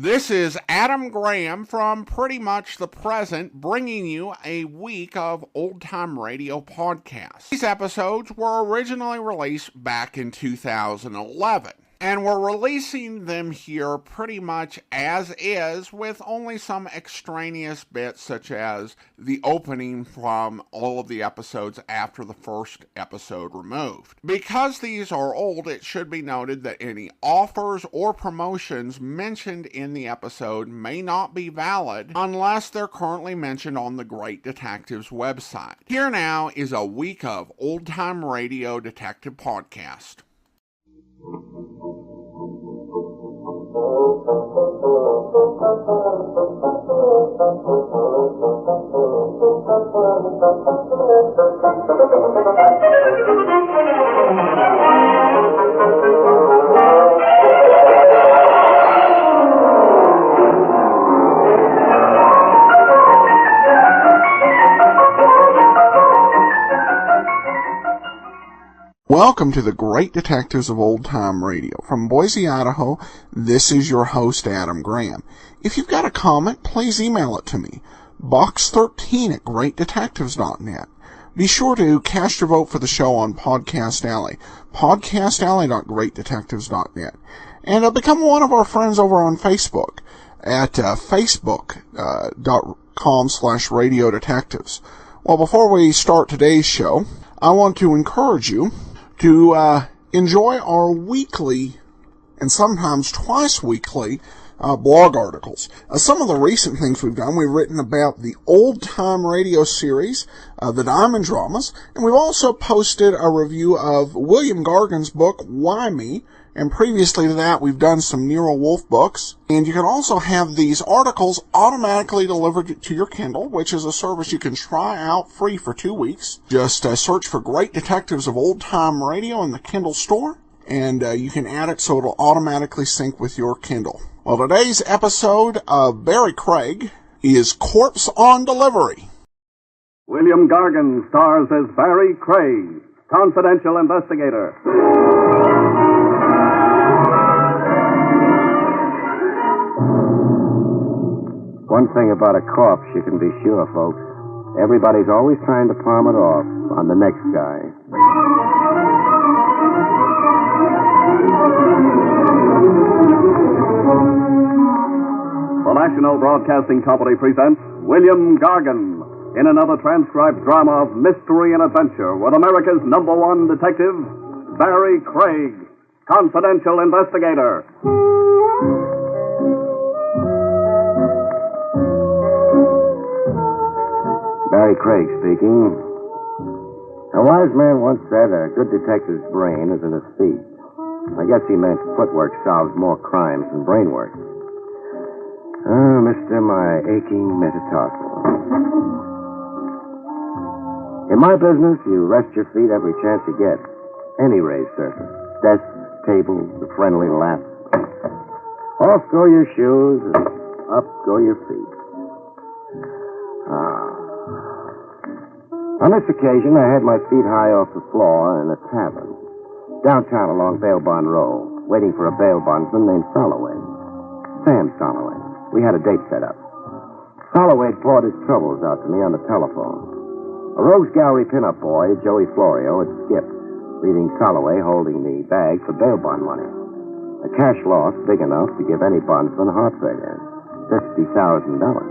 This is Adam Graham from Pretty Much the Present, bringing you a week of old-time radio podcasts. These episodes were originally released back in 2011, and we're releasing them here pretty much as is, with only some extraneous bits such as the opening from all of the episodes after the first episode removed. Because these are old, it should be noted that any offers or promotions mentioned in the episode may not be valid unless they're currently mentioned on the Great Detectives website. Here now is a week of old-time radio detective podcast. Welcome to the Great Detectives of Old Time Radio. From Boise, Idaho, this is your host, Adam Graham. If you've got a comment, please email it to me, box13@greatdetectives.net. Be sure to cast your vote for the show on Podcast Alley, podcastalley.greatdetectives.net. And become one of our friends over on Facebook at facebook.com/radio detectives. Well, before we start today's show, I want to encourage you to enjoy our weekly and sometimes twice weekly blog articles. Some of the recent things we've done, we've written about the old-time radio series, the Diamond Dramas, and we've also posted a review of William Gargan's book, Why Me? And previously to that, we've done some Nero Wolfe books. And you can also have these articles automatically delivered to your Kindle, which is a service you can try out free for 2 weeks. Just search for Great Detectives of Old Time Radio in the Kindle store, and you can add it so it'll automatically sync with your Kindle. Well, today's episode of Barrie Craig is Corpse on Delivery. William Gargan stars as Barrie Craig, confidential investigator. One thing about a corpse you can be sure, folks. Everybody's always trying to palm it off on the next guy. The National Broadcasting Company presents William Gargan in another transcribed drama of mystery and adventure with America's #1 detective, Barrie Craig, confidential investigator. Barrie Craig speaking. A wise man once said a good detective's brain is in his feet. I guess he meant footwork solves more crimes than brain work. Oh, mister, my aching metatarsal. In my business, you rest your feet every chance you get. Any raised surface. Desks, tables, a friendly lap. Off go your shoes, and up go your feet. On this occasion, I had my feet high off the floor in a tavern, downtown along Bailbond Row, waiting for a bail bondsman named Soloway. Sam Soloway. We had a date set up. Soloway poured his troubles out to me on the telephone. A Rogues Gallery pinup boy, Joey Florio, had skipped, leaving Soloway holding the bag for bail bond money. A cash loss big enough to give any bondsman a heart failure. $50,000.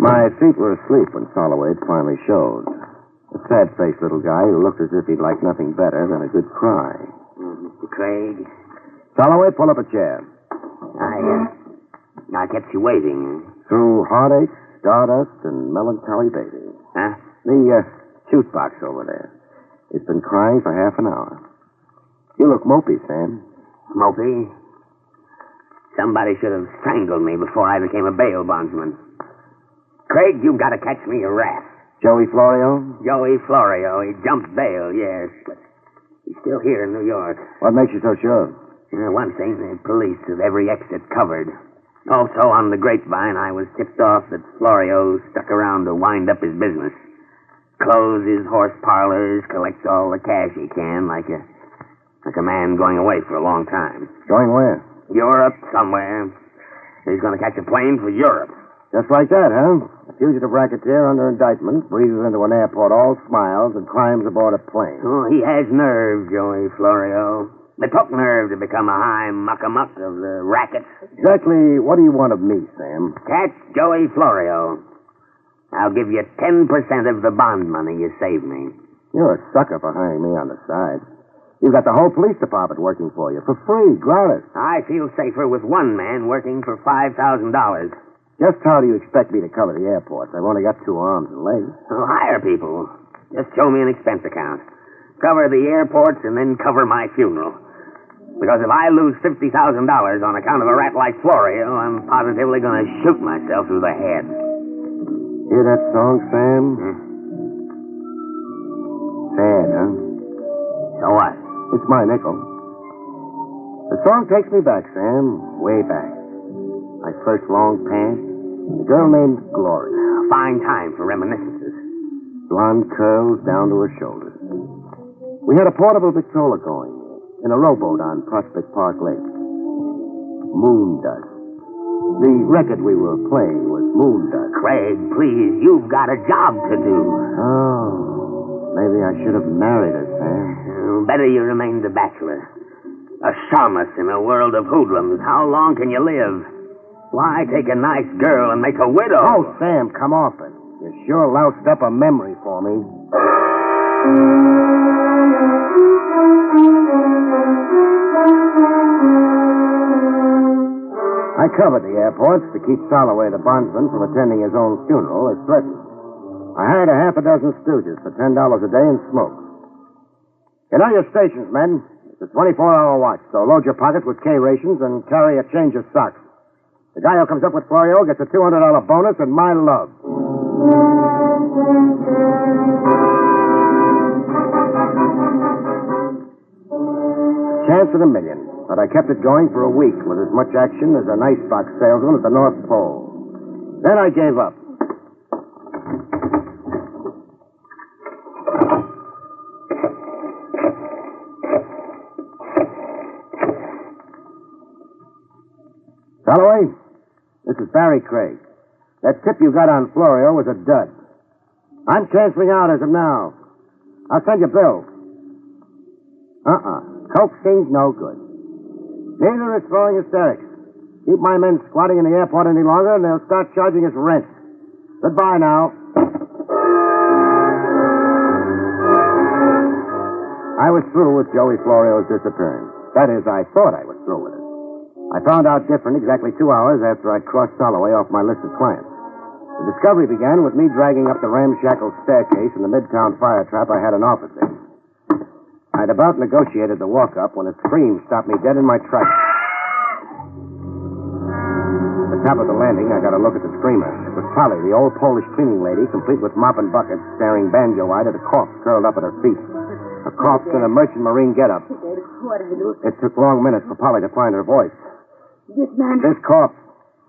My feet were asleep when Soloway finally showed. A sad-faced little guy who looked as if he'd like nothing better than a good cry. Mr. Craig? Soloway, pull up a chair. I kept you waiting. Through heartache, stardust, and melancholy baby. Huh? The juice box over there. It's been crying for half an hour. You look mopey, Sam. Mopey? Somebody should have strangled me before I became a bail bondsman. Craig, you've got to catch me a rat. Joey Florio? Joey Florio. He jumped bail, yes, but he's still here in New York. What makes you so sure? One thing, the police have every exit covered. Also, on the grapevine, I was tipped off that Florio stuck around to wind up his business. Close his horse parlors, collects all the cash he can, like a Like a man going away for a long time. Going where? Europe, somewhere. He's going to catch a plane for Europe. Just like that, huh? A fugitive racketeer under indictment breezes into an airport all smiles and climbs aboard a plane. Oh, he has nerve, Joey Florio. It took nerve to become a high muck-a-muck of the rackets. Exactly what do you want of me, Sam? Catch Joey Florio. I'll give you 10% of the bond money you saved me. You're a sucker for hiring me on the side. You've got the whole police department working for you, for free, gratis. I feel safer with one man working for $5,000. Just how do you expect me to cover the airports? I've only got 2 arms and legs. Oh, hire people. Just show me an expense account. Cover the airports and then cover my funeral. Because if I lose $50,000 on account of a rat like Florio, I'm positively going to shoot myself through the head. Hear that song, Sam? Sad, huh? So what? It's my nickel. The song takes me back, Sam, way back. My first long past, a girl named Glory. Fine time for reminiscences. Blonde curls down to her shoulders. We had a portable Victrola going in a rowboat on Prospect Park Lake. Moon Dust. The record we were playing was Moon Dust. Craig, please, you've got a job to do. Oh, maybe I should have married her, Sam. Better you remained a bachelor. A shamus in a world of hoodlums. How long can you live? Why take a nice girl and make a widow? Oh, Sam, come off it. You sure loused up a memory for me. I covered the airports to keep Soloway, the bondsman, from attending his own funeral as threatened. I hired a half a dozen stooges for $10 a day and smoke. You know your stations, men. It's a 24-hour watch, so load your pockets with K-rations and carry a change of socks. The guy who comes up with Florio gets a $200 bonus and my love. Chance of a million, but I kept it going for a week with as much action as an icebox salesman at the North Pole. Then I gave up. Holloway, this is Barrie Craig. That tip you got on Florio was a dud. I'm canceling out as of now. I'll send you bills. Coaxing's no good. Neither is throwing hysterics. Keep my men squatting in the airport any longer, and they'll start charging us rent. Goodbye now. I was through with Joey Florio's disappearance. That is, I thought I was through with it. I found out different exactly 2 hours after I'd crossed Soloway off my list of clients. The discovery began with me dragging up the ramshackle staircase in the Midtown fire trap I had an office in. I'd about negotiated the walk-up when a scream stopped me dead in my tracks. At the top of the landing, I got a look at the screamer. It was Polly, the old Polish cleaning lady, complete with mop and bucket, staring banjo-eyed at a corpse curled up at her feet. A corpse in a merchant marine getup. It took long minutes for Polly to find her voice. This man... This corpse.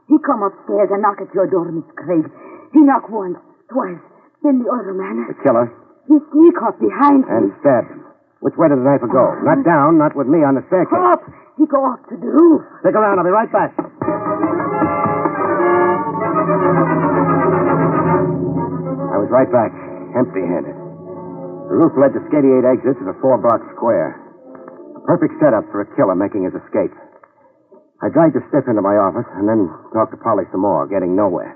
He come upstairs and knock at your door, Miss Craig. He knock once, twice. Then the other man... The killer. He sneak up behind And me. stabbed him. Which way did the knife go? Not down, not with me on the staircase. Up! He go up to the roof. Stick around, I'll be right back. I was right back, empty-handed. The roof led to 88 exits at a 4-block square. A perfect setup for a killer making his escape. I dragged the stiff into my office and then talked to Polly some more, getting nowhere.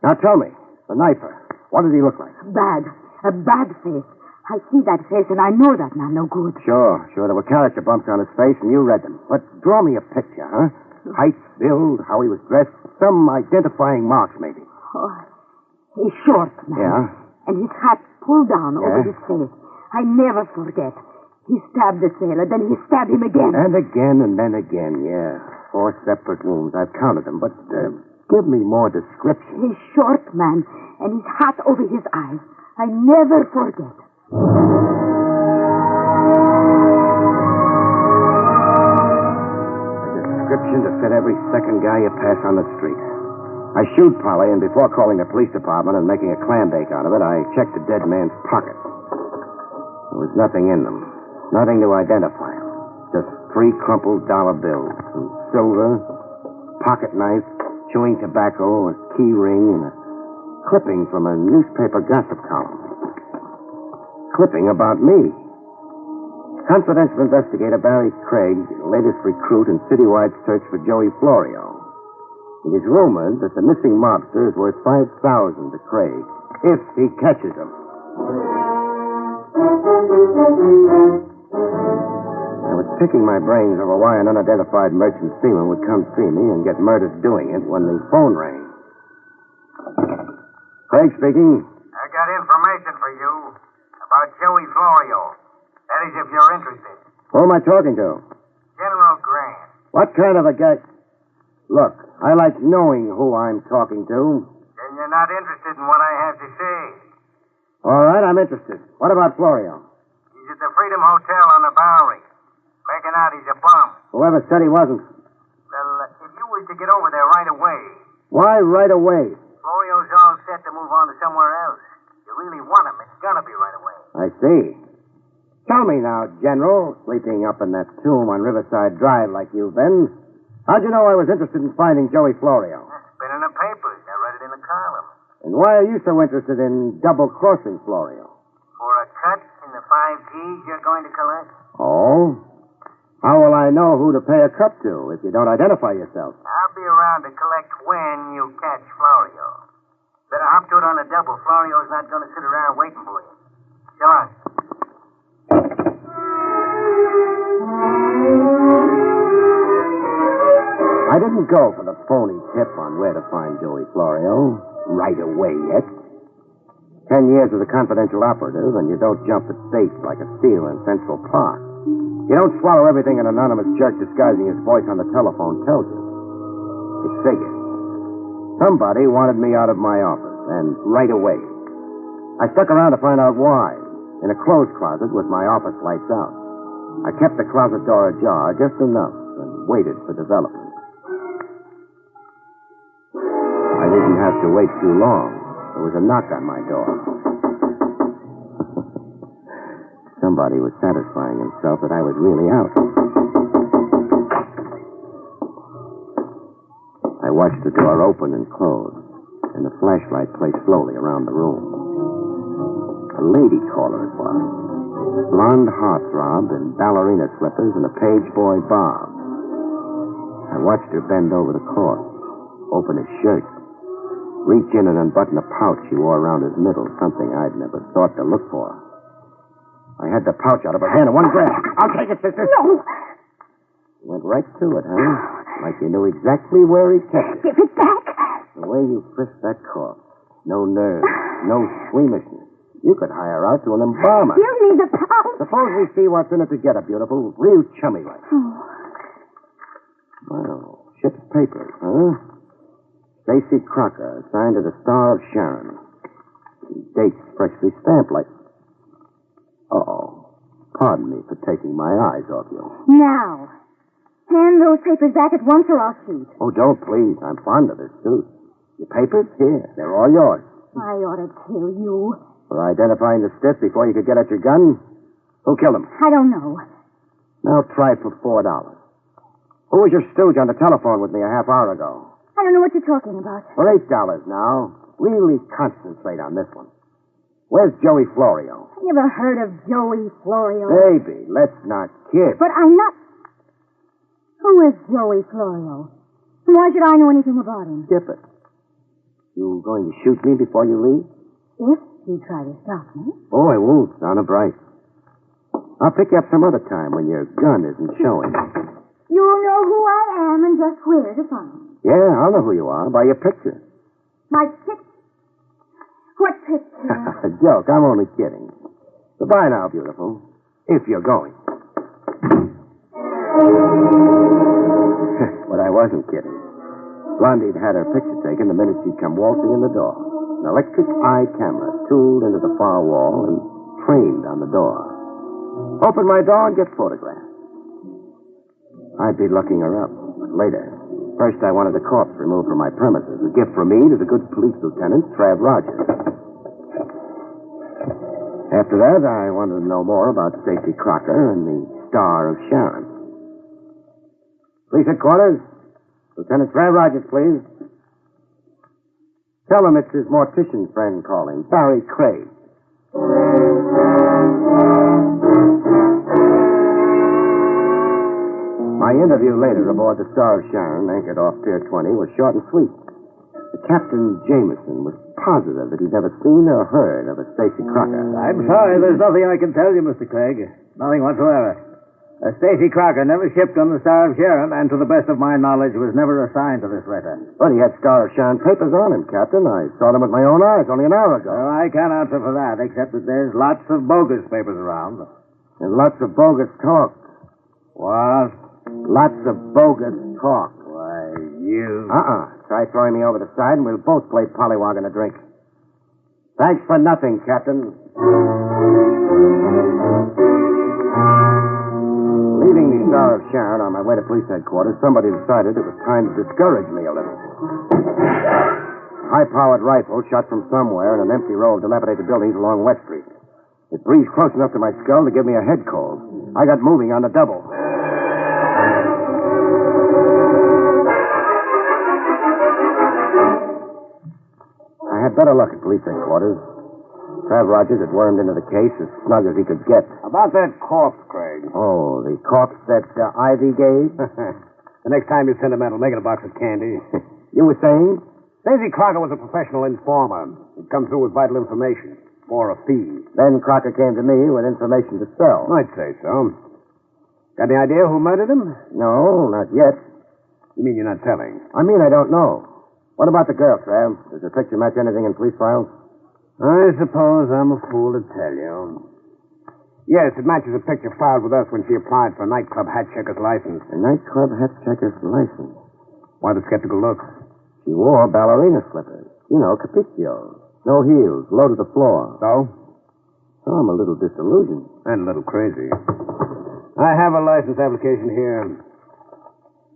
Now tell me, the knifer, what did he look like? Bad. A bad face. I see that face and I know that man no good. Sure. There were character bumps on his face and you read them. But draw me a picture, huh? Height, build, how he was dressed, some identifying marks maybe. Oh, he's short, man. Yeah? And his hat pulled down over Yeah? his face. I never forget. He stabbed the sailor, then he stabbed him again. And again, and then again, yeah. 4 separate wounds. I've counted them, but give me more description. He's short, man, and his hat over his eyes. I never forget. A description to fit every second guy you pass on the street. I shoot Polly, and before calling the police department and making a clam bake out of it, I checked the dead man's pockets. There was nothing in them. Nothing to identify him. Just 3 crumpled dollar bills, some silver, pocket knife, chewing tobacco, a key ring, and a clipping from a newspaper gossip column. Clipping about me. Confidential investigator Barrie Craig, latest recruit in citywide search for Joey Florio. It is rumored that the missing mobster is worth $5,000 to Craig, if he catches him. I was picking my brains over why an unidentified merchant seaman would come see me and get murdered doing it when the phone rang. Craig speaking. I got information for you about Joey Florio. That is, if you're interested. Who am I talking to? General Grant. What kind of a guy? Look, I like knowing who I'm talking to. Then you're not interested in what I have to say. All right, I'm interested. What about Florio? He's at the Freedom Hotel on the Barrie. Making out he's a bum. Whoever said he wasn't. Well, if you was to get over there right away... Why right away? Florio's all set to move on to somewhere else. You really want him, it's gonna be right away. I see. Tell me now, General, sleeping up in that tomb on Riverside Drive like you've been, how'd you know I was interested in finding Joey Florio? It's been in the papers. I read it in the column. And why are you so interested in double-crossing Florio? For a cut in the 5 G's you're going to collect? Oh? How will I know who to pay a cut to if you don't identify yourself? I'll be around to collect when you catch Florio. Better hop to it on a double. Florio's not going to sit around waiting for you. Come on. I didn't go for the phony tip on where to find Joey Florio right away yet. 10 years as a confidential operative, and you don't jump at bait like a steal in Central Park. You don't swallow everything an anonymous jerk disguising his voice on the telephone tells you. It's figured. Somebody wanted me out of my office, and right away. I stuck around to find out why, in a clothes closet with my office lights out. I kept the closet door ajar just enough and waited for development. I didn't have to wait too long. There was a knock on my door. Somebody was satisfying himself that I was really out. I watched the door open and close, and the flashlight play slowly around the room. A lady caller it was. Blonde heartthrob in ballerina slippers and a page boy bob. I watched her bend over the corpse, open his shirt, reach in and unbutton a pouch he wore around his middle, something I'd never thought to look for. I had the pouch out of her hand in one grab. I'll take it, sister. No. Went right to it, huh? Like you knew exactly where he kept it. Give it back. The way you frisked that corpse. No nerves, no squeamishness. You could hire out to an embalmer. Give me the pouch. Suppose we see what's in it together, beautiful. Real chummy like. Well, ship's papers, huh? Stacy Crocker, signed to the Star of Sharon. Dates freshly stamped like... Uh-oh. Pardon me for taking my eyes off you. Now, hand those papers back at once or I'll shoot. Oh, don't, please. I'm fond of this suit. Your papers? Here. They're all yours. I ought to kill you. For identifying the stiff before you could get at your gun? Who killed him? I don't know. Now try for $4. Who was your stooge on the telephone with me a half hour ago? I don't know what you're talking about. For $8 now. Really concentrate on this one. Where's Joey Florio? You ever heard of Joey Florio? Baby, let's not kid. But I'm not... Who is Joey Florio? And why should I know anything about him? Skip it. You going to shoot me before you leave? If you try to stop me. Oh, I won't. Honor bright. I'll pick you up some other time when your gun isn't showing. You'll know who I am and just where to find me. Yeah, I'll know who you are by your picture. My picture? What picture? Joke. I'm only kidding. Goodbye now, beautiful. If you're going. But I wasn't kidding. Blondie'd had her picture taken the minute she'd come waltzing in the door. An electric eye camera tooled into the far wall and trained on the door. Open my door and get photographed. I'd be looking her up, but later. First, I wanted the corpse removed from my premises. A gift from me to the good police lieutenant, Trav Rogers. After that, I wanted to know more about Stacy Crocker and the Star of Sharon. Police headquarters. Lieutenant Trav Rogers, please. Tell him it's his mortician friend calling, Barrie Craig. My interview later aboard the Star of Sharon, anchored off Pier 20, was short and sweet. The Captain Jameson was positive that he'd never seen or heard of a Stacy Crocker. I'm sorry, there's nothing I can tell you, Mr. Craig. Nothing whatsoever. Stacy Crocker never shipped on the Star of Sharon, and to the best of my knowledge, was never assigned to this letter. But he had Star of Sharon papers on him, Captain. I saw them with my own eyes only an hour ago. Well, I can't answer for that, except that there's lots of bogus papers around. And lots of bogus talk. What? Lots of bogus talk. Why, you... Try throwing me over the side, and we'll both play pollywog in a drink. Thanks for nothing, Captain. Leaving the Star of Sharon on my way to police headquarters, somebody decided it was time to discourage me a little. High-powered rifle shot from somewhere in an empty row of dilapidated buildings along West Street. It breezed close enough to my skull to give me a head cold. I got moving on the double. I had better luck at police headquarters. Trav Rogers had wormed into the case as snug as he could get. About that corpse, Craig. Oh, the corpse that Ivy gave? The next time you send a man, make it a box of candy. You were saying? Stacy Crocker was a professional informer. He'd come through with vital information for a fee. Then Crocker came to me with information to sell. I'd say so. Got any idea who murdered him? No, not yet. You mean you're not telling? I mean, I don't know. What about the girl, Trav? Does the picture match anything in police files? I suppose I'm a fool to tell you. Yes, it matches a picture filed with us when she applied for a nightclub hat checker's license. A nightclub hat checker's license? Why the skeptical look? She wore ballerina slippers. You know, capiccios. No heels, low to the floor. So? So I'm a little disillusioned. And a little crazy. I have a license application here.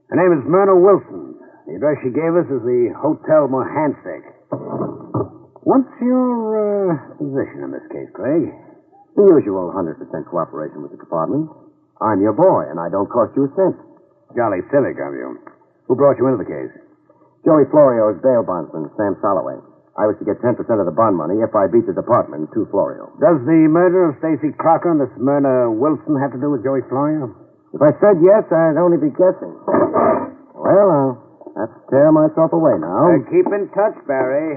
Her name is Myrna Wilson. The address she gave us is the Hotel Mohansick. What's your position in this case, Craig? The usual 100% cooperation with the department. I'm your boy, and I don't cost you a cent. Jolly civic of you. Who brought you into the case? Joey Florio's bail bondsman, Sam Soloway. I was to get 10% of the bond money if I beat the department to Florio. Does the murder of Stacy Crocker and this Myrna Wilson have to do with Joey Florio? If I said yes, I'd only be guessing. Well, I'll have to tear myself away now. Keep in touch, Barrie.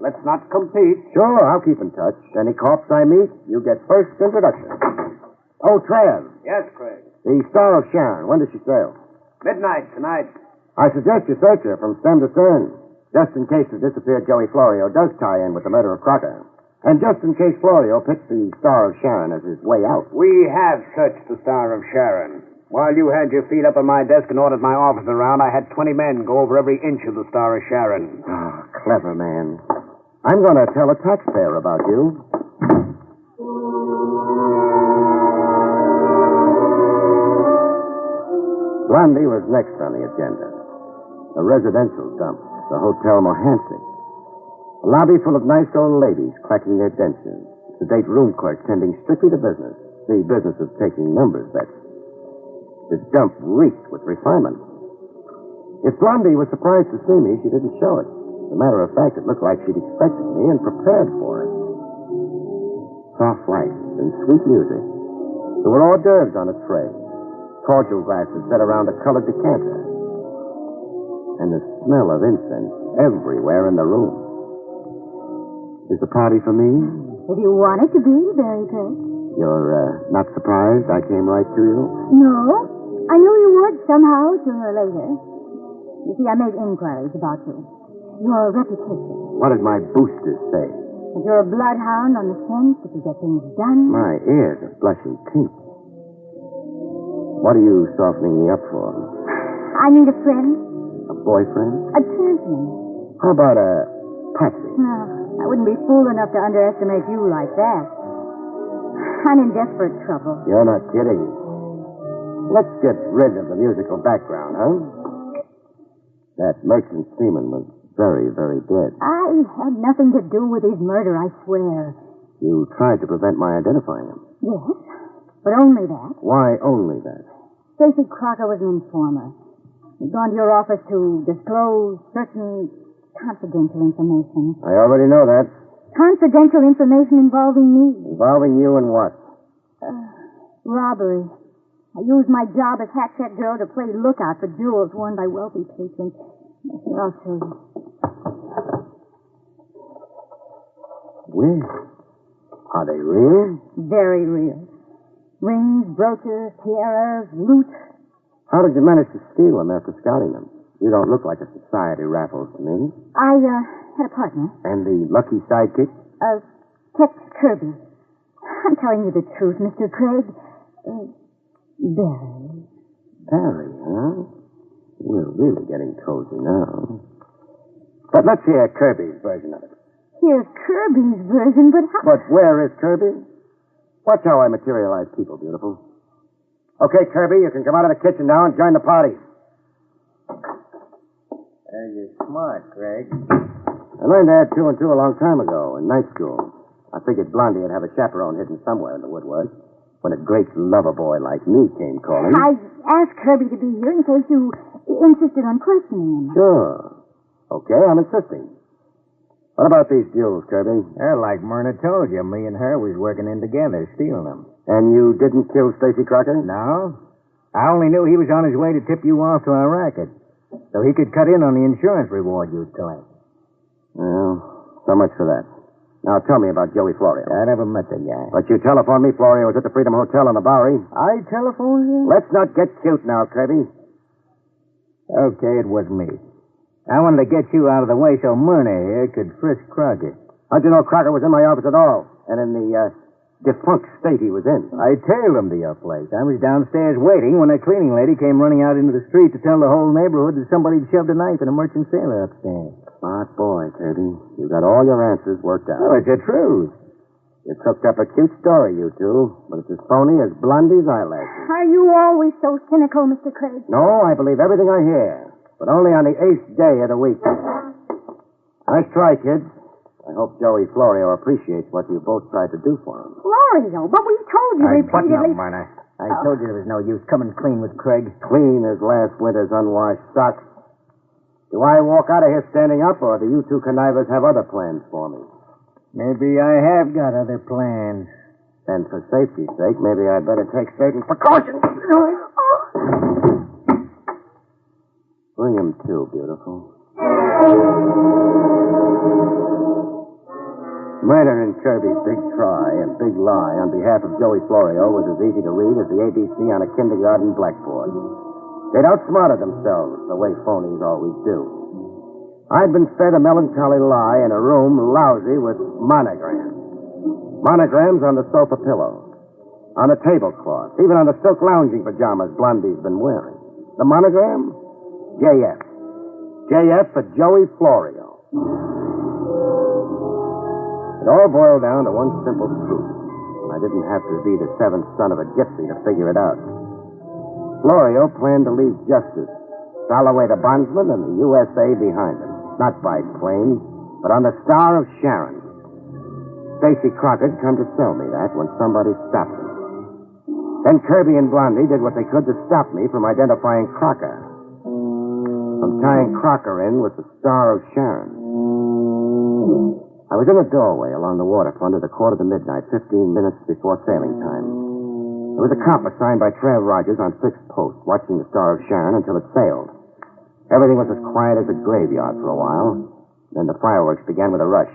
Let's not compete. Sure, I'll keep in touch. Any corpse I meet, you get first introduction. Oh, Trav. Yes, Craig. The Star of Sharon. When does she sail? Midnight tonight. I suggest you search her from stem to stern, just in case the disappeared Joey Florio does tie in with the murder of Crocker. And just in case Florio picks the Star of Sharon as his way out. We have searched the Star of Sharon. While you had your feet up on my desk and ordered my office around, I had 20 men go over every inch of the Star of Sharon. Ah, clever man. I'm going to tell a taxpayer about you. Blondie was next on the agenda. A residential dump, the Hotel Mohansick. A lobby full of nice old ladies clacking their dentures. Sedate room clerk tending strictly to business. The business of taking numbers bets. This dump reeked with refinement. If Blondie was surprised to see me, she didn't show it. As a matter of fact, it looked like she'd expected me and prepared for it. Soft lights and sweet music. There were hors d'oeuvres on a tray. Cordial glasses set around a colored decanter. And the smell of incense everywhere in the room. Is the party for me? If you want it to be, Barrie Craig. You're not surprised I came right to you? No. I knew you would somehow, sooner or later. You see, I made inquiries about you. Your reputation. What did my boosters say? That you're a bloodhound on the scent, that you get things done. My ears are blushing pink. What are you softening me up for? I need a friend. A boyfriend? A champion. How about a patsy? No, I wouldn't be fool enough to underestimate you like that. I'm in desperate trouble. You're not kidding. Let's get rid of the musical background, huh? That merchant seaman was very, very dead. I had nothing to do with his murder, I swear. You tried to prevent my identifying him. Yes, but only that. Why only that? Stacy Crocker was an informer. He's gone to your office to disclose certain confidential information. I already know that. Confidential information involving me. Involving you in what? Robbery. I used my job as hat check girl to play lookout for jewels worn by wealthy patrons. Here, I'll show you. Where? Are they real? Very real. Rings, brooches, tiaras, loot. How did you manage to steal them after scouting them? You don't look like a society raffles to me. I had a partner. And the lucky sidekick? Tex Kirby. I'm telling you the truth, Mr. Craig. Barrie. Barrie, huh? We're really getting cozy now. But let's hear Kirby's version of it. Here's Kirby's version, but how... But where is Kirby? Watch how I materialize people, beautiful. Okay, Kirby, you can come out of the kitchen now and join the party. You're smart, Craig. I learned to add 2 and 2 a long time ago in night school. I figured Blondie would have a chaperone hidden somewhere in the woodwork when a great lover boy like me came calling. I asked Kirby to be here in case you insisted on questioning him. Sure. Okay, I'm insisting. What about these jewels, Kirby? They're like Myrna told you. Me and her was working in together, stealing them. And you didn't kill Stacy Crocker? No. I only knew he was on his way to tip you off to our racket, so he could cut in on the insurance reward you'd collect. Well, so much for that. Now tell me about Joey Florio. I never met the guy. But you telephoned me Florio was at the Freedom Hotel on the Bowery. I telephoned him? Let's not get cute now, Kirby. Okay, it was me. I wanted to get you out of the way so Myrna here could frisk Crocker. How'd you know Crocker was in my office at all? And in the defunct state he was in? I tailed him to your place. I was downstairs waiting when a cleaning lady came running out into the street to tell the whole neighborhood that somebody had shoved a knife in a merchant sailor upstairs. Smart boy, Kirby. You got all your answers worked out. Oh, it's the truth. You cooked up a cute story, you two, but it's as phony as Blondie's eyelashes. Are you always so cynical, Mr. Craig? No, I believe everything I hear, but only on the 8th day of the week. Nice try, kids. I hope Joey Florio appreciates what you both tried to do for him. Florio, but we told you repeatedly... Myrna. I told you there was no use coming clean with Craig. Clean as last winter's unwashed socks. Do I walk out of here standing up, or do you two connivers have other plans for me? Maybe I have got other plans. And for safety's sake, maybe I'd better take certain precautions. Bring him to, beautiful. Murder in Kirby's big try and big lie on behalf of Joey Florio was as easy to read as the ABC on a kindergarten blackboard. They'd outsmarted themselves the way phonies always do. I'd been fed a melancholy lie in a room lousy with monograms. Monograms on the sofa pillow, on the tablecloth, even on the silk lounging pajamas Blondie's been wearing. The monogram? JF. JF for Joey Florio. It all boiled down to one simple truth. I didn't have to be the seventh son of a gypsy to figure it out. Florio planned to leave justice, Holloway the bondsman, and the USA behind him. Not by plane, but on the Star of Sharon. Stacy Crockett'd come to tell me that when somebody stopped him. Then Kirby and Blondie did what they could to stop me from identifying Crocker. From tying Crocker in with the Star of Sharon. I was in a doorway along the waterfront at 1:45, 15 minutes before sailing time. There was a cop assigned by Trav Rogers on fixed post, watching the Star of Sharon until it sailed. Everything was as quiet as a graveyard for a while. Then the fireworks began with a rush.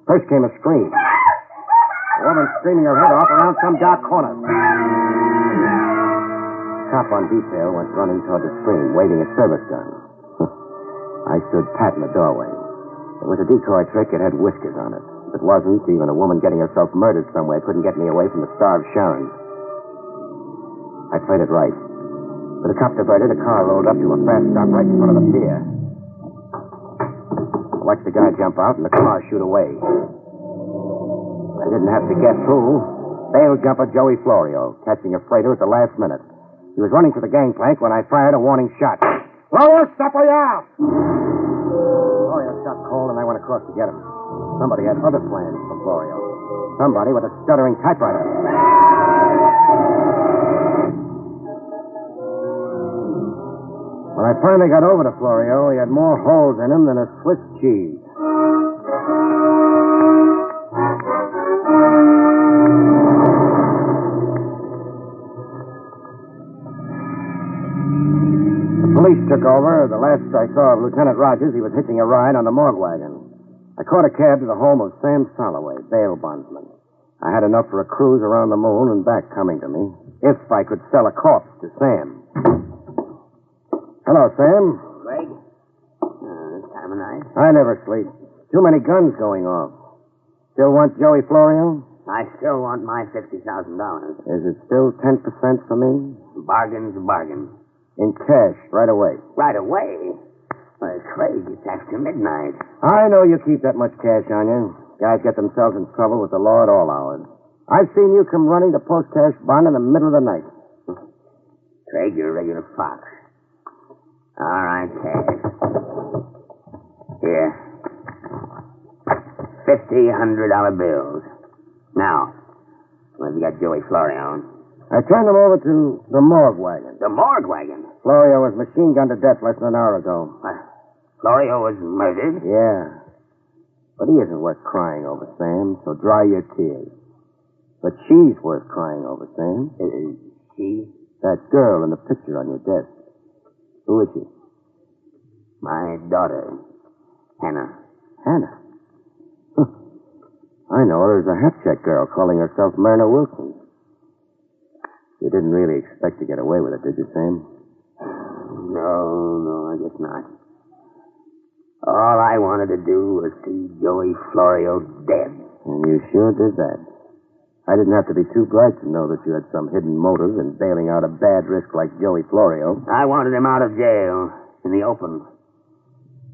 First came a scream. A woman screaming her head off around some dark corner. Cop on detail went running toward the screen, waving a service gun. I stood pat in the doorway. It was a decoy trick. It had whiskers on it. If it wasn't, even a woman getting herself murdered somewhere couldn't get me away from the Star of Sharon. I played it right. With the cop diverted, the car rolled up to a fast stop right in front of the pier. I watched the guy jump out and the car shoot away. I didn't have to guess who. Bail jumper Joey Florio, catching a freighter at the last minute. He was running for the gangplank when I fired a warning shot. Florio, stop or you're out! Florio stopped cold and I went across to get him. Somebody had other plans for Florio. Somebody with a stuttering typewriter. When I finally got over to Florio, he had more holes in him than a Swiss cheese. The police took over. The last I saw of Lieutenant Rogers, he was hitching a ride on the morgue wagon. I caught a cab to the home of Sam Soloway, bail bondsman. I had enough for a cruise around the moon and back coming to me, if I could sell a corpse to Sam. Hello, Sam. Craig? This time of night? I never sleep. Too many guns going off. Still want Joey Florio? I still want my $50,000. Is it still 10% for me? Bargain's a bargain. In cash, right away. Right away? Well, Craig, it's after midnight. I know you keep that much cash on you. Guys get themselves in trouble with the law at all hours. I've seen you come running to post cash bond in the middle of the night. Craig, you're a regular fox. All right, cash. Here. $50 bills. Now, what have you got Joey Florio? I turned him over to the morgue wagon. The morgue wagon? Florio was machine gunned to death less than an hour ago. Florio was murdered? Yeah. But he isn't worth crying over, Sam, so dry your tears. But she's worth crying over, Sam. She? That girl in the picture on your desk. Who is she? My daughter, Hannah. Hannah? I know her as a hat-check girl calling herself Myrna Wilson. You didn't really expect to get away with it, did you, Sam? No, I guess not. All I wanted to do was see Joey Florio dead. And you sure did that. I didn't have to be too bright to know that you had some hidden motive in bailing out a bad risk like Joey Florio. I wanted him out of jail, in the open,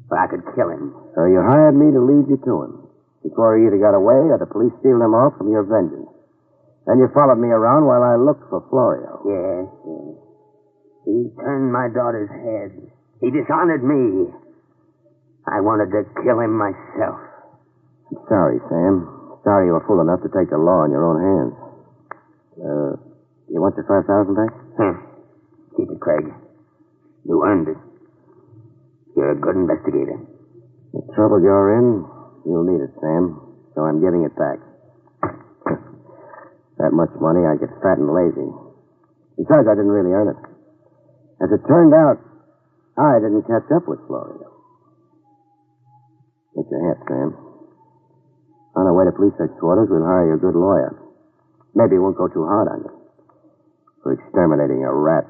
so I could kill him. So you hired me to lead you to him, before he either got away or the police steal him off from your vengeance. Then you followed me around while I looked for Florio. Yes. He turned my daughter's head. He dishonored me. I wanted to kill him myself. I'm sorry, Sam. Sorry you were fool enough to take the law in your own hands. You want your $5,000 back? Keep it, Craig. You earned it. You're a good investigator. The trouble you're in, you'll need it, Sam. So I'm giving it back. That much money, I get fat and lazy. Besides, I didn't really earn it. As it turned out, I didn't catch up with Florio. Get your hat, Sam. On our way to police headquarters, we'll hire you a good lawyer. Maybe he won't go too hard on you for exterminating a rat.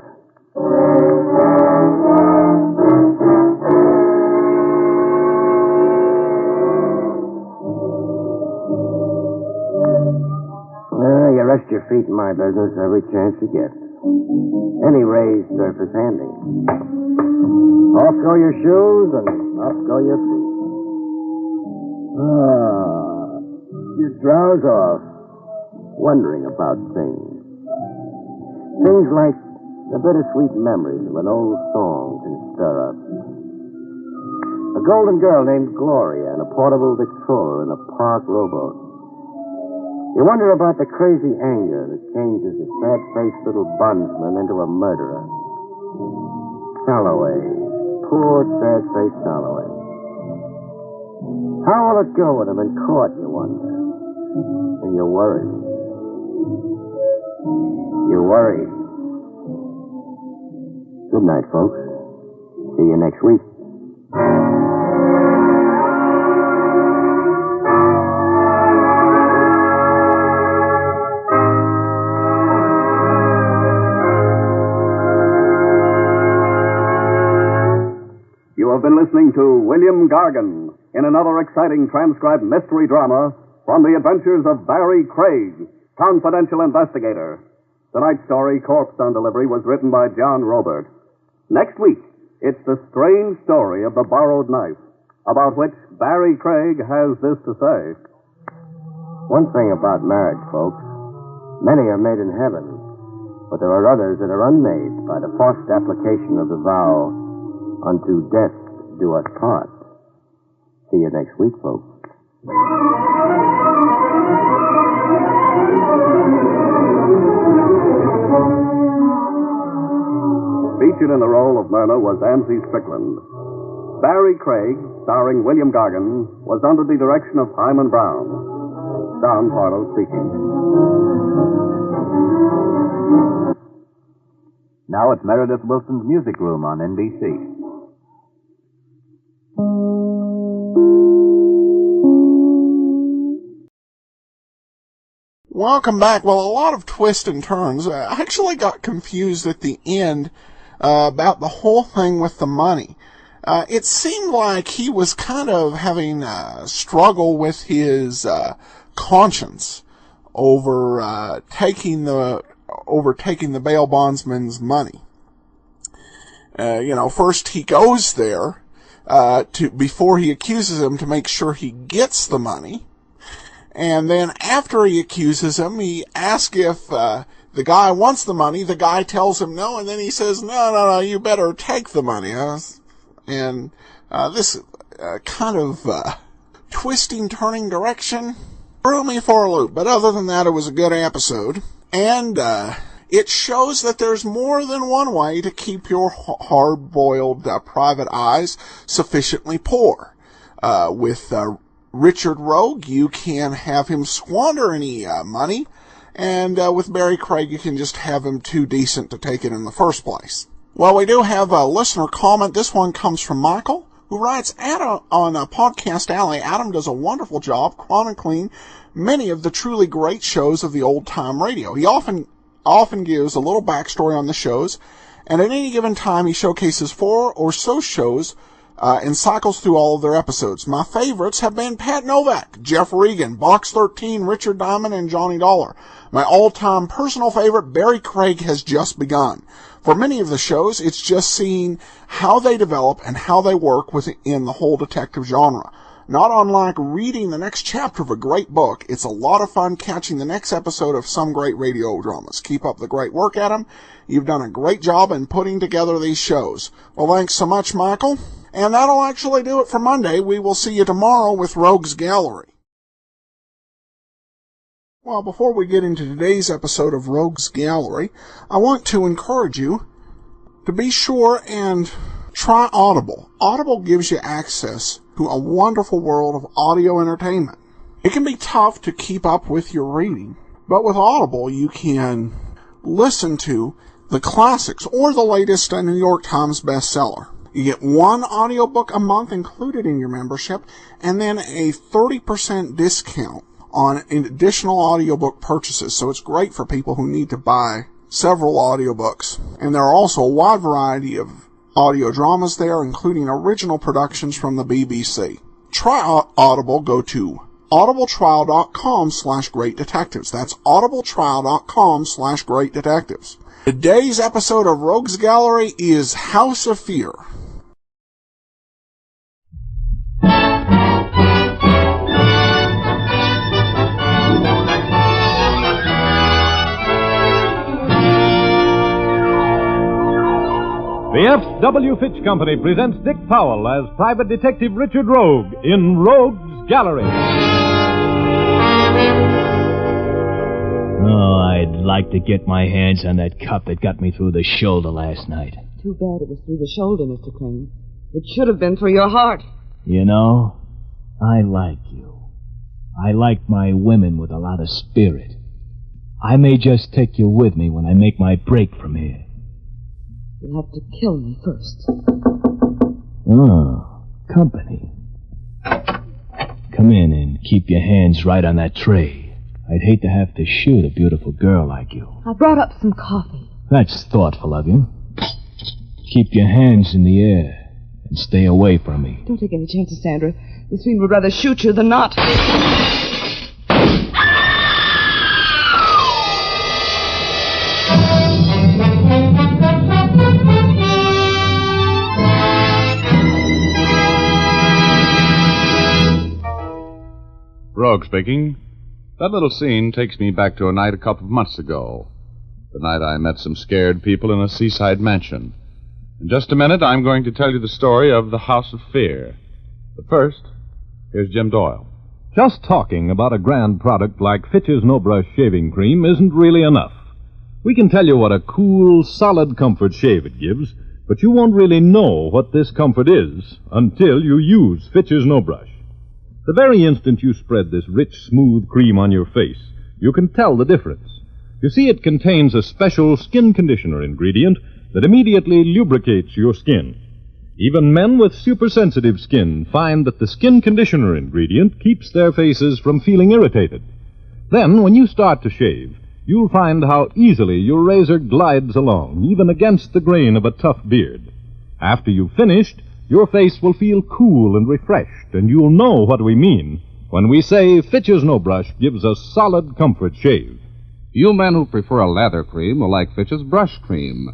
You rest your feet in my business every chance you get. Any raised surface handy. Off go your shoes and off go your feet. You drowse off, wondering about things. Things like the bittersweet memories of an old song can stir up. A golden girl named Gloria and a portable Victrola in a park rowboat. You wonder about the crazy anger that changes a sad-faced little bondsman into a murderer. Soloway. Poor, sad-faced Soloway. How will it go with him in court, you wonder? And you're worried. You're worried. Good night, folks. See you next week. You have been listening to William Gargan in another exciting transcribed mystery drama from the adventures of Barrie Craig, confidential investigator. Tonight's story, Corpse on Delivery, was written by John Robert. Next week, it's the strange story of the borrowed knife, about which Barrie Craig has this to say. One thing about marriage, folks, many are made in heaven, but there are others that are unmade by the forced application of the vow, unto death do us part. See you next week, folks. Featured in the role of Myrna was Anthony Strickland. Barrie Craig, starring William Gargan, was under the direction of Hyman Brown. Don Pardo speaking. Now it's Meredith Wilson's Music Room on NBC. Welcome back. Well, a lot of twists and turns. I actually got confused at the end about the whole thing with the money. It seemed like he was kind of having a struggle with his conscience over taking the bail bondsman's money. First he goes there before he accuses him to make sure he gets the money. And then after he accuses him, he asks if the guy wants the money. The guy tells him no, and then he says, no, you better take the money. And this kind of twisting, turning direction threw me for a loop. But other than that, it was a good episode. And it shows that there's more than one way to keep your hard-boiled private eyes sufficiently poor. With Richard Rogue, you can have him squander any money, and with Barrie Craig, you can just have him too decent to take it in the first place. Well, we do have a listener comment. This one comes from Michael, who writes, on Podcast Alley, Adam does a wonderful job chronicling many of the truly great shows of the old-time radio. He often gives a little backstory on the shows, and at any given time, he showcases 4 or so shows and cycles through all of their episodes. My favorites have been Pat Novak, Jeff Regan, Box 13, Richard Diamond, and Johnny Dollar. My all-time personal favorite, Barrie Craig, has just begun. For many of the shows, it's just seeing how they develop and how they work within the whole detective genre. Not unlike reading the next chapter of a great book, it's a lot of fun catching the next episode of some great radio dramas. Keep up the great work, Adam. You've done a great job in putting together these shows. Well, thanks so much, Michael. And that'll actually do it for Monday. We will see you tomorrow with Rogues Gallery. Well, before we get into today's episode of Rogues Gallery, I want to encourage you to be sure and try Audible. Audible gives you access to a wonderful world of audio entertainment. It can be tough to keep up with your reading, but with Audible you can listen to the classics or the latest New York Times bestseller. You get 1 audiobook a month included in your membership, and then a 30% discount on additional audiobook purchases. So it's great for people who need to buy several audiobooks. And there are also a wide variety of audio dramas there, including original productions from the BBC. Try Audible. Go to audibletrial.com/greatdetectives. That's audibletrial.com/greatdetectives. Today's episode of Rogues Gallery is House of Fear. The F.W. Fitch Company presents Dick Powell as Private Detective Richard Rogue in Rogues Gallery. Oh, I'd like to get my hands on that cup that got me through the shoulder last night. Too bad it was through the shoulder, Mr. Crane. It should have been through your heart. You know, I like you. I like my women with a lot of spirit. I may just take you with me when I make my break from here. You'll have to kill me first. Oh, company. Come in and keep your hands right on that tray. I'd hate to have to shoot a beautiful girl like you. I brought up some coffee. That's thoughtful of you. Keep your hands in the air and stay away from me. Don't take any chances, Sandra. This fiend would rather shoot you than not. Rogue speaking. That little scene takes me back to a night a couple of months ago. The night I met some scared people in a seaside mansion. In just a minute, I'm going to tell you the story of the House of Fear. But first, here's Jim Doyle. Just talking about a grand product like Fitch's No Brush Shaving Cream isn't really enough. We can tell you what a cool, solid comfort shave it gives, but you won't really know what this comfort is until you use Fitch's No Brush. The very instant you spread this rich, smooth cream on your face, you can tell the difference. You see, it contains a special skin conditioner ingredient that immediately lubricates your skin. Even men with supersensitive skin find that the skin conditioner ingredient keeps their faces from feeling irritated. Then, when you start to shave, you'll find how easily your razor glides along, even against the grain of a tough beard. After you've finished, your face will feel cool and refreshed, and you'll know what we mean when we say Fitch's No Brush gives a solid comfort shave. You men who prefer a lather cream will like Fitch's Brush Cream.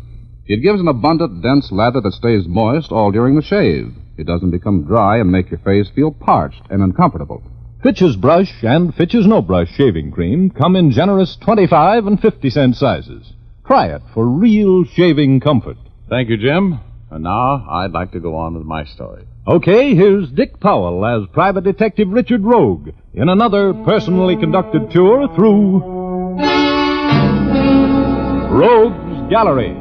It gives an abundant, dense lather that stays moist all during the shave. It doesn't become dry and make your face feel parched and uncomfortable. Fitch's Brush and Fitch's No Brush shaving cream come in generous 25 and 50-cent sizes. Try it for real shaving comfort. Thank you, Jim. And now I'd like to go on with my story. Okay, here's Dick Powell as Private Detective Richard Rogue in another personally conducted tour through Rogue's Gallery.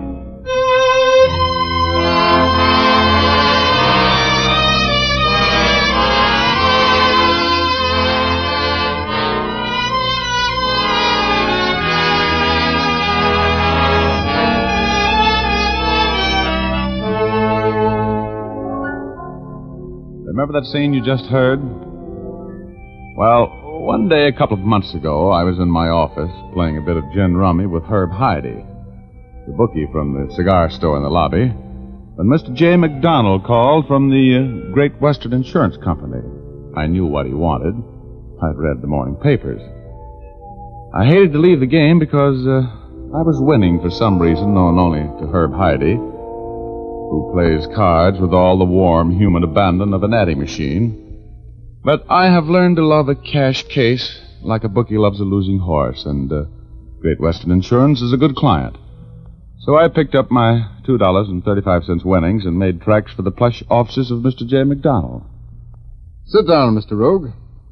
Remember that scene you just heard? Well, one day a couple of months ago, I was in my office playing a bit of gin rummy with Herb Heide, the bookie from the cigar store in the lobby, when Mr. J. McDonald called from the Great Western Insurance Company. I knew what he wanted. I'd read the morning papers. I hated to leave the game because I was winning for some reason known only to Herb Heide, who plays cards with all the warm human abandon of an adding machine. But I have learned to love a cash case like a bookie loves a losing horse, and Great Western Insurance is a good client. So I picked up my $2.35 winnings and made tracks for the plush offices of Mr. J. McDonald. Sit down, Mr. Rogue.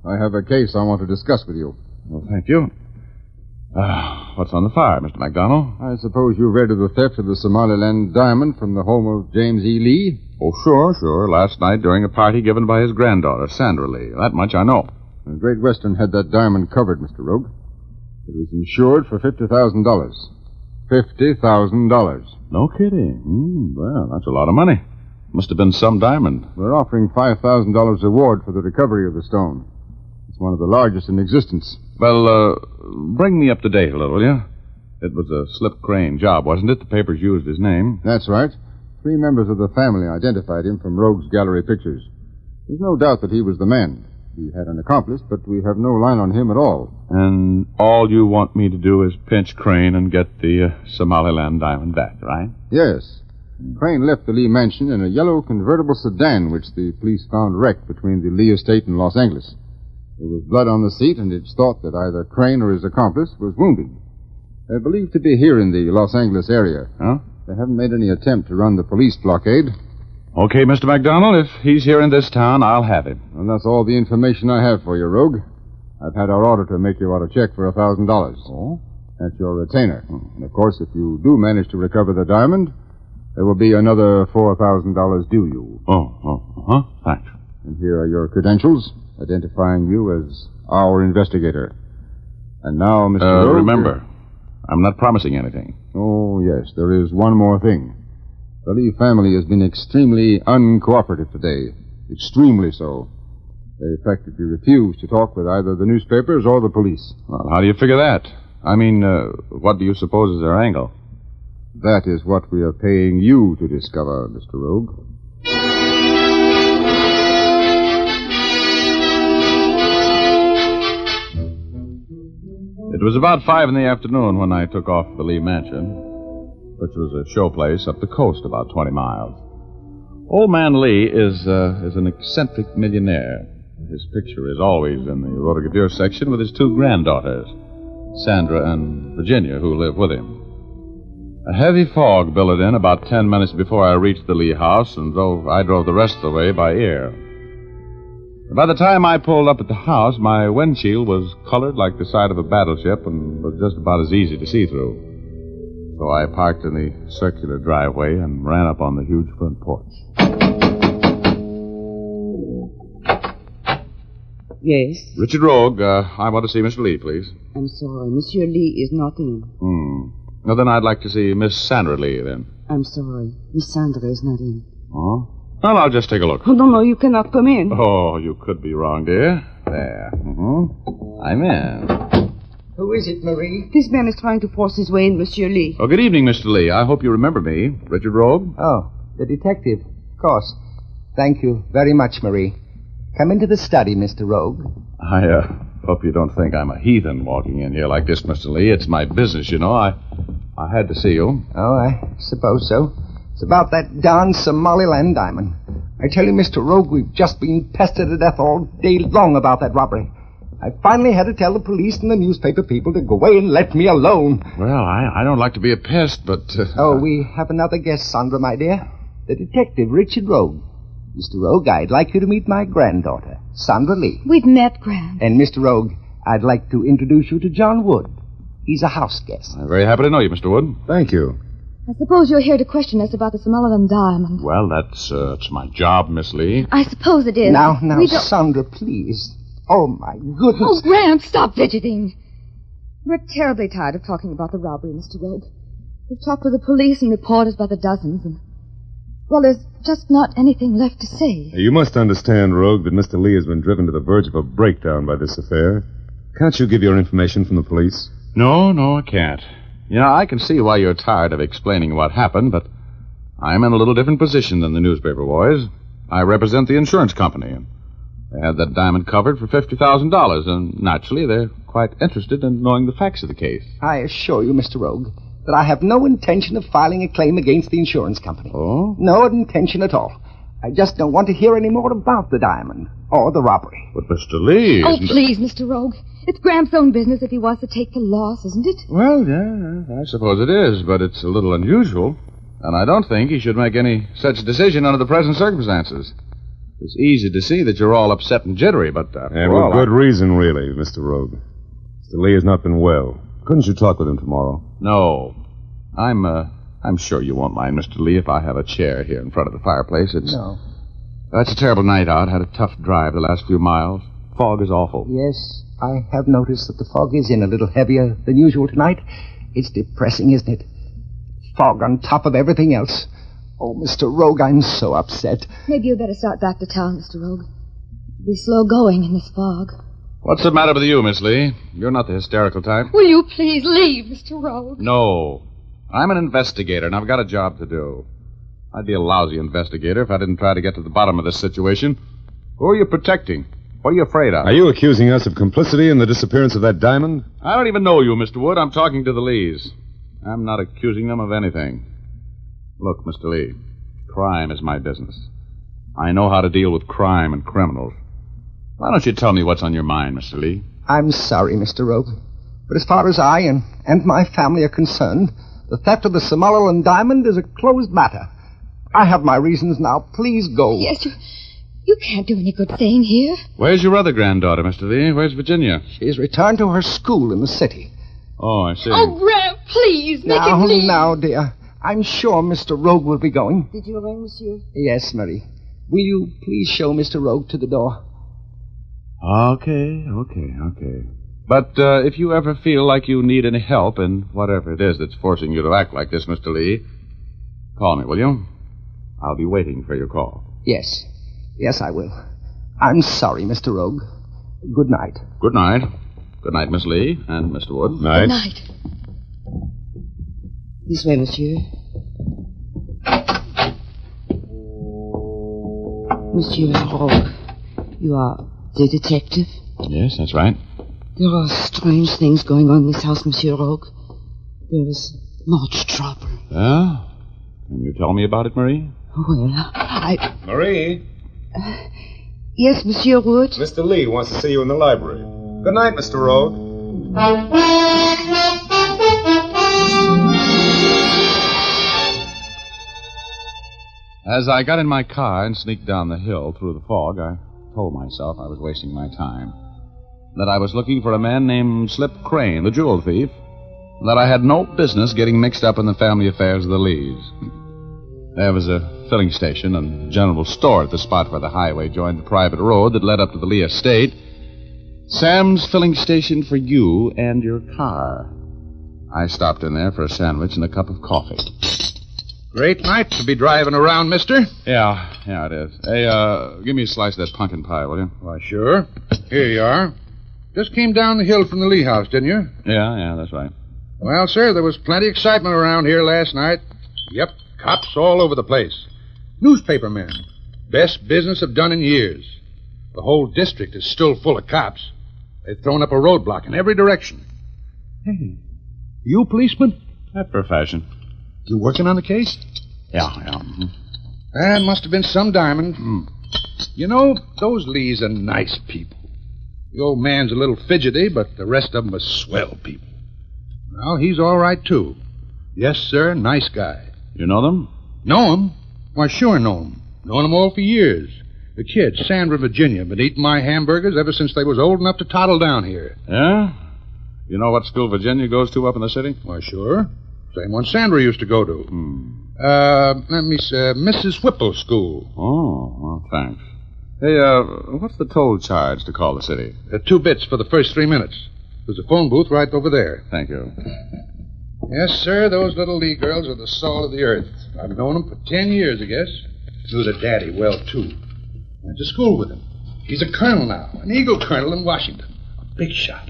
I have a case I want to discuss with you. Well, thank you. What's on the fire, Mr. McDonald? I suppose you read of the theft of the Somaliland diamond from the home of James E. Lee? Oh, sure. Last night during a party given by his granddaughter, Sandra Lee. That much I know. The Great Western had that diamond covered, Mr. Rogue. It was insured for $50,000. $50,000. No kidding. Well, that's a lot of money. Must have been some diamond. We're offering $5,000 reward for the recovery of the stone. It's one of the largest in existence. Well, bring me up to date a little, will you? It was a slip crane job, wasn't it? The papers used his name. That's right. 3 members of the family identified him from Rogue's Gallery pictures. There's no doubt that he was the man. He had an accomplice, but we have no line on him at all. And all you want me to do is pinch Crane and get the Somaliland diamond back, right? Yes. Crane left the Lee mansion in a yellow convertible sedan, which the police found wrecked between the Lee estate and Los Angeles. There was blood on the seat, and it's thought that either Crane or his accomplice was wounded. They're believed to be here in the Los Angeles area. Huh? They haven't made any attempt to run the police blockade. Okay, Mr. McDonald, if he's here in this town, I'll have him. And that's all the information I have for you, Rogue. I've had our auditor make you out a check for $1,000. Oh? That's your retainer. And, of course, if you do manage to recover the diamond, there will be another $4,000 due you. Thanks. And here are your credentials, identifying you as our investigator. And now, Mr. Rogue... Remember, I'm not promising anything. Oh, yes, there is one more thing. The Lee family has been extremely uncooperative today. Extremely so. They practically refuse to talk with either the newspapers or the police. Well, how do you figure that? I mean, what do you suppose is their angle? That is what we are paying you to discover, Mr. Rogue. It was about 5 in the afternoon when I took off for the Lee Mansion, which was a showplace up the coast about 20 miles. Old man Lee is an eccentric millionaire. His picture is always in the racketeer section with his 2 granddaughters, Sandra and Virginia, who live with him. A heavy fog billowed in about 10 minutes before I reached the Lee house, and I drove the rest of the way by ear. By the time I pulled up at the house, my windshield was colored like the side of a battleship and was just about as easy to see through. So I parked in the circular driveway and ran up on the huge front porch. Yes? Richard Rogue, I want to see Mr. Lee, please. I'm sorry. Monsieur Lee is not in. Well, then I'd like to see Miss Sandra Lee, then. I'm sorry. Miss Sandra is not in. Oh? Well, I'll just take a look. Oh, no, you cannot come in. Oh, you could be wrong, dear. There. I'm in. Who is it, Marie? This man is trying to force his way in, Monsieur Lee. Oh, good evening, Mr. Lee. I hope you remember me. Richard Rogue? Oh, the detective. Of course. Thank you very much, Marie. Come into the study, Mr. Rogue. I hope you don't think I'm a heathen walking in here like this, Mr. Lee. It's my business, you know. I had to see you. Oh, I suppose so. It's about that darn Somaliland diamond. I tell you, Mr. Rogue, we've just been pestered to death all day long about that robbery. I finally had to tell the police and the newspaper people to go away and let me alone. Well, I don't like to be a pest, but... Oh, we have another guest, Sandra, my dear. The detective, Richard Rogue. Mr. Rogue, I'd like you to meet my granddaughter, Sandra Lee. We've met, Gran. And, Mr. Rogue, I'd like to introduce you to John Wood. He's a house guest. I'm very happy to know you, Mr. Wood. Thank you. I suppose you're here to question us about the Somaliland diamond. Well, that's it's my job, Miss Lee. I suppose it is. Now, Sandra, please. Oh, my goodness. Oh, Grant, stop fidgeting. We're terribly tired of talking about the robbery, Mr. Rogue. We've talked with the police and reporters by the dozens, and... well, there's just not anything left to say. You must understand, Rogue, that Mr. Lee has been driven to the verge of a breakdown by this affair. Can't you give your information from the police? No, I can't. You know, I can see why you're tired of explaining what happened, but I'm in a little different position than the newspaper boys. I represent the insurance company, and they had that diamond covered for $50,000, and naturally they're quite interested in knowing the facts of the case. I assure you, Mr. Rogue, that I have no intention of filing a claim against the insurance company. Oh? No intention at all. I just don't want to hear any more about the diamond or the robbery. But Mr. Lee... Oh, please, Mr. Rogue. It's Graham's own business if he wants to take the loss, isn't it? Well, yeah, I suppose it is, but it's a little unusual. And I don't think he should make any such decision under the present circumstances. It's easy to see that you're all upset and jittery, but... and with good reason, really, Mr. Rogue. Mr. Lee has not been well. Couldn't you talk with him tomorrow? No. I'm sure you won't mind, Mr. Lee, if I have a chair here in front of the fireplace. No. It's a terrible night out. Had a tough drive the last few miles. Fog is awful. Yes, I have noticed that the fog is in a little heavier than usual tonight. It's depressing, isn't it? Fog on top of everything else. Oh, Mr. Rogue, I'm so upset. Maybe you'd better start back to town, Mr. Rogue. It'll be slow going in this fog. What's the matter with you, Miss Lee? You're not the hysterical type. Will you please leave, Mr. Rogue? No. I'm an investigator, and I've got a job to do. I'd be a lousy investigator if I didn't try to get to the bottom of this situation. Who are you protecting? What are you afraid of? Are you accusing us of complicity in the disappearance of that diamond? I don't even know you, Mr. Wood. I'm talking to the Lees. I'm not accusing them of anything. Look, Mr. Lee, crime is my business. I know how to deal with crime and criminals. Why don't you tell me what's on your mind, Mr. Lee? I'm sorry, Mr. Rogue. But as far as I and my family are concerned, the theft of the Somaliland diamond is a closed matter. I have my reasons now. Please go. Yes, you can't do any good staying here. Where's your other granddaughter, Mr. Lee? Where's Virginia? She's returned to her school in the city. Oh, I see. Oh, Graham, please, make him leave. Now, dear. I'm sure Mr. Rogue will be going. Did you ring, monsieur? Yes, Marie. Will you please show Mr. Rogue to the door? Okay. But if you ever feel like you need any help in whatever it is that's forcing you to act like this, Mr. Lee, call me, will you? I'll be waiting for your call. Yes. Yes, I will. I'm sorry, Mr. Rogue. Good night. Good night. Good night, Miss Lee and Mr. Wood. Night. Good night. This way, monsieur. Monsieur Rogue, you are the detective? Yes, that's right. There are strange things going on in this house, Monsieur Rogue. There is much trouble. Yeah? Can you tell me about it, Marie? Well, Marie? Yes, Monsieur Wood? Mr. Lee wants to see you in the library. Good night, Mr. Rogue. As I got in my car and sneaked down the hill through the fog, I told myself I was wasting my time. That I was looking for a man named Slip Crane, the jewel thief. that I had no business getting mixed up in the family affairs of the Lees. There was a filling station and general store at the spot where the highway joined the private road that led up to the Lee estate. Sam's filling station for you and your car. I stopped in there for a sandwich and a cup of coffee. Great night to be driving around, mister. Yeah, it is. Hey, give me a slice of that pumpkin pie, will you? Why, sure. Here you are. Just came down the hill from the Lee house, didn't you? Yeah, that's right. Well, sir, there was plenty of excitement around here last night. Yep, cops all over the place. Newspaper men. Best business I've done in years. The whole district is still full of cops. They've thrown up a roadblock in every direction. Hey, you a policeman? After a fashion. You working on the case? Yeah. Mm-hmm. That must have been some diamond. You know, those Lees are nice people. The old man's a little fidgety, but the rest of them are swell people. Well, he's all right, too. Yes, sir, nice guy. You know them? Know him? Why, sure know him. Known them all for years. The kids, Sandra and Virginia, been eating my hamburgers ever since they was old enough to toddle down here. Yeah? You know what school Virginia goes to up in the city? Why, sure. Same one Sandra used to go to. Let me see, Mrs. Whipple's school. Oh, well, thanks. Hey, what's the toll charge to call the city? 2 bits for the first 3 minutes. There's a phone booth right over there. Thank you. Yes, sir, those little Lee girls are the salt of the earth. I've known them for 10 years, I guess. Knew their daddy well, too. Went to school with him. He's a colonel now, an Eagle colonel in Washington. A big shot.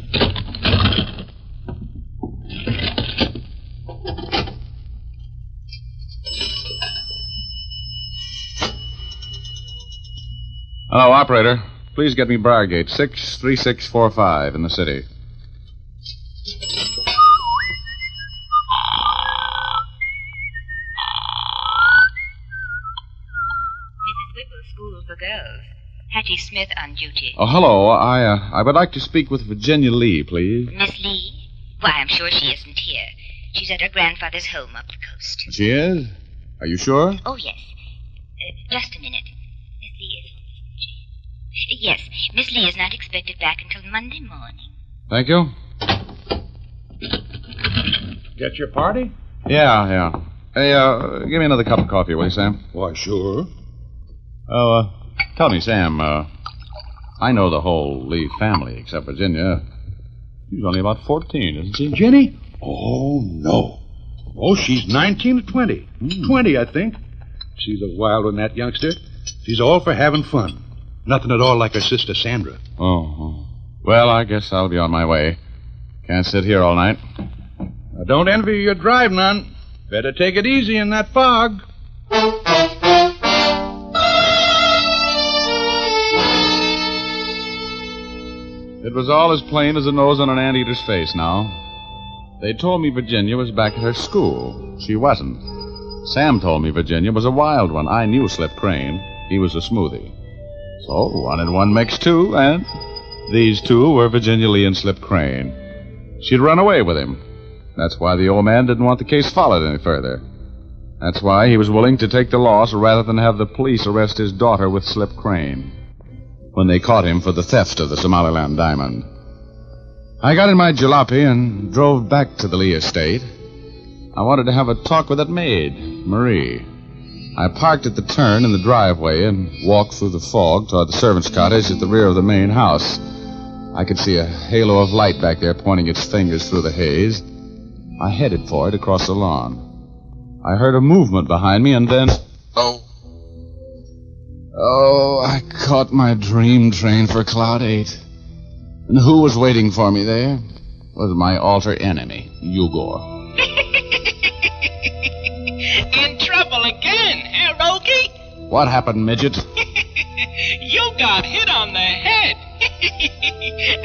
Hello, operator. Please get me Briargate, 63645 in the city. School for Girls. Hattie Smith on duty. Oh, hello. I would like to speak with Virginia Lee, please. Miss Lee? Why, I'm sure she isn't here. She's at her grandfather's home up the coast. She is? Are you sure? Oh, yes. Just a minute. Miss Lee is... Yes, Miss Lee is not expected back until Monday morning. Thank you. Get your party? Yeah. Hey, give me another cup of coffee, will you, Sam? Why, sure. Oh, tell me, Sam, I know the whole Lee family except Virginia. She's only about 14, isn't she? Jenny? Oh, no. Oh, she's 19 or 20. 20, I think. She's a wild one, that youngster. She's all for having fun. Nothing at all like her sister, Sandra. Oh. Well, I guess I'll be on my way. Can't sit here all night. I don't envy your drive none. Better take it easy in that fog. It was all as plain as the nose on an anteater's face now. They told me Virginia was back at her school. She wasn't. Sam told me Virginia was a wild one. I knew Slip Crane. He was a smoothie. So 1 and 1 makes 2, and these two were Virginia Lee and Slip Crane. She'd run away with him. That's why the old man didn't want the case followed any further. That's why he was willing to take the loss rather than have the police arrest his daughter with Slip Crane when they caught him for the theft of the Somaliland diamond. I got in my jalopy and drove back to the Lee estate. I wanted to have a talk with that maid, Marie. I parked at the turn in the driveway and walked through the fog toward the servant's cottage at the rear of the main house. I could see a halo of light back there pointing its fingers through the haze. I headed for it across the lawn. I heard a movement behind me and then... Oh, I caught my dream train for Cloud 8. And who was waiting for me there? Was my alter enemy, Ugor. In trouble again, eh, Rogie? What happened, midget? You got hit on the head.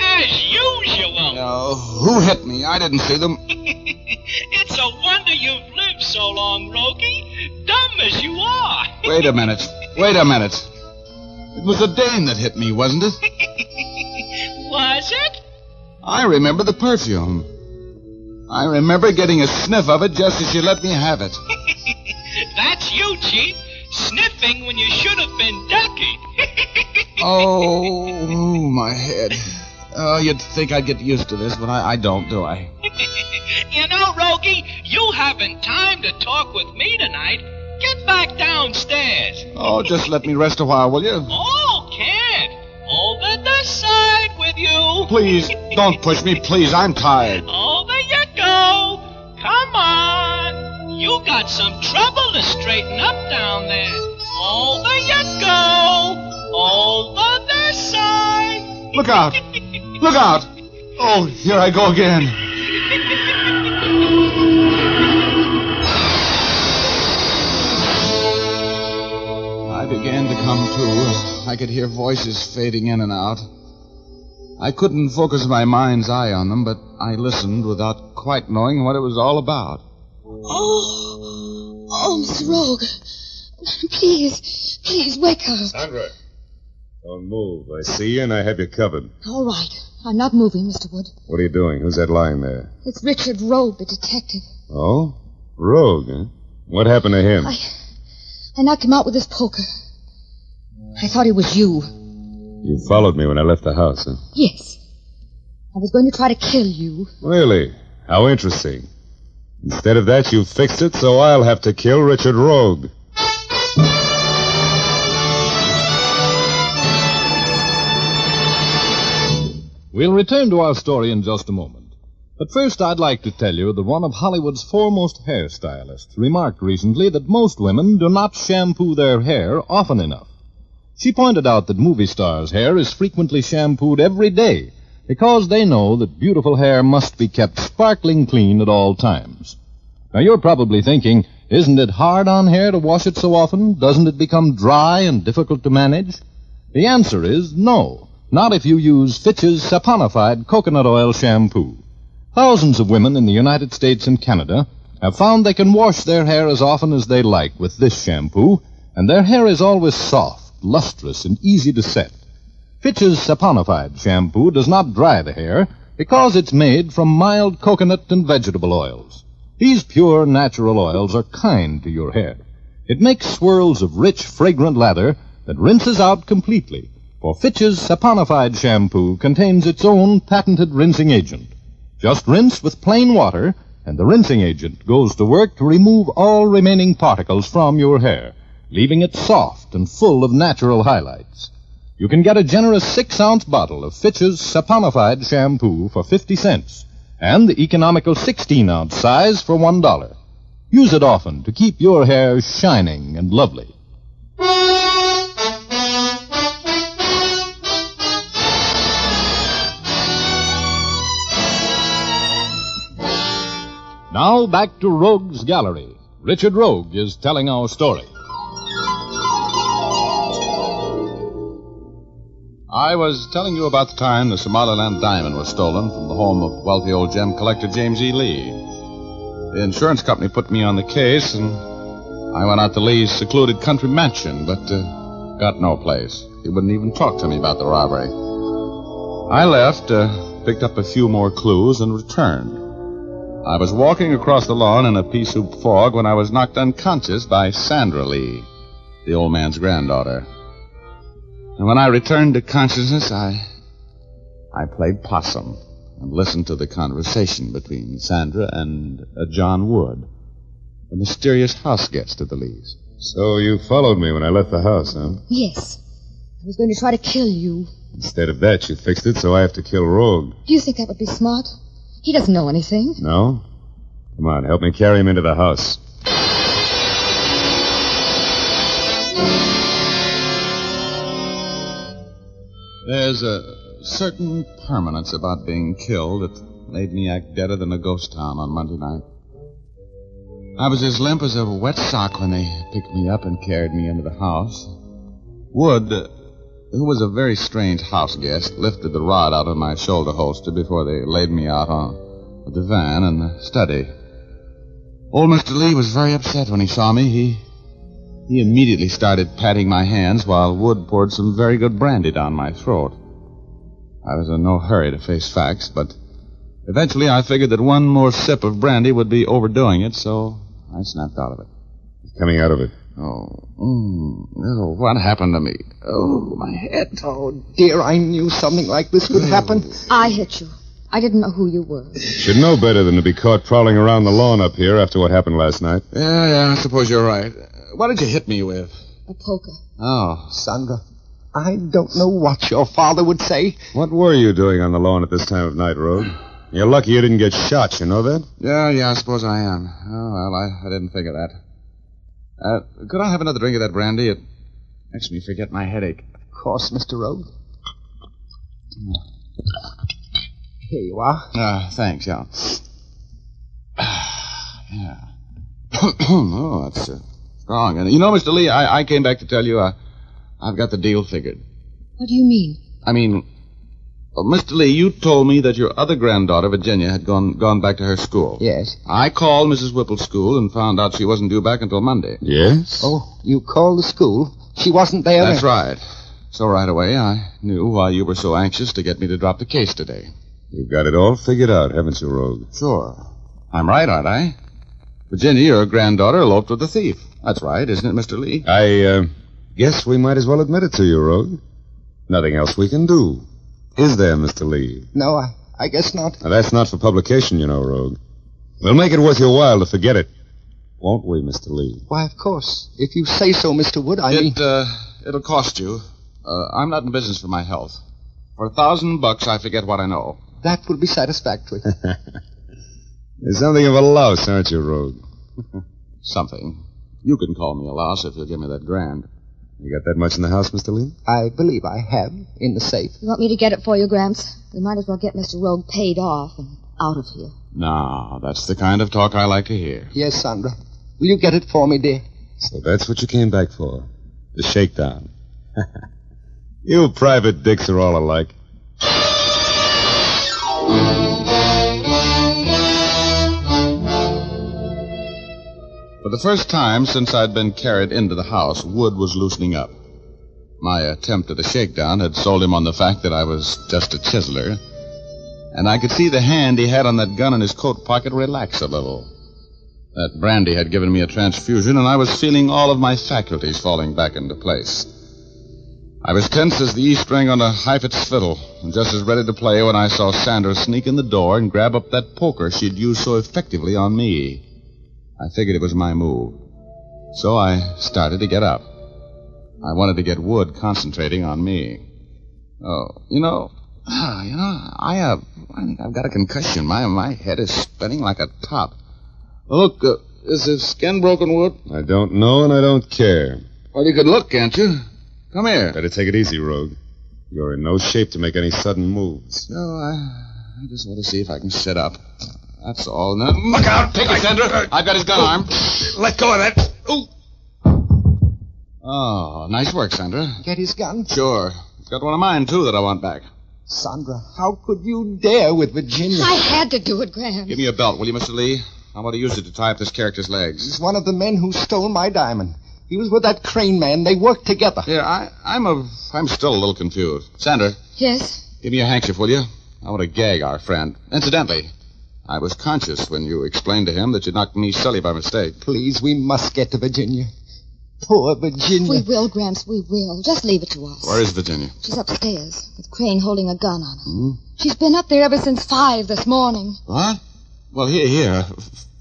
As usual. Who hit me? I didn't see them. It's a wonder you've lived so long, Rogie. Dumb as you are. Wait a minute. It was a Dane that hit me, wasn't it? Was it? I remember the perfume. I remember getting a sniff of it just as you let me have it. That's you, Chief. Sniffing when you should have been ducking. Oh, my head. Oh, you'd think I'd get used to this, but I don't, do I? You know, Rogie, you haven't time to talk with me tonight. Get back downstairs. Oh, just let me rest a while, will you? Oh, can't. Over the side with you. Please, don't push me, please. I'm tired. Over you go. Come on. You got some trouble to straighten up down there. Over you go. Over the side. Look out. Look out. Oh, here I go again. I began to come to. I could hear voices fading in and out. I couldn't focus my mind's eye on them, but I listened without quite knowing what it was all about. Oh, Mr. Rogue. Please, wake up. Sandra, don't move. I see you and I have you covered. All right. I'm not moving, Mr. Wood. What are you doing? Who's that lying there? It's Richard Rogue, the detective. Oh? Rogue, huh? What happened to him? I knocked him out with this poker. I thought it was you. You followed me when I left the house, huh? Yes. I was going to try to kill you. Really? How interesting. Instead of that, you fixed it, so I'll have to kill Richard Rogue. We'll return to our story in just a moment. But first, I'd like to tell you that one of Hollywood's foremost hairstylists remarked recently that most women do not shampoo their hair often enough. She pointed out that movie stars' hair is frequently shampooed every day because they know that beautiful hair must be kept sparkling clean at all times. Now, you're probably thinking, isn't it hard on hair to wash it so often? Doesn't it become dry and difficult to manage? The answer is no. Not if you use Fitch's saponified coconut oil shampoo. Thousands of women in the United States and Canada have found they can wash their hair as often as they like with this shampoo, and their hair is always soft, lustrous, and easy to set. Fitch's saponified shampoo does not dry the hair because it's made from mild coconut and vegetable oils. These pure natural oils are kind to your hair. It makes swirls of rich, fragrant lather that rinses out completely. For Fitch's saponified shampoo contains its own patented rinsing agent. Just rinse with plain water, and the rinsing agent goes to work to remove all remaining particles from your hair, leaving it soft and full of natural highlights. You can get a generous 6-ounce bottle of Fitch's saponified shampoo for 50 cents, and the economical 16-ounce size for $1. Use it often to keep your hair shining and lovely. Now back to Rogue's Gallery. Richard Rogue is telling our story. I was telling you about the time the Somaliland diamond was stolen from the home of wealthy old gem collector James E. Lee. The insurance company put me on the case, and I went out to Lee's secluded country mansion, but got no place. He wouldn't even talk to me about the robbery. I left, picked up a few more clues, and returned. I was walking across the lawn in a pea-soup fog when I was knocked unconscious by Sandra Lee, the old man's granddaughter. And when I returned to consciousness, I played possum and listened to the conversation between Sandra and John Wood, a mysterious house guest of the Lees. So you followed me when I left the house, huh? Yes. I was going to try to kill you. Instead of that, you fixed it so I have to kill Rogue. Do you think that would be smart? He doesn't know anything. No? Come on, help me carry him into the house. There's a certain permanence about being killed that made me act deader than a ghost town on Monday night. I was as limp as a wet sock when they picked me up and carried me into the house. Wood, who was a very strange house guest, lifted the rod out of my shoulder holster before they laid me out on the divan in the study. Old Mr. Lee was very upset when he saw me. He immediately started patting my hands while Wood poured some very good brandy down my throat. I was in no hurry to face facts, but eventually I figured that one more sip of brandy would be overdoing it, so I snapped out of it. He's coming out of it. Oh, what happened to me? Oh, my head. Oh, dear, I knew something like this would happen. I hit you. I didn't know who you were. Should know better than to be caught prowling around the lawn up here after what happened last night. Yeah, I suppose you're right. What did you hit me with? A poker. Oh. Sandra, I don't know what your father would say. What were you doing on the lawn at this time of night, Rogue? You're lucky you didn't get shot, you know that? Yeah, I suppose I am. Oh, well, I didn't think of that. Could I have another drink of that brandy? It makes me forget my headache. Of course, Mr. Rogue. Here you are. Thanks, yeah. Yeah. Oh, that's strong. And you know, Mr. Lee, I came back to tell you I've got the deal figured. What do you mean? I mean, Mr. Lee, you told me that your other granddaughter, Virginia, had gone back to her school. Yes. I called Mrs. Whipple's school and found out she wasn't due back until Monday. Yes? Oh, you called the school? She wasn't there? That's right. So right away, I knew why you were so anxious to get me to drop the case today. You've got it all figured out, haven't you, Rogue? Sure. I'm right, aren't I? Virginia, your granddaughter, eloped with the thief. That's right, isn't it, Mr. Lee? I guess we might as well admit it to you, Rogue. Nothing else we can do. Is there, Mr. Lee? No, I guess not. Now, that's not for publication, you know, Rogue. We'll make it worth your while to forget it. Won't we, Mr. Lee? Why, of course. If you say so, Mr. Wood, It'll cost you. I'm not in business for my health. For $1,000, I forget what I know. That will be satisfactory. You're something of a louse, aren't you, Rogue? Something. You can call me a louse if you'll give me that grand. You got that much in the house, Mr. Lee? I believe I have, in the safe. You want me to get it for you, Gramps? We might as well get Mr. Rogue paid off and out of here. No, that's the kind of talk I like to hear. Yes, Sandra. Will you get it for me, dear? So that's what you came back for. The shakedown. You private dicks are all alike. For the first time since I'd been carried into the house, Wood was loosening up. My attempt at a shakedown had sold him on the fact that I was just a chiseler, and I could see the hand he had on that gun in his coat pocket relax a little. That brandy had given me a transfusion, and I was feeling all of my faculties falling back into place. I was tense as the E string on a Heifetz fiddle, and just as ready to play when I saw Sandra sneak in the door and grab up that poker she'd used so effectively on me. I figured it was my move. So I started to get up. I wanted to get Wood concentrating on me. I think I've got a concussion. My head is spinning like a top. Look, is his skin broken, Wood? I don't know, and I don't care. Well, you could look, can't you? Come here. Better take it easy, Rogue. You're in no shape to make any sudden moves. No, I just want to see if I can sit up. That's all. Now, look out! Take it, Sandra. I've got his gun arm. Let go of that. Ooh. Oh, nice work, Sandra. Get his gun? Sure. He's got one of mine, too, that I want back. Sandra, how could you dare with Virginia? I had to do it, Graham. Give me a belt, will you, Mr. Lee? I want to use it to tie up this character's legs. He's one of the men who stole my diamond. He was with that Crane man. They worked together. Yeah, I'm still a little confused. Sandra. Yes? Give me a handkerchief, will you? I want to gag our friend. Incidentally, I was conscious when you explained to him that you knocked me silly by mistake. Please, we must get to Virginia. Poor Virginia. We will, Gramps, we will. Just leave it to us. Where is Virginia? She's upstairs, with Crane holding a gun on her. She's been up there ever since 5 this morning. What? Well, here.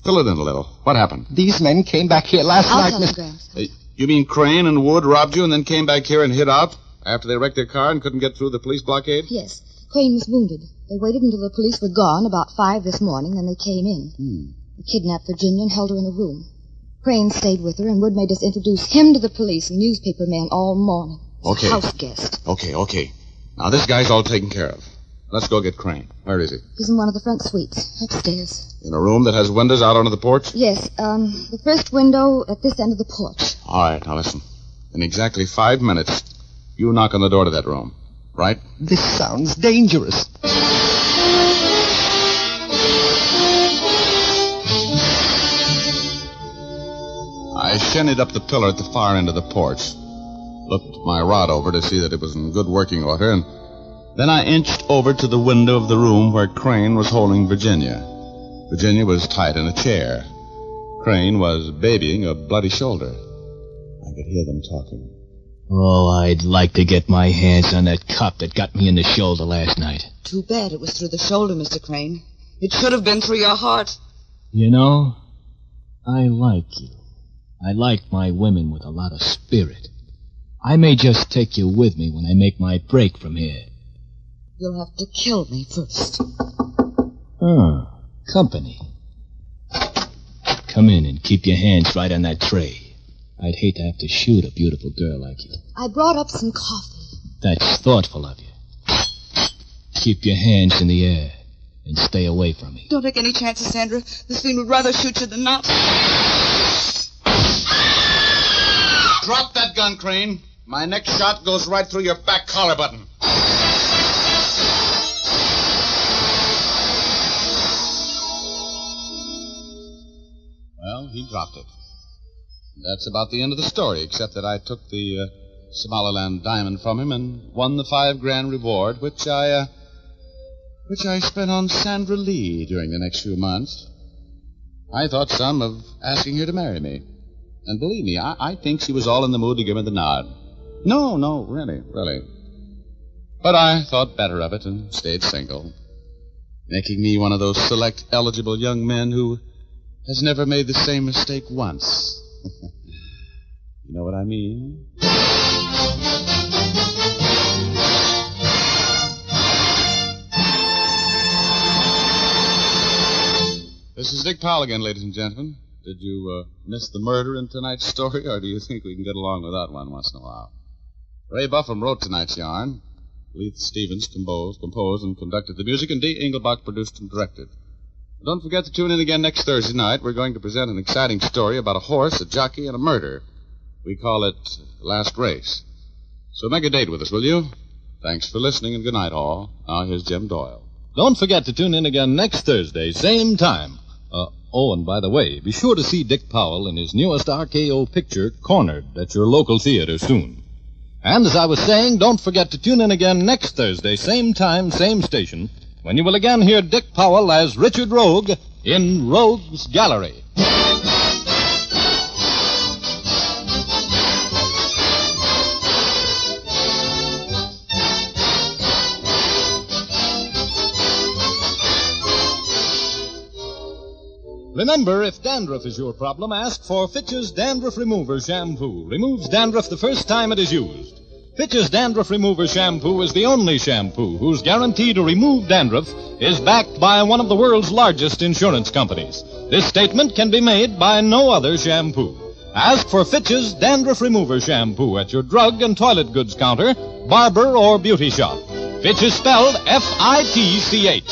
Fill it in a little. What happened? These men came back here last I'll night, tell you, Gramps. You mean Crane and Wood robbed you and then came back here and hid out after they wrecked their car and couldn't get through the police blockade? Yes. Crane was wounded. They waited until the police were gone about 5 this morning, then they came in. They kidnapped Virginia and held her in a room. Crane stayed with her, and Wood made us introduce him to the police and newspaper man all morning. Okay. House guest. Okay. Now, this guy's all taken care of. Let's go get Crane. Where is he? He's in one of the front suites, upstairs. In a room that has windows out onto the porch? Yes, the first window at this end of the porch. All right, now listen. In exactly 5 minutes, you knock on the door to that room. Right? This sounds dangerous. I shinnied up the pillar at the far end of the porch. Looked my rod over to see that it was in good working order, and then I inched over to the window of the room where Crane was holding Virginia. Virginia was tied in a chair. Crane was babying a bloody shoulder. I could hear them talking. Oh, I'd like to get my hands on that cop that got me in the shoulder last night. Too bad it was through the shoulder, Mr. Crane. It should have been through your heart. You know, I like you. I like my women with a lot of spirit. I may just take you with me when I make my break from here. You'll have to kill me first. Company. Come in and keep your hands right on that tray. I'd hate to have to shoot a beautiful girl like you. I brought up some coffee. That's thoughtful of you. Keep your hands in the air and stay away from me. Don't take any chances, Sandra. This fiend would rather shoot you than not. Drop that gun, Crane. My next shot goes right through your back collar button. Well, he dropped it. That's about the end of the story, except that I took the Somaliland diamond from him and won the $5,000 reward, which I spent on Sandra Lee during the next few months. I thought some of asking her to marry me. And believe me, I think she was all in the mood to give me the nod. No, really. But I thought better of it and stayed single, making me one of those select eligible young men who has never made the same mistake once. You know what I mean? This is Dick Powell again, ladies and gentlemen. Did you miss the murder in tonight's story, or do you think we can get along without one once in a while? Ray Buffum wrote tonight's yarn. Leith Stevens composed and conducted the music, and Dee Engelbach produced and directed. Don't forget to tune in again next Thursday night. We're going to present an exciting story about a horse, a jockey, and a murder. We call it Last Race. So make a date with us, will you? Thanks for listening, and good night, all. Now, here's Jim Doyle. Don't forget to tune in again next Thursday, same time. And by the way, be sure to see Dick Powell in his newest RKO picture, Cornered, at your local theater soon. And as I was saying, don't forget to tune in again next Thursday, same time, same station, when you will again hear Dick Powell as Richard Rogue in Rogue's Gallery. Remember, if dandruff is your problem, ask for Fitch's Dandruff Remover Shampoo. Removes dandruff the first time it is used. Fitch's Dandruff Remover Shampoo is the only shampoo whose guarantee to remove dandruff is backed by one of the world's largest insurance companies. This statement can be made by no other shampoo. Ask for Fitch's Dandruff Remover Shampoo at your drug and toilet goods counter, barber, or beauty shop. Fitch is spelled F-I-T-C-H.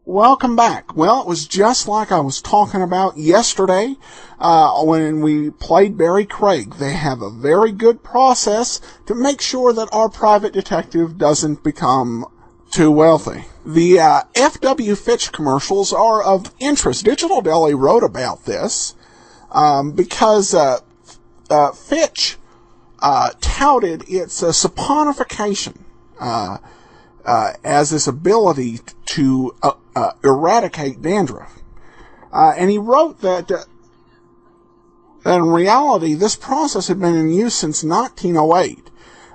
Welcome back. Well, it was just like I was talking about yesterday when we played Barrie Craig. They have a very good process to make sure that our private detective doesn't become too wealthy. The F.W. Fitch commercials are of interest. Digital Deli wrote about this because Fitch touted its saponification as this ability to eradicate dandruff. And he wrote that in reality, this process had been in use since 1908.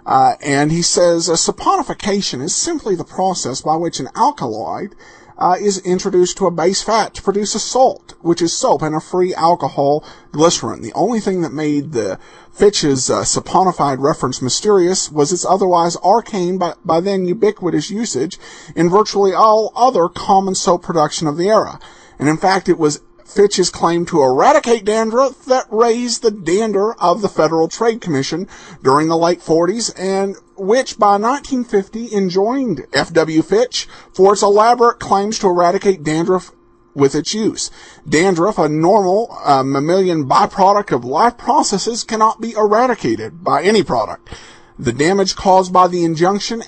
And he says saponification is simply the process by which an alkaloid is introduced to a base fat to produce a salt, which is soap, and a free alcohol glycerin. The only thing that made the Fitch's saponified reference mysterious was its otherwise arcane, by then ubiquitous usage in virtually all other common soap production of the era. And in fact, it was Fitch's claim to eradicate dandruff that raised the dander of the Federal Trade Commission during the late 40s, and which by 1950 enjoined F.W. Fitch for its elaborate claims to eradicate dandruff with its use. Dandruff, a normal mammalian byproduct of life processes, cannot be eradicated by any product. The damage caused by the injunction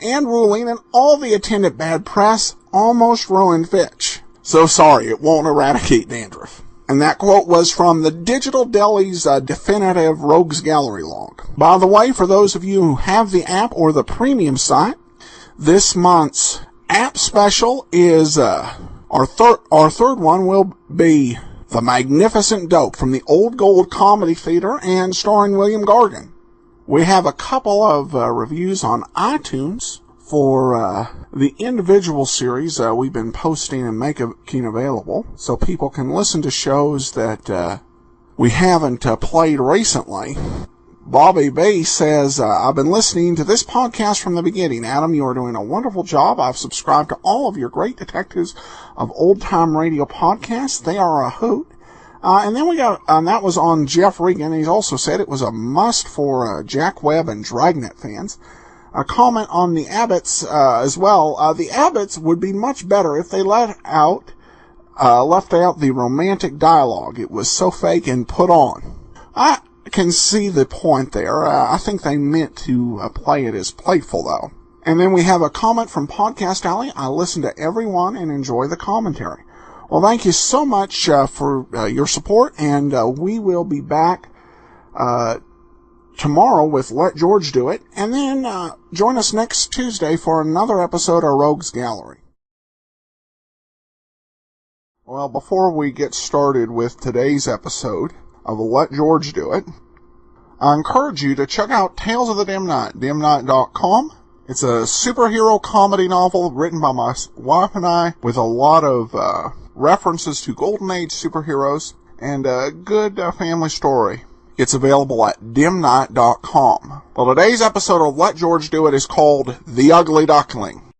and ruling and all the attendant bad press almost ruined Fitch. So sorry, it won't eradicate dandruff. And that quote was from the Digital Deli's definitive Rogues Gallery log. By the way, for those of you who have the app or the premium site, this month's app special is our third one will be The Magnificent Dope from the Old Gold Comedy Theater and starring William Gargan. We have a couple of reviews on iTunes for the individual series we've been posting and making available, so people can listen to shows that we haven't played recently. Bobby B says, I've been listening to this podcast from the beginning. Adam, you are doing a wonderful job. I've subscribed to all of your great detectives of old-time radio podcasts. They are a hoot. And then we got, that was on Jeff Regan. He's also said it was a must for Jack Webb and Dragnet fans. A comment on the Abbotts as well. The Abbotts would be much better if they left out the romantic dialogue. It was so fake and put on. I can see the point there. I think they meant to play it as playful, though. And then we have a comment from Podcast Alley. I listen to everyone and enjoy the commentary. Well, thank you so much for your support, and we will be back tomorrow with Let George Do It, and then join us next Tuesday for another episode of Rogues Gallery. Well, before we get started with today's episode of Let George Do It, I encourage you to check out Tales of the Dim Night, dimnight.com. It's a superhero comedy novel written by my wife and I with a lot of references to Golden Age superheroes and a good family story. It's available at dimnight.com. Well, today's episode of Let George Do It is called The Ugly Duckling.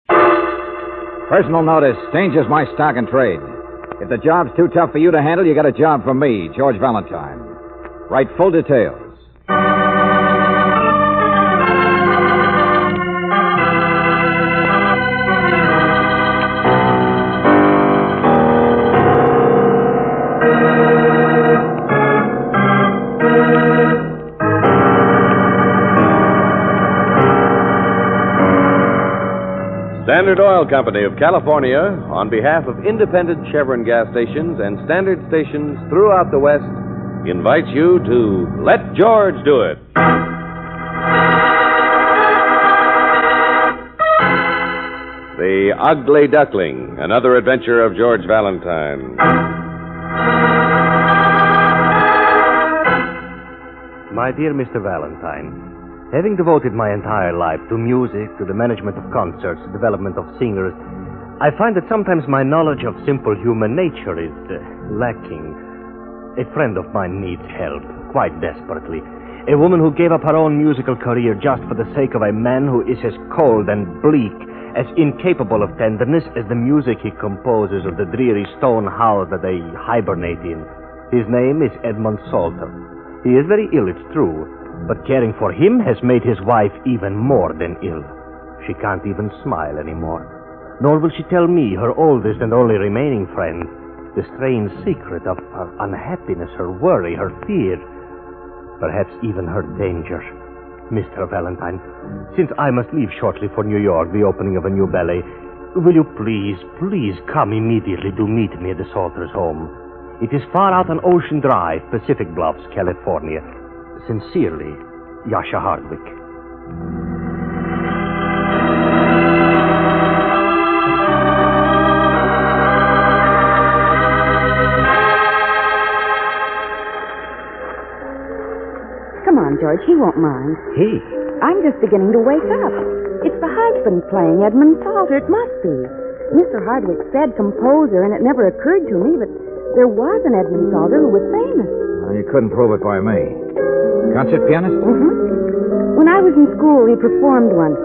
Personal notice changes my stock and trade. If the job's too tough for you to handle, you got a job for me, George Valentine. Write full details. Standard Oil Company of California, on behalf of independent Chevron gas stations and standard stations throughout the West, invites you to Let George Do It. The Ugly Duckling, another adventure of George Valentine. My dear Mr. Valentine, having devoted my entire life to music, to the management of concerts, the development of singers, I find that sometimes my knowledge of simple human nature is lacking. A friend of mine needs help, quite desperately. A woman who gave up her own musical career just for the sake of a man who is as cold and bleak, as incapable of tenderness as the music he composes of the dreary stone house that they hibernate in. His name is Edmund Salter. He is very ill, it's true, but caring for him has made his wife even more than ill. She can't even smile anymore. Nor will she tell me, her oldest and only remaining friend, the strange secret of her unhappiness, her worry, her fear, perhaps even her danger. Mr. Valentine, since I must leave shortly for New York, the opening of a new ballet, will you please come immediately to meet me at the Salters' home? It is far out on Ocean Drive, Pacific Bluffs, California. Sincerely, Yasha Hardwick. Come on, George, he won't mind. He? I'm just beginning to wake up. It's the husband playing Edmund Salter. It must be. Mr. Hardwick said composer, and it never occurred to me, but there was an Edmund Salter who was famous. Well, you couldn't prove it by me. Concert pianist? Mm-hmm. When I was in school, he performed once.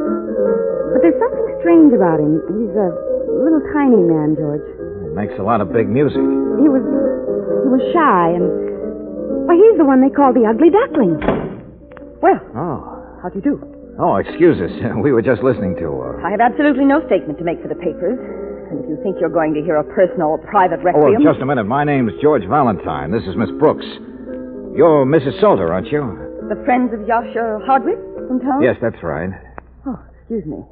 But there's something strange about him. He's a little tiny man, George. He makes a lot of big music. He was shy, and well, he's the one they call the Ugly Duckling. Well, how'd you do? Oh, excuse us. We were just listening to I have absolutely no statement to make for the papers. And if you think you're going to hear a personal, private requiem... Oh, just a minute. My name's George Valentine. This is Miss Brooks. You're Mrs. Salter, aren't you? The friends of Yasha Hardwick from town? Yes, that's right. Oh, excuse me.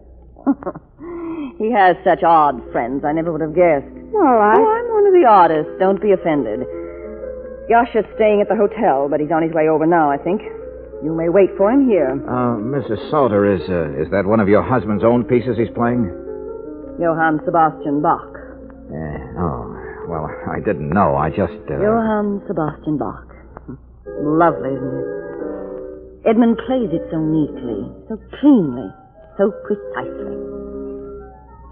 He has such odd friends, I never would have guessed. Well, I'm one of the oddest. Don't be offended. Yasha's staying at the hotel, but he's on his way over now, I think. You may wait for him here. Mrs. Salter, is that one of your husband's own pieces he's playing? Johann Sebastian Bach. Well, I didn't know. I just... Johann Sebastian Bach. Lovely, isn't it? Edmund plays it so neatly, so cleanly, so precisely.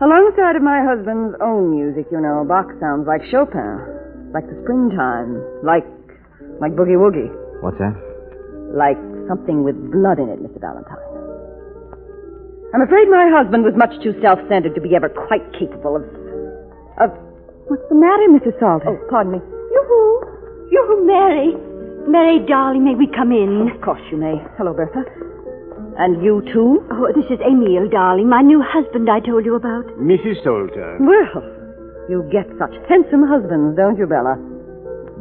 Alongside of my husband's own music, you know, Bach sounds like Chopin, like the springtime, like Boogie Woogie. What's that? Like something with blood in it, Mr. Valentine. I'm afraid my husband was much too self-centered to be ever quite capable of... What's the matter, Mrs. Salter? Oh, pardon me. Yoo-hoo, Mary. Mary, darling, may we come in? Of course you may. Hello, Bertha. And you, too? Oh, this is Emile, darling, my new husband I told you about. Mrs. Salter. Well, you get such handsome husbands, don't you, Bella?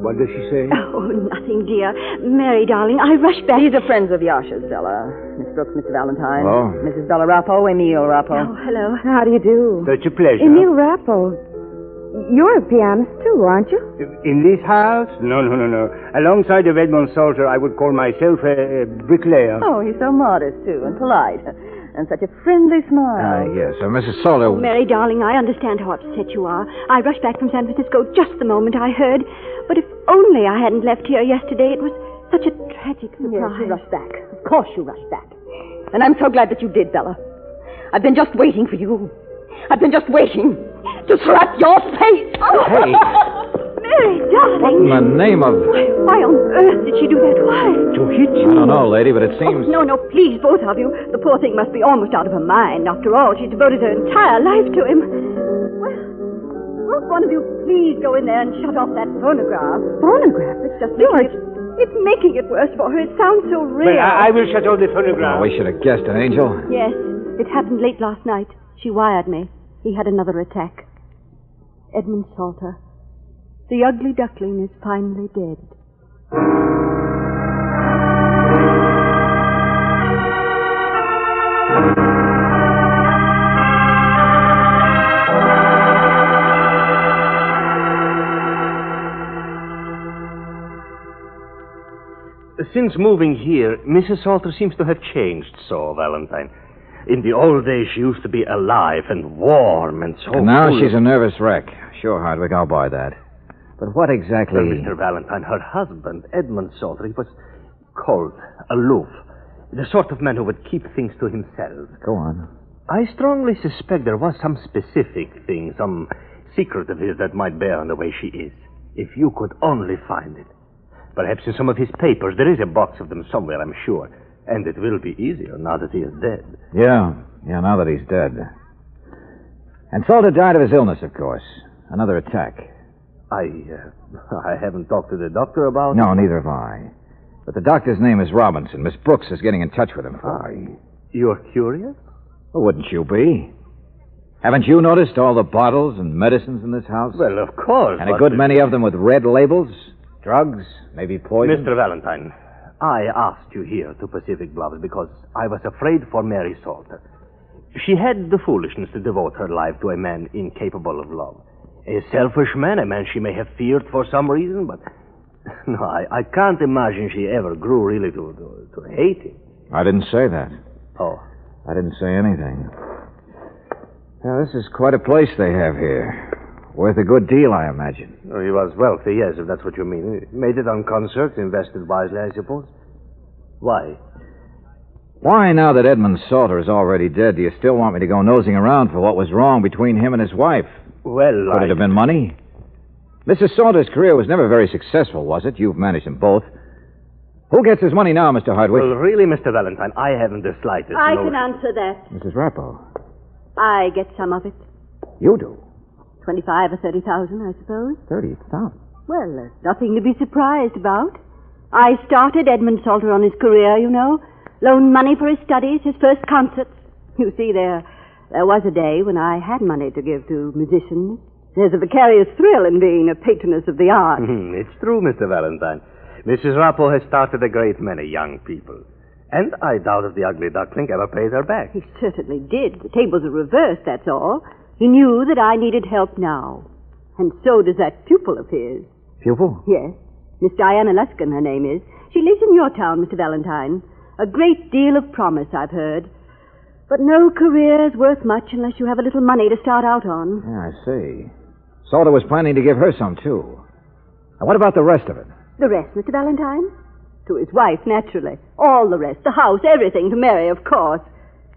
What does she say? Oh, nothing, dear. Mary, darling, I rushed back... These are friends of Yasha's, Bella. Miss Brooks, Mr. Valentine. Hello. Mrs. Bella Rappo, Emile Rappo. Oh, hello. How do you do? Such a pleasure. Emile Rappo. You're a pianist, too, aren't you? In this house? No. Alongside of Edmund Salter, I would call myself a bricklayer. Oh, he's so modest, too, and polite. And such a friendly smile. Yes. Mrs. Salter... Oh, Mary, darling, I understand how upset you are. I rushed back from San Francisco just the moment I heard. But if only I hadn't left here yesterday, it was such a tragic surprise. Yes, you rushed back. Of course you rushed back. And I'm so glad that you did, Bella. I've been just waiting for you. I've been just waiting to slap your face. Hey. Mary, darling. What in the name of... Why on earth did she do that? Why? To hit you? I don't know, lady, but it seems... Oh, no, please, both of you. The poor thing must be almost out of her mind. After all, she devoted her entire life to him. Well, won't one of you please go in there and shut off that phonograph? Phonograph? It's just it's making it worse for her. It sounds so real. Well, I will shut off the phonograph. We should have guessed it, Angel. Yes, it happened late last night. She wired me. He had another attack. Edmund Salter. The ugly duckling is finally dead. Since moving here, Mrs. Salter seems to have changed so, Valentine. In the old days, she used to be alive and warm and so... And now full she's of... a nervous wreck. Sure, Hardwick, I'll buy that. But what exactly... Mr. Valentine, her husband, Edmund Salter, he was cold, aloof. The sort of man who would keep things to himself. Go on. I strongly suspect there was some specific thing, some secret of his that might bear on the way she is. If you could only find it. Perhaps in some of his papers. There is a box of them somewhere, I'm sure. And it will be easier now that he is dead. Yeah, now that he's dead. And Salter died of his illness, of course. Another attack. I haven't talked to the doctor about No, it. neither have I. But the doctor's name is Robinson. Miss Brooks is getting in touch with him for me. You're curious? Well, wouldn't you be? Haven't you noticed all the bottles and medicines in this house? Well, of course. And a good many of them with red labels? Drugs? Maybe poison? Mr. Valentine, I asked you here to Pacific Bluffs because I was afraid for Mary Salter. She had the foolishness to devote her life to a man incapable of love. A selfish man, a man she may have feared for some reason, but... No, I can't imagine she ever grew really to hate him. I didn't say that. Oh. I didn't say anything. Now, this is quite a place they have here. Worth a good deal, I imagine. Oh, he was wealthy, yes, if that's what you mean. He made it on concerts, invested wisely, I suppose. Why? Why, now that Edmund Salter is already dead, do you still want me to go nosing around for what was wrong between him and his wife? Well, Could it have been money? Mrs. Salter's career was never very successful, was it? You've managed them both. Who gets his money now, Mr. Hardwick? Well, really, Mr. Valentine, I haven't the slightest I notion. can answer that. Mrs. Rappo. I get some of it. You do? 25 or 30,000, I suppose. 30,000? Well, there's nothing to be surprised about. I started Edmund Salter on his career, you know. Loaned money for his studies, his first concerts. You see, there was a day when I had money to give to musicians. There's a vicarious thrill in being a patroness of the arts. It's true, Mr. Valentine. Mrs. Rappo has started a great many young people. And I doubt if the ugly duckling ever paid her back. He certainly did. The tables are reversed, that's all. He knew that I needed help now. And so does that pupil of his. Pupil? Yes. Miss Diana Luskin, her name is. She lives in your town, Mr. Valentine. A great deal of promise, I've heard. But no career's worth much unless you have a little money to start out on. Yeah, I see. Salter was planning to give her some, too. Now, what about the rest of it? The rest, Mr. Valentine? To his wife, naturally. All the rest, the house, everything, to Mary, of course.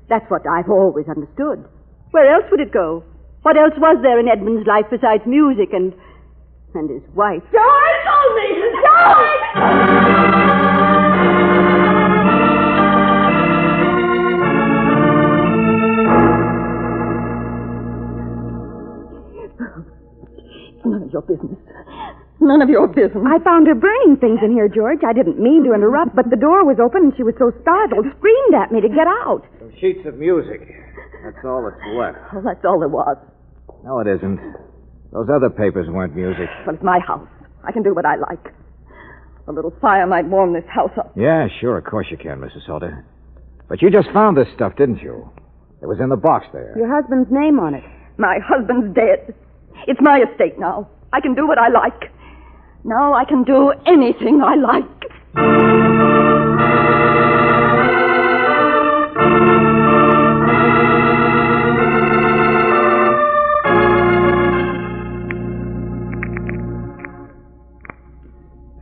That's what I've always understood. Where else would it go? What else was there in Edmund's life besides music and his wife? George! Hold me! George! None of your business. None of your business. I found her burning things in here, George. I didn't mean to interrupt, but the door was open and she was so startled, screamed at me to get out. Some sheets of music. That's all that's left. Well, that's all there was. No, it isn't. Those other papers weren't music. Well, it's my house. I can do what I like. A little fire might warm this house up. Yeah, sure, of course you can, Mrs. Salter. But you just found this stuff, didn't you? It was in the box there. Your husband's name on it. My husband's dead. It's my estate now. I can do what I like. Now I can do anything I like.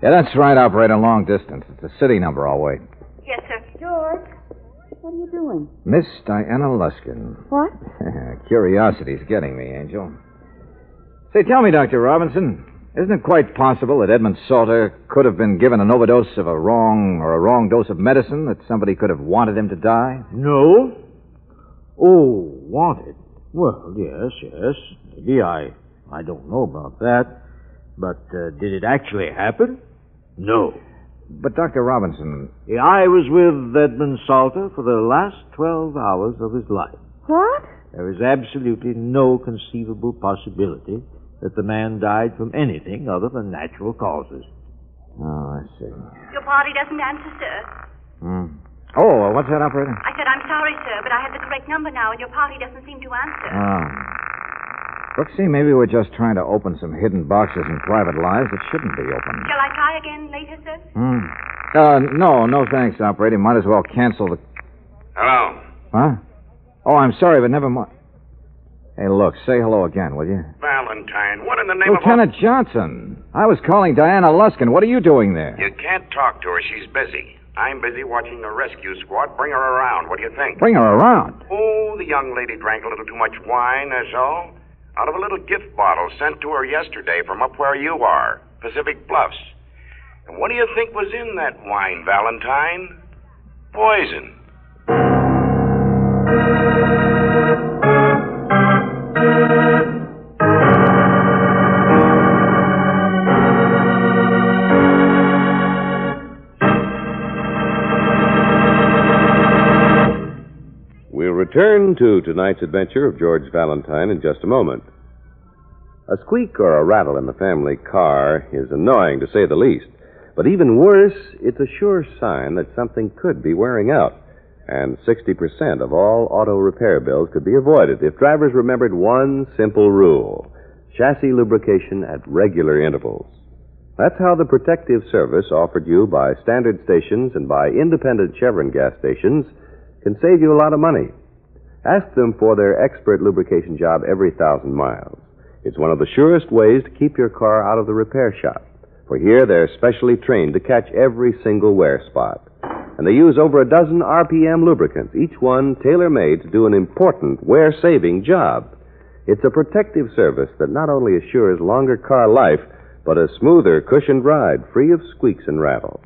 Yeah, that's right, operator, long distance. It's a city number, I'll wait. Yes, sir. George, what are you doing? Miss Diana Luskin. What? Curiosity's getting me, Angel. Say, tell me, Dr. Robinson, isn't it quite possible that Edmund Salter could have been given an overdose of a wrong dose of medicine, that somebody could have wanted him to die? No. Oh, wanted? Well, yes. Maybe I don't know about that. But did it actually happen? No. But, Dr. Robinson... I was with Edmund Salter for the last 12 hours of his life. What? There is absolutely no conceivable possibility that the man died from anything other than natural causes. Oh, I see. Your party doesn't answer, sir. Oh, what's that, operator? I said, I'm sorry, sir, but I have the correct number now, and your party doesn't seem to answer. Oh. Brooksy, maybe we're just trying to open some hidden boxes in private lives that shouldn't be open. Shall I try again later, sir? No thanks, operator. Might as well cancel the... Hello. Huh? Oh, I'm sorry, but never mind. Hey, look, say hello again, will you? Valentine, what in the name Lieutenant Johnson. I was calling Diana Luskin. What are you doing there? You can't talk to her. She's busy. I'm busy watching the rescue squad bring her around. What do you think? Bring her around? Oh, the young lady drank a little too much wine, that's all. Out of a little gift bottle sent to her yesterday from up where you are, Pacific Bluffs. And what do you think was in that wine, Valentine? Poison. We'll return to tonight's adventure of George Valentine in just a moment. A squeak or a rattle in the family car is annoying, to say the least. But even worse, it's a sure sign that something could be wearing out. And 60% of all auto repair bills could be avoided if drivers remembered one simple rule: chassis lubrication at regular intervals. That's how the protective service offered you by standard stations and by independent Chevron gas stations can save you a lot of money. Ask them for their expert lubrication job every 1,000 miles. It's one of the surest ways to keep your car out of the repair shop. For here, they're specially trained to catch every single wear spot. And they use over a dozen RPM lubricants, each one tailor-made to do an important wear-saving job. It's a protective service that not only assures longer car life, but a smoother, cushioned ride, free of squeaks and rattles.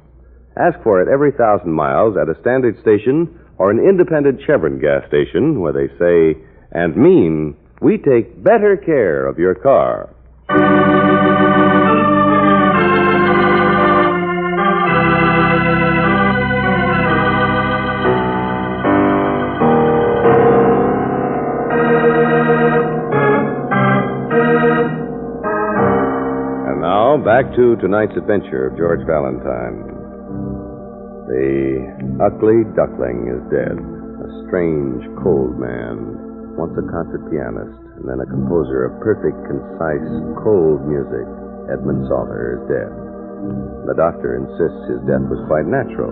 Ask for it every 1,000 miles at a standard station or an independent Chevron gas station where they say and mean, we take better care of your car. And now, back to tonight's adventure of George Valentine. The ugly duckling is dead. A strange, cold man. Once a concert pianist, and then a composer of perfect, concise, cold music. Edmund Salter is dead. The doctor insists his death was quite natural.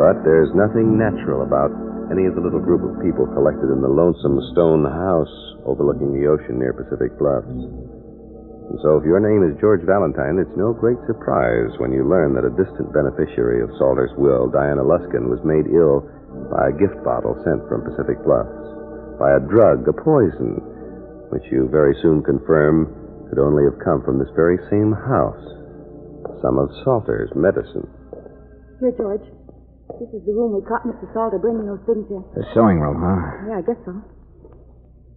But there's nothing natural about any of the little group of people collected in the lonesome stone house overlooking the ocean near Pacific Bluffs. And so if your name is George Valentine, it's no great surprise when you learn that a distant beneficiary of Salter's will, Diana Luskin, was made ill by a gift bottle sent from Pacific Bluffs, by a drug, a poison, which you very soon confirm could only have come from this very same house. Some of Salter's medicine. Here, George. This is the room we caught Mr. Salter bringing those things in. The sewing room, huh? Yeah, I guess so.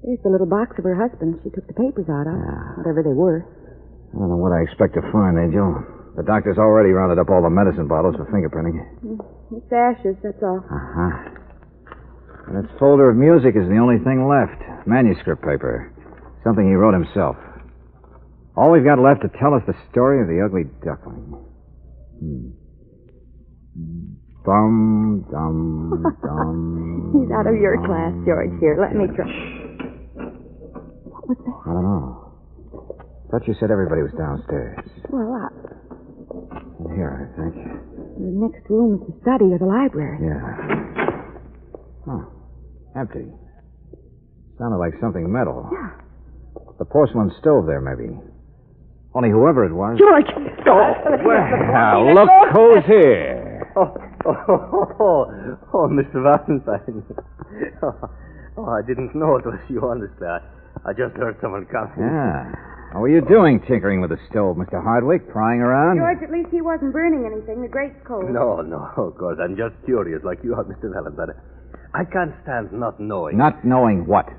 There's the little box of her husband. She took the papers out of, whatever they were. I don't know what I expect to find, Angel. The doctor's already rounded up all the medicine bottles for fingerprinting. It's ashes, that's all. Uh-huh. And its folder of music is the only thing left. Manuscript paper. Something he wrote himself. All we've got left to tell us the story of the ugly duckling. Dum, dum, dum. He's out of your class, George. Here, let me try. What was that? I don't know. Thought you said everybody was downstairs. Well, In here, I think. the next room is the study or the library. Yeah. Huh. Empty. Sounded like something metal. Yeah. The porcelain stove there, maybe. Only whoever it was. George! Well, look who's here. Oh, Mr. Valentine. I didn't know it was you, honestly. I just heard someone coming. Yeah. What were you doing tinkering with the stove, Mr. Hardwick? Prying around? George, at least he wasn't burning anything. The grate's cold. No, of course. I'm just curious, like you are, Mr. Valentine. I can't stand not knowing. Not knowing what?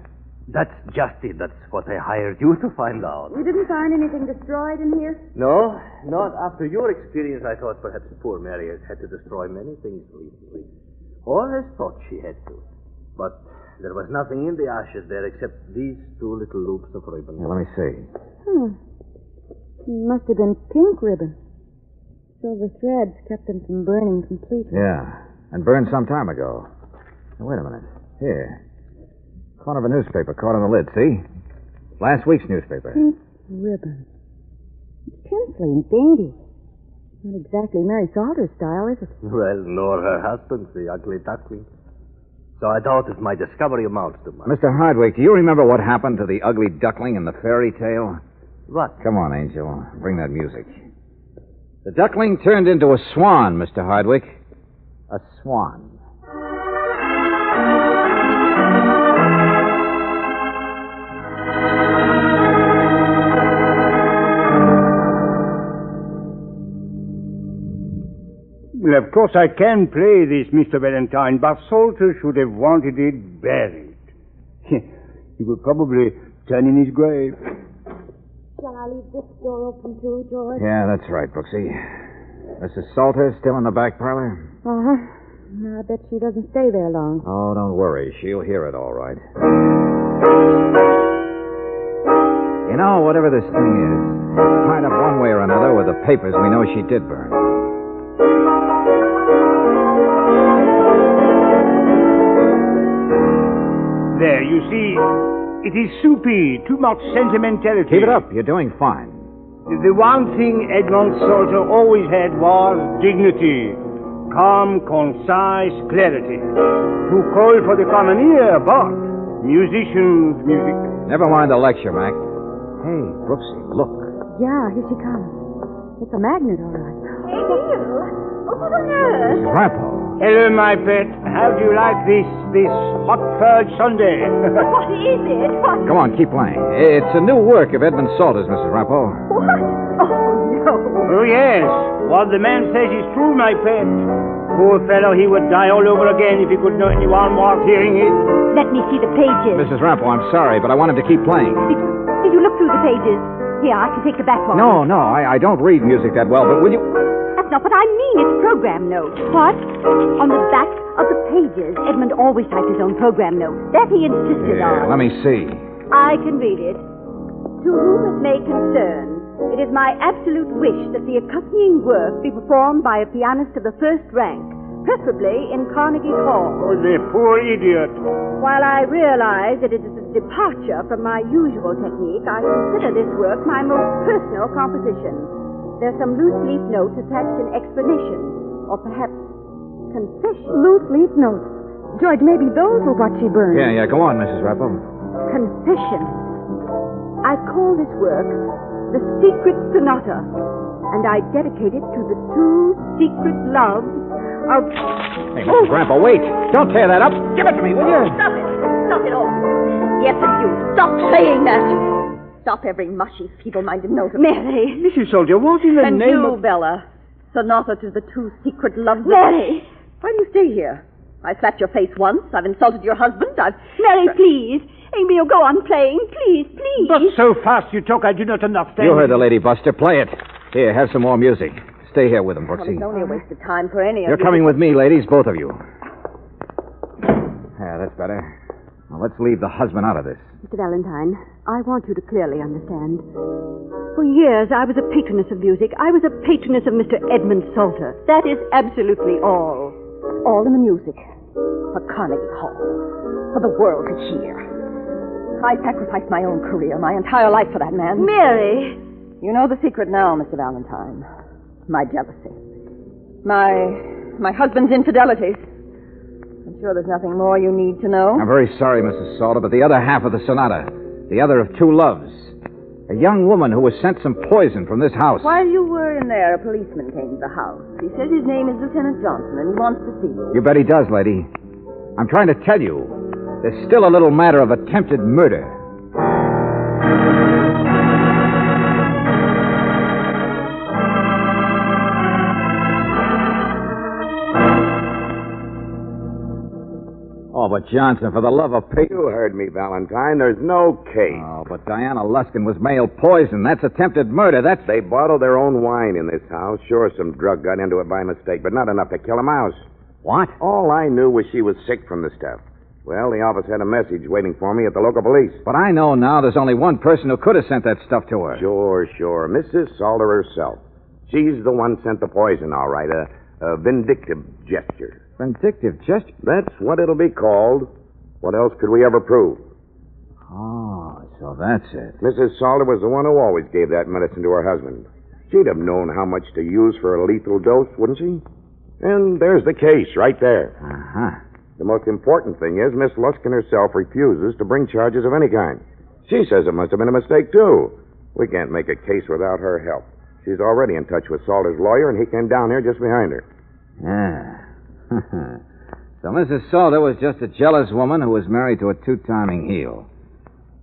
That's just it. That's what I hired you to find out. You didn't find anything destroyed in here? No, not after your experience. I thought perhaps poor Mary has had to destroy many things recently. Or has thought she had to. But there was nothing in the ashes there except these two little loops of ribbon. Let me see. Must have been pink ribbon. Silver threads kept them from burning completely. Yeah, and burned some time ago. Now, wait a minute. Here. Corner of a newspaper caught on the lid, see? Last week's newspaper. Pink ribbon. It's tinsely and dainty. Not exactly Mary Salter's style, is it? Well, nor her husband's, the ugly duckling. So I thought if my discovery amounts to much. Mr. Hardwick, do you remember what happened to the ugly duckling in the fairy tale? What? Come on, Angel. Bring that music. The duckling turned into a swan, Mr. Hardwick. A swan. Well, of course I can play this, Mr. Valentine, but Salter should have wanted it buried. He would probably turn in his grave. Shall I leave this door open too, George? Yeah, that's right, Brooksy. Mrs. Salter still in the back parlor? Uh-huh. I bet she doesn't stay there long. Oh, don't worry. She'll hear it all right. You know, whatever this thing is, it's tied up one way or another with the papers we know she did burn. There, you see, it is soupy, too much sentimentality. Keep it up. You're doing fine. The one thing Edmund Salter always had was dignity. Calm, concise clarity. Too cold for the common ear, but musicians, music. Never mind the lecture, Mac. Hey, Brooksy, look. Yeah, here she comes. It's a magnet, all right. Hey, Neil. Oh, what on earth? Mrs. Rappo. Hello, my pet. How do you like this hot fudge sundae? What is it? What? Come on, keep playing. It's a new work of Edmund Salter's, Mrs. Rappo. What? Oh, no. Oh, yes. What the man says is true, my pet. Poor fellow, he would die all over again if he could know anyone was hearing it. Let me see the pages. Mrs. Rappo, I'm sorry, but I wanted to keep playing. Did you look through the pages? Here, I can take the back one. No, I don't read music that well, but will you... That's not what I mean. It's program notes. What? On the back of the pages, Edmund always typed his own program notes. That he insisted on. Let me see. I can read it. To whom it may concern, It is my absolute wish that the accompanying work be performed by a pianist of the first rank, preferably in Carnegie Hall. Oh, the poor idiot. While I realize that it is a departure from my usual technique, I consider this work my most personal composition. There's some loose leaf notes attached in explanation, or perhaps confession. Loose leaf notes. George, maybe those were what she burned. Yeah, go on, Mrs. Rappel. Confession. I call this work The Secret Sonata, and I dedicate it to the two secret loves of... Hey, Mrs. Rappel, wait. Don't tear that up. Give it to me, will you? Stop it. Stop it all. Yes, and you. Stop saying that. Stop every mushy, feeble-minded note of... Mary. Mrs. Soldier, what in the and name you, of... Bella. Sonata to the two secret loves of... Mary! Why do you stay here? I slapped your face once. I've insulted your husband. Mary, please. Amy, you go on playing. Please, please. But so fast you talk, I do not understand. You heard the lady, Buster. Play it. Here, have some more music. Stay here with him, Brooksy. It's only a waste of time for any of You're you. coming with me, ladies, both of you. Yeah, that's better. Now, let's leave the husband out of this. Mr. Valentine, I want you to clearly understand. For years, I was a patroness of music. I was a patroness of Mr. Edmund Salter. That is absolutely all. All in the music. For Carnegie Hall. For the world to hear. I sacrificed my own career, my entire life for that man. Mary! You know the secret now, Mr. Valentine. My jealousy. My husband's infidelities. I'm sure there's nothing more you need to know. I'm very sorry, Mrs. Salter, but the other half of the sonata, the other of two loves, a young woman who was sent some poison from this house. While you were in there, a policeman came to the house. He says his name is Lieutenant Johnson, and he wants to see you. You bet he does, lady. I'm trying to tell you, there's still a little matter of attempted murder. Oh, but Johnson, for the love of Pete... You heard me, Valentine. There's no case. Oh, but Diana Luskin was mail poisoned. That's attempted murder. That's... They bottled their own wine in this house. Sure, some drug got into it by mistake, but not enough to kill a mouse. What? All I knew was she was sick from the stuff. Well, the office had a message waiting for me at the local police. But I know now there's only one person who could have sent that stuff to her. Sure. Mrs. Salter herself. She's the one sent the poison, all right. A vindictive gesture. Vindictive gesture? That's what it'll be called. What else could we ever prove? Oh, so that's it. Mrs. Salter was the one who always gave that medicine to her husband. She'd have known how much to use for a lethal dose, wouldn't she? And there's the case right there. Uh-huh. The most important thing is Miss Luskin herself refuses to bring charges of any kind. She says it must have been a mistake, too. We can't make a case without her help. She's already in touch with Salter's lawyer, and he came down here just behind her. Yeah. So Mrs. Salter was just a jealous woman who was married to a two-timing heel.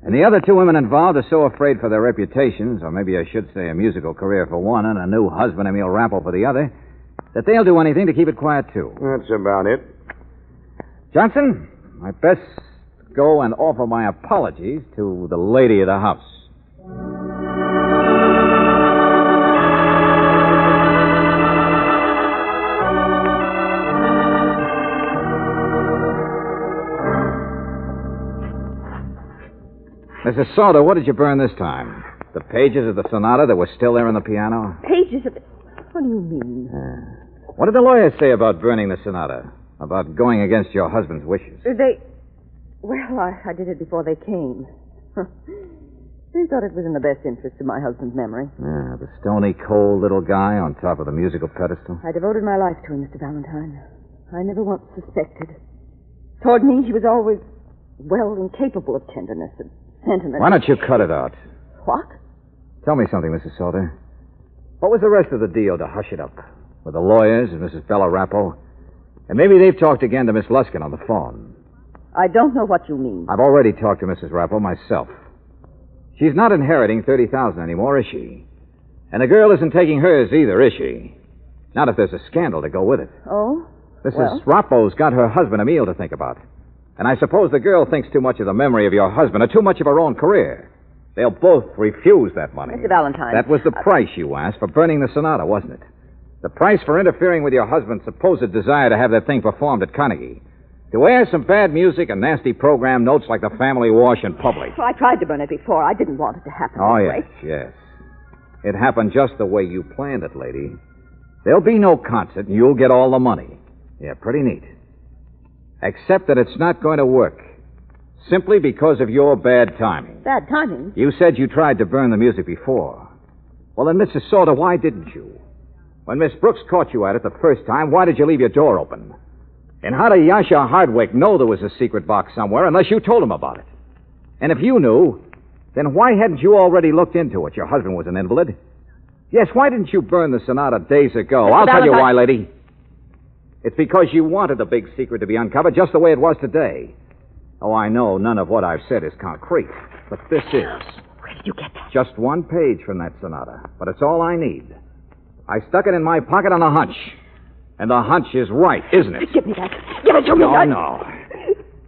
And the other two women involved are so afraid for their reputations, or maybe I should say a musical career for one and a new husband, Emil Rappel, for the other, that they'll do anything to keep it quiet, too. That's about it. Johnson, I best go and offer my apologies to the lady of the house. Mrs. Salter, what did you burn this time? The pages of the sonata that were still there on the piano? Pages of it? What do you mean? What did the lawyers say about burning the sonata? About going against your husband's wishes? Well, I did it before they came. They thought it was in the best interest of my husband's memory. Yeah, the stony, cold little guy on top of the musical pedestal. I devoted my life to him, Mr. Valentine. I never once suspected. Toward me, he was always, incapable of tenderness and sentiment. Why don't you cut it out? What? Tell me something, Mrs. Salter. What was the rest of the deal to hush it up? With the lawyers and Mrs. Bella Rappel? And maybe they've talked again to Miss Luskin on the phone. I don't know what you mean. I've already talked to Mrs. Rappel myself. She's not inheriting $30,000 anymore, is she? And the girl isn't taking hers either, is she? Not if there's a scandal to go with it. Oh? Mrs. Rappel's got her husband Emil to think about. And I suppose the girl thinks too much of the memory of your husband or too much of her own career. They'll both refuse that money. Mr. Valentine. That was the price you asked for burning the sonata, wasn't it? The price for interfering with your husband's supposed desire to have that thing performed at Carnegie. To air some bad music and nasty program notes like the family wash in public. Well, I tried to burn it before. I didn't want it to happen. Oh, this way. yes. It happened just the way you planned it, lady. There'll be no concert, and you'll get all the money. Yeah, pretty neat. Except that it's not going to work. Simply because of your bad timing. Bad timing? You said you tried to burn the music before. Well, then, Mrs. Salter, why didn't you? When Miss Brooks caught you at it the first time, why did you leave your door open? And how did Yasha Hardwick know there was a secret box somewhere unless you told him about it? And if you knew, then why hadn't you already looked into it? Your husband was an invalid. Yes, why didn't you burn the sonata days ago? I'll tell you why, lady. It's because you wanted the big secret to be uncovered just the way it was today. Oh, I know none of what I've said is concrete, but this is. Where did you get that? Just one page from that sonata, but it's all I need. I stuck it in my pocket on a hunch. And the hunch is right, isn't it? Give me that. Give it to me. No.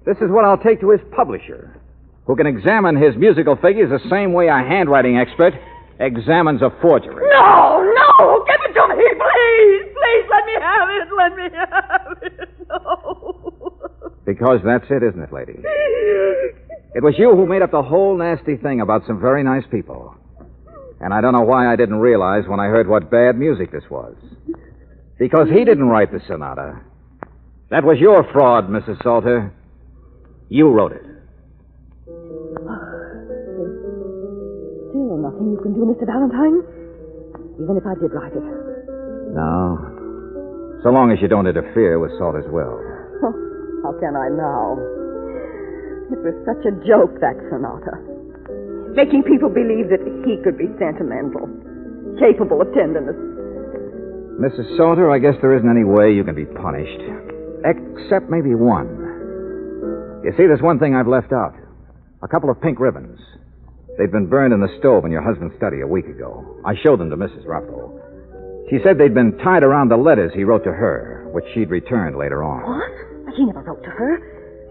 This is what I'll take to his publisher, who can examine his musical figures the same way a handwriting expert examines a forgery. No! Give it to me, please! Please, let me have it! Let me have it! No! Because that's it, isn't it, lady? It was you who made up the whole nasty thing about some very nice people. And I don't know why I didn't realize when I heard what bad music this was. Because he didn't write the sonata. That was your fraud, Mrs. Salter. You wrote it. Still nothing you can do, Mr. Valentine? Even if I did write it. No. So long as you don't interfere with Salter's will. How can I now? It was such a joke, that sonata. Making people believe that he could be sentimental, capable of tenderness. Mrs. Salter, I guess there isn't any way you can be punished. Except maybe one. You see, there's one thing I've left out. A couple of pink ribbons. They'd been burned in the stove in your husband's study a week ago. I showed them to Mrs. Rappo. She said they'd been tied around the letters he wrote to her, which she'd returned later on. What? He never wrote to her.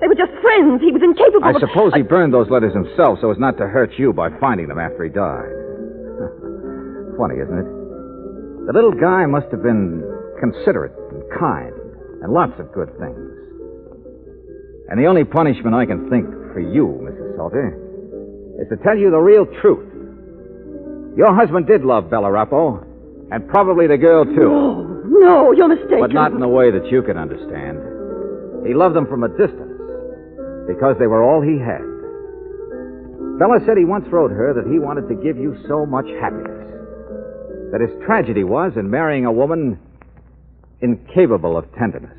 They were just friends. He was incapable I of... suppose he burned those letters himself so as not to hurt you by finding them after he died. Funny, isn't it? The little guy must have been considerate and kind and lots of good things. And the only punishment I can think for you, Mrs. Salter, is to tell you the real truth. Your husband did love Bella Rappo, and probably the girl, too. No, you're mistaken. But not in a way that you can understand. He loved them from a distance, because they were all he had. Bella said he once wrote her that he wanted to give you so much happiness. That his tragedy was in marrying a woman incapable of tenderness.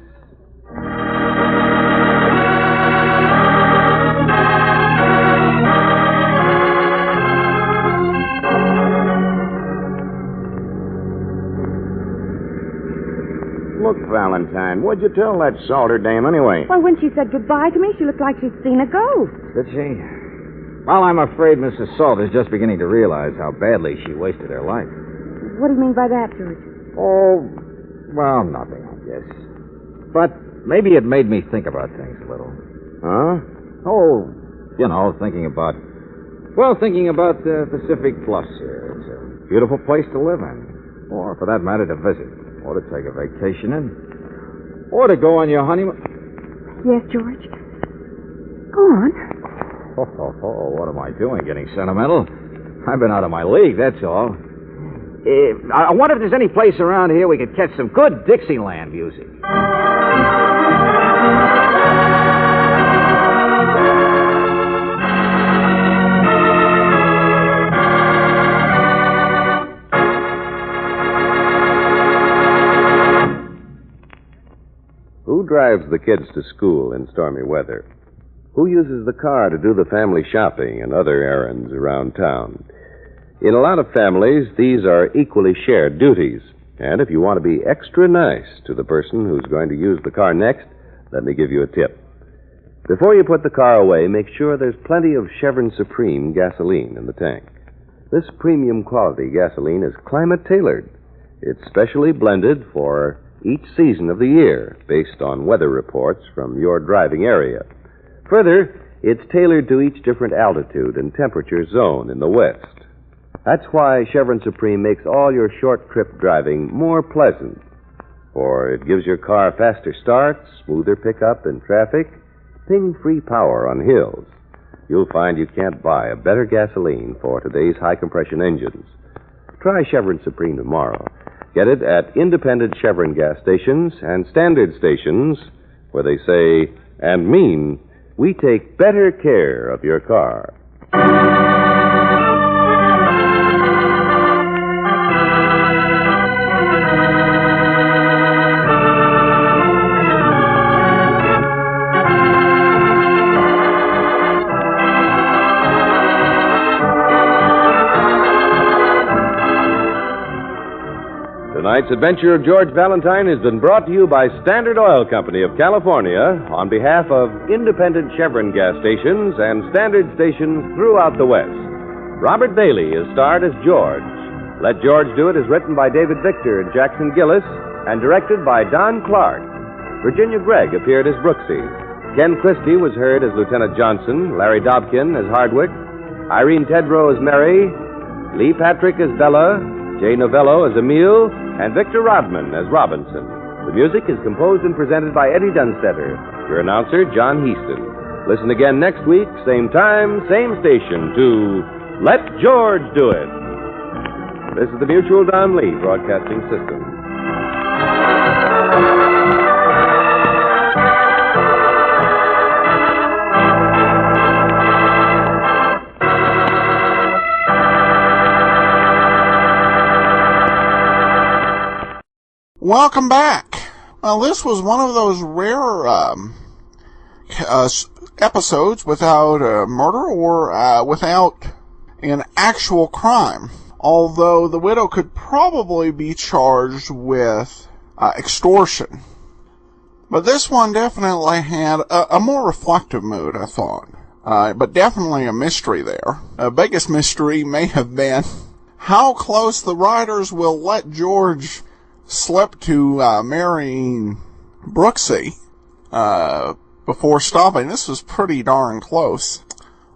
Look, Valentine, what'd you tell that Salter dame anyway? Well, when she said goodbye to me, she looked like she'd seen a ghost. Did she? Well, I'm afraid Mrs. Salter's just beginning to realize how badly she wasted her life. What do you mean by that, George? Oh, well, nothing, I guess. But maybe it made me think about things a little. Huh? Oh, thinking about the Pacific Bluffs here. It's a beautiful place to live in. Or, for that matter, to visit. Or to take a vacation in. Or to go on your honeymoon. Yes, George. Go on. Oh, what am I doing? Getting sentimental? I've been out of my league, that's all. I wonder if there's any place around here we could catch some good Dixieland music. Who drives the kids to school in stormy weather? Who uses the car to do the family shopping and other errands around town? In a lot of families, these are equally shared duties. And if you want to be extra nice to the person who's going to use the car next, let me give you a tip. Before you put the car away, make sure there's plenty of Chevron Supreme gasoline in the tank. This premium quality gasoline is climate-tailored. It's specially blended for each season of the year, based on weather reports from your driving area. Further, it's tailored to each different altitude and temperature zone in the West. That's why Chevron Supreme makes all your short trip driving more pleasant. For it gives your car faster starts, smoother pickup in traffic, ping-free power on hills. You'll find you can't buy a better gasoline for today's high-compression engines. Try Chevron Supreme tomorrow. Get it at independent Chevron gas stations and standard stations where they say and mean we take better care of your car. Tonight's adventure of George Valentine has been brought to you by Standard Oil Company of California on behalf of independent Chevron gas stations and standard stations throughout the West. Robert Bailey is starred as George. Let George Do It is written by David Victor and Jackson Gillis and directed by Don Clark. Virginia Gregg appeared as Brooksy. Ken Christie was heard as Lieutenant Johnson, Larry Dobkin as Hardwick, Irene Tedrow as Mary, Lee Patrick as Bella, Jay Novello as Emile, and Victor Rodman as Robinson. The music is composed and presented by Eddie Dunstetter. Your announcer, John Heaston. Listen again next week, same time, same station, to Let George Do It. This is the Mutual Don Lee Broadcasting System. Welcome back. Well, this was one of those rare episodes without a murder or without an actual crime. Although the widow could probably be charged with extortion. But this one definitely had a more reflective mood, I thought. But definitely a mystery there. The biggest mystery may have been how close the writers will let George slip to marrying Brooksy before stopping. This was pretty darn close.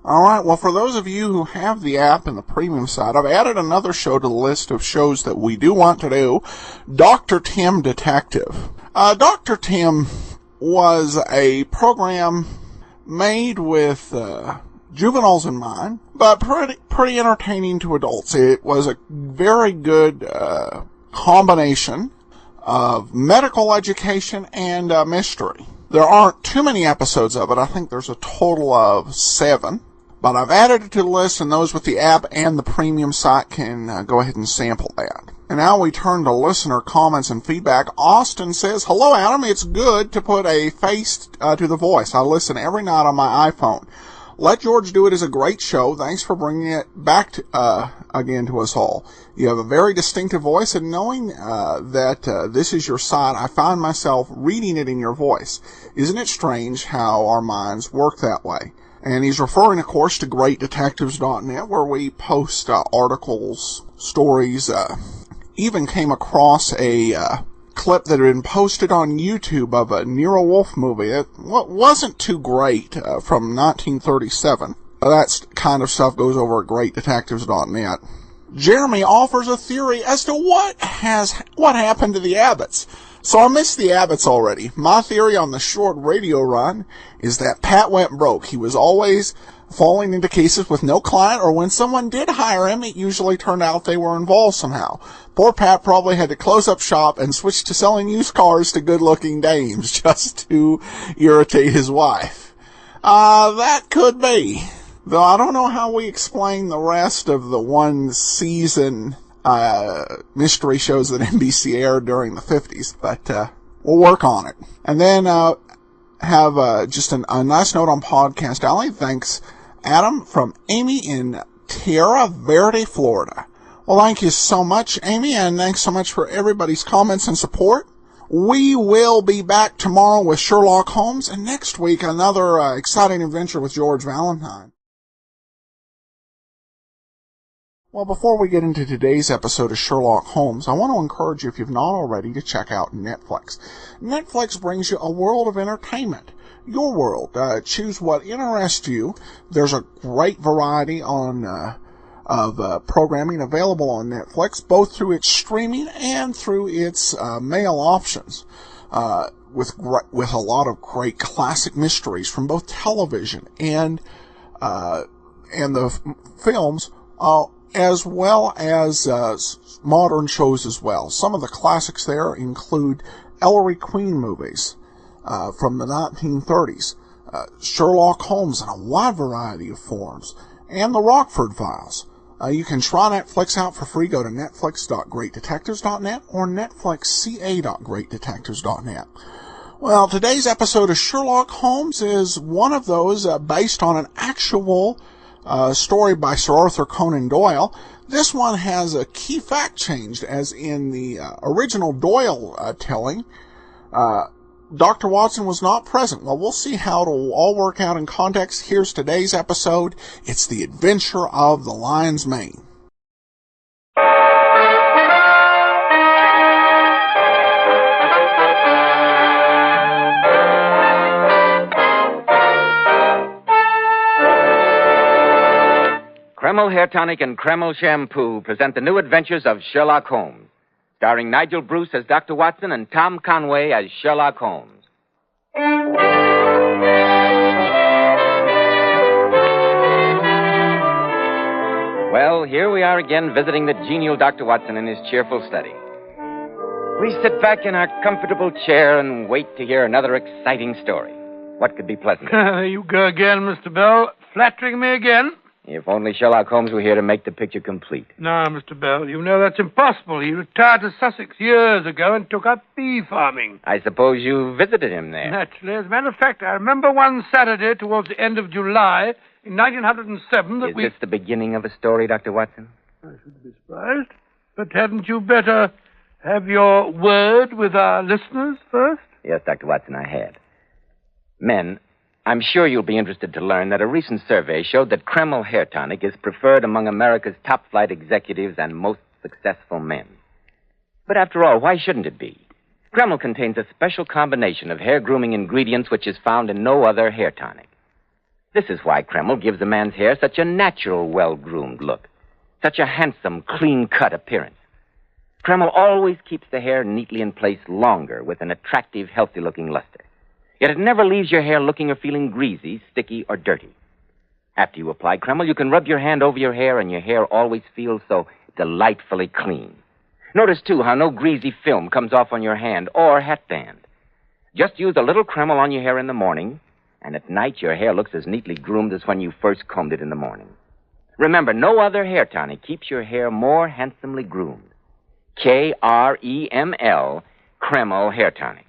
Alright, well, for those of you who have the app and the premium side, I've added another show to the list of shows that we do want to do, Dr. Tim Detective. Dr. Tim was a program made with juveniles in mind, but pretty entertaining to adults. It was a very good combination of medical education and mystery. There aren't too many episodes of it. I think there's a total of 7. But I've added it to the list, and those with the app and the premium site can go ahead and sample that. And now we turn to listener comments and feedback. Austin says, "Hello, Adam. It's good to put a face to the voice. I listen every night on my iPhone. Let George Do It is a great show. Thanks for bringing it back again to us all. You have a very distinctive voice, and knowing that this is your site, I find myself reading it in your voice. Isn't it strange how our minds work that way?" And he's referring, of course, to greatdetectives.net, where we post articles, stories, even came across a clip that had been posted on YouTube of a Nero Wolfe movie. It wasn't too great, from 1937. That kind of stuff goes over at greatdetectives.net. Jeremy offers a theory as to what happened to the Abbotts. So I missed the Abbotts already. My theory on the short radio run is that Pat went broke. He was always falling into cases with no client, or when someone did hire him, it usually turned out they were involved somehow. Poor Pat probably had to close up shop and switch to selling used cars to good-looking dames just to irritate his wife. That could be. Though I don't know how we explain the rest of the one-season mystery shows that NBC aired during the 50s, but we'll work on it. And then have just a nice note on Podcast Alley. Thanks, Adam, from Amy in Tierra Verde, Florida. Well, thank you so much, Amy, and thanks so much for everybody's comments and support. We will be back tomorrow with Sherlock Holmes, and next week another exciting adventure with George Valentine. Well, before we get into today's episode of Sherlock Holmes, I want to encourage you, if you've not already, to check out Netflix. Netflix brings you a world of entertainment. Your world. Choose what interests you. There's a great variety of programming available on Netflix, both through its streaming and through its mail options, with a lot of great classic mysteries from both television and the films. as well as modern shows as well. Some of the classics there include Ellery Queen movies from the 1930s, Sherlock Holmes in a wide variety of forms, and the Rockford Files. You can try Netflix out for free. Go to netflix.greatdetectives.net or netflixca.greatdetectives.net. Well, today's episode of Sherlock Holmes is one of those based on an actual story by Sir Arthur Conan Doyle. This one has a key fact changed, as in the original Doyle telling, Dr. Watson was not present. Well, we'll see how it'll all work out in context. Here's today's episode. It's The Adventure of the Lion's Mane. Kreml Hair Tonic and Kreml Shampoo present the new adventures of Sherlock Holmes, starring Nigel Bruce as Dr. Watson and Tom Conway as Sherlock Holmes. Well, here we are again visiting the genial Dr. Watson in his cheerful study. We sit back in our comfortable chair and wait to hear another exciting story. What could be pleasanter? You go again, Mr. Bell. Flattering me again? If only Sherlock Holmes were here to make the picture complete. No, Mr. Bell, you know that's impossible. He retired to Sussex years ago and took up bee farming. I suppose you visited him there. Naturally. As a matter of fact, I remember one Saturday towards the end of July in 1907 that Is this the beginning of a story, Dr. Watson? I shouldn't be surprised. But hadn't you better have your word with our listeners first? Yes, Dr. Watson, I had. Men, I'm sure you'll be interested to learn that a recent survey showed that Kreml Hair Tonic is preferred among America's top-flight executives and most successful men. But after all, why shouldn't it be? Kreml contains a special combination of hair grooming ingredients which is found in no other hair tonic. This is why Kreml gives a man's hair such a natural, well-groomed look, such a handsome, clean-cut appearance. Kreml always keeps the hair neatly in place longer with an attractive, healthy-looking luster. Yet it never leaves your hair looking or feeling greasy, sticky, or dirty. After you apply Kreml, you can rub your hand over your hair, and your hair always feels so delightfully clean. Notice, too, how no greasy film comes off on your hand or hatband. Just use a little Kreml on your hair in the morning, and at night your hair looks as neatly groomed as when you first combed it in the morning. Remember, no other hair tonic keeps your hair more handsomely groomed. Kreml, Kreml Hair Tonic.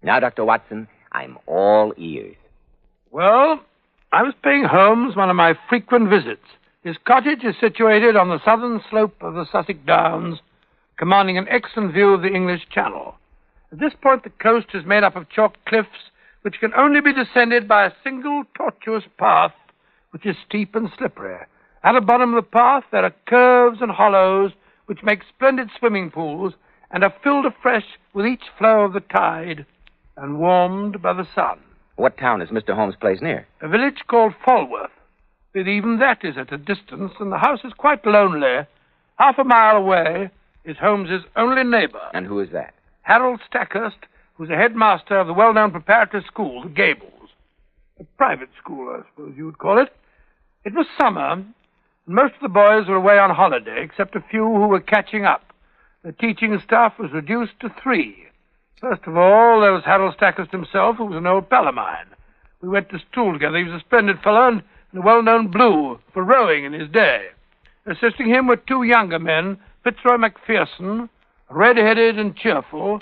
Now, Dr. Watson, I'm all ears. Well, I was paying Holmes one of my frequent visits. His cottage is situated on the southern slope of the Sussex Downs, commanding an excellent view of the English Channel. At this point, the coast is made up of chalk cliffs, which can only be descended by a single tortuous path, which is steep and slippery. At the bottom of the path, there are curves and hollows, which make splendid swimming pools, and are filled afresh with each flow of the tide, and warmed by the sun. What town is Mr. Holmes' place near? A village called Falworth. But even that is at a distance, and the house is quite lonely. Half a mile away is Holmes's only neighbor. And who is that? Harold Stackhurst, who's the headmaster of the well-known preparatory school, the Gables. A private school, I suppose you would call it. It was summer, and most of the boys were away on holiday, except a few who were catching up. The teaching staff was reduced to 3. First of all, there was Harold Stackhurst himself, who was an old pal of mine. We went to school together. He was a splendid fellow and a well-known blue for rowing in his day. Assisting him were 2 younger men, Fitzroy Macpherson, red-headed and cheerful.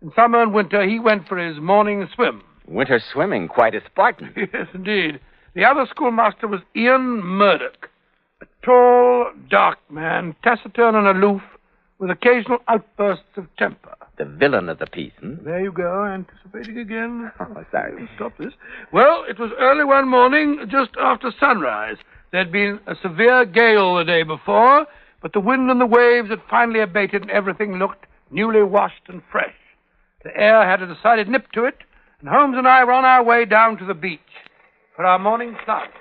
In summer and winter, he went for his morning swim. Winter swimming, quite a Spartan. Yes, indeed. The other schoolmaster was Ian Murdoch, a tall, dark man, taciturn and aloof, with occasional outbursts of temper. The villain of the piece, There you go, anticipating again. Oh, sorry. Stop this. Well, it was early one morning, just after sunrise. There'd been a severe gale the day before, but the wind and the waves had finally abated and everything looked newly washed and fresh. The air had a decided nip to it, and Holmes and I were on our way down to the beach for our morning plunge.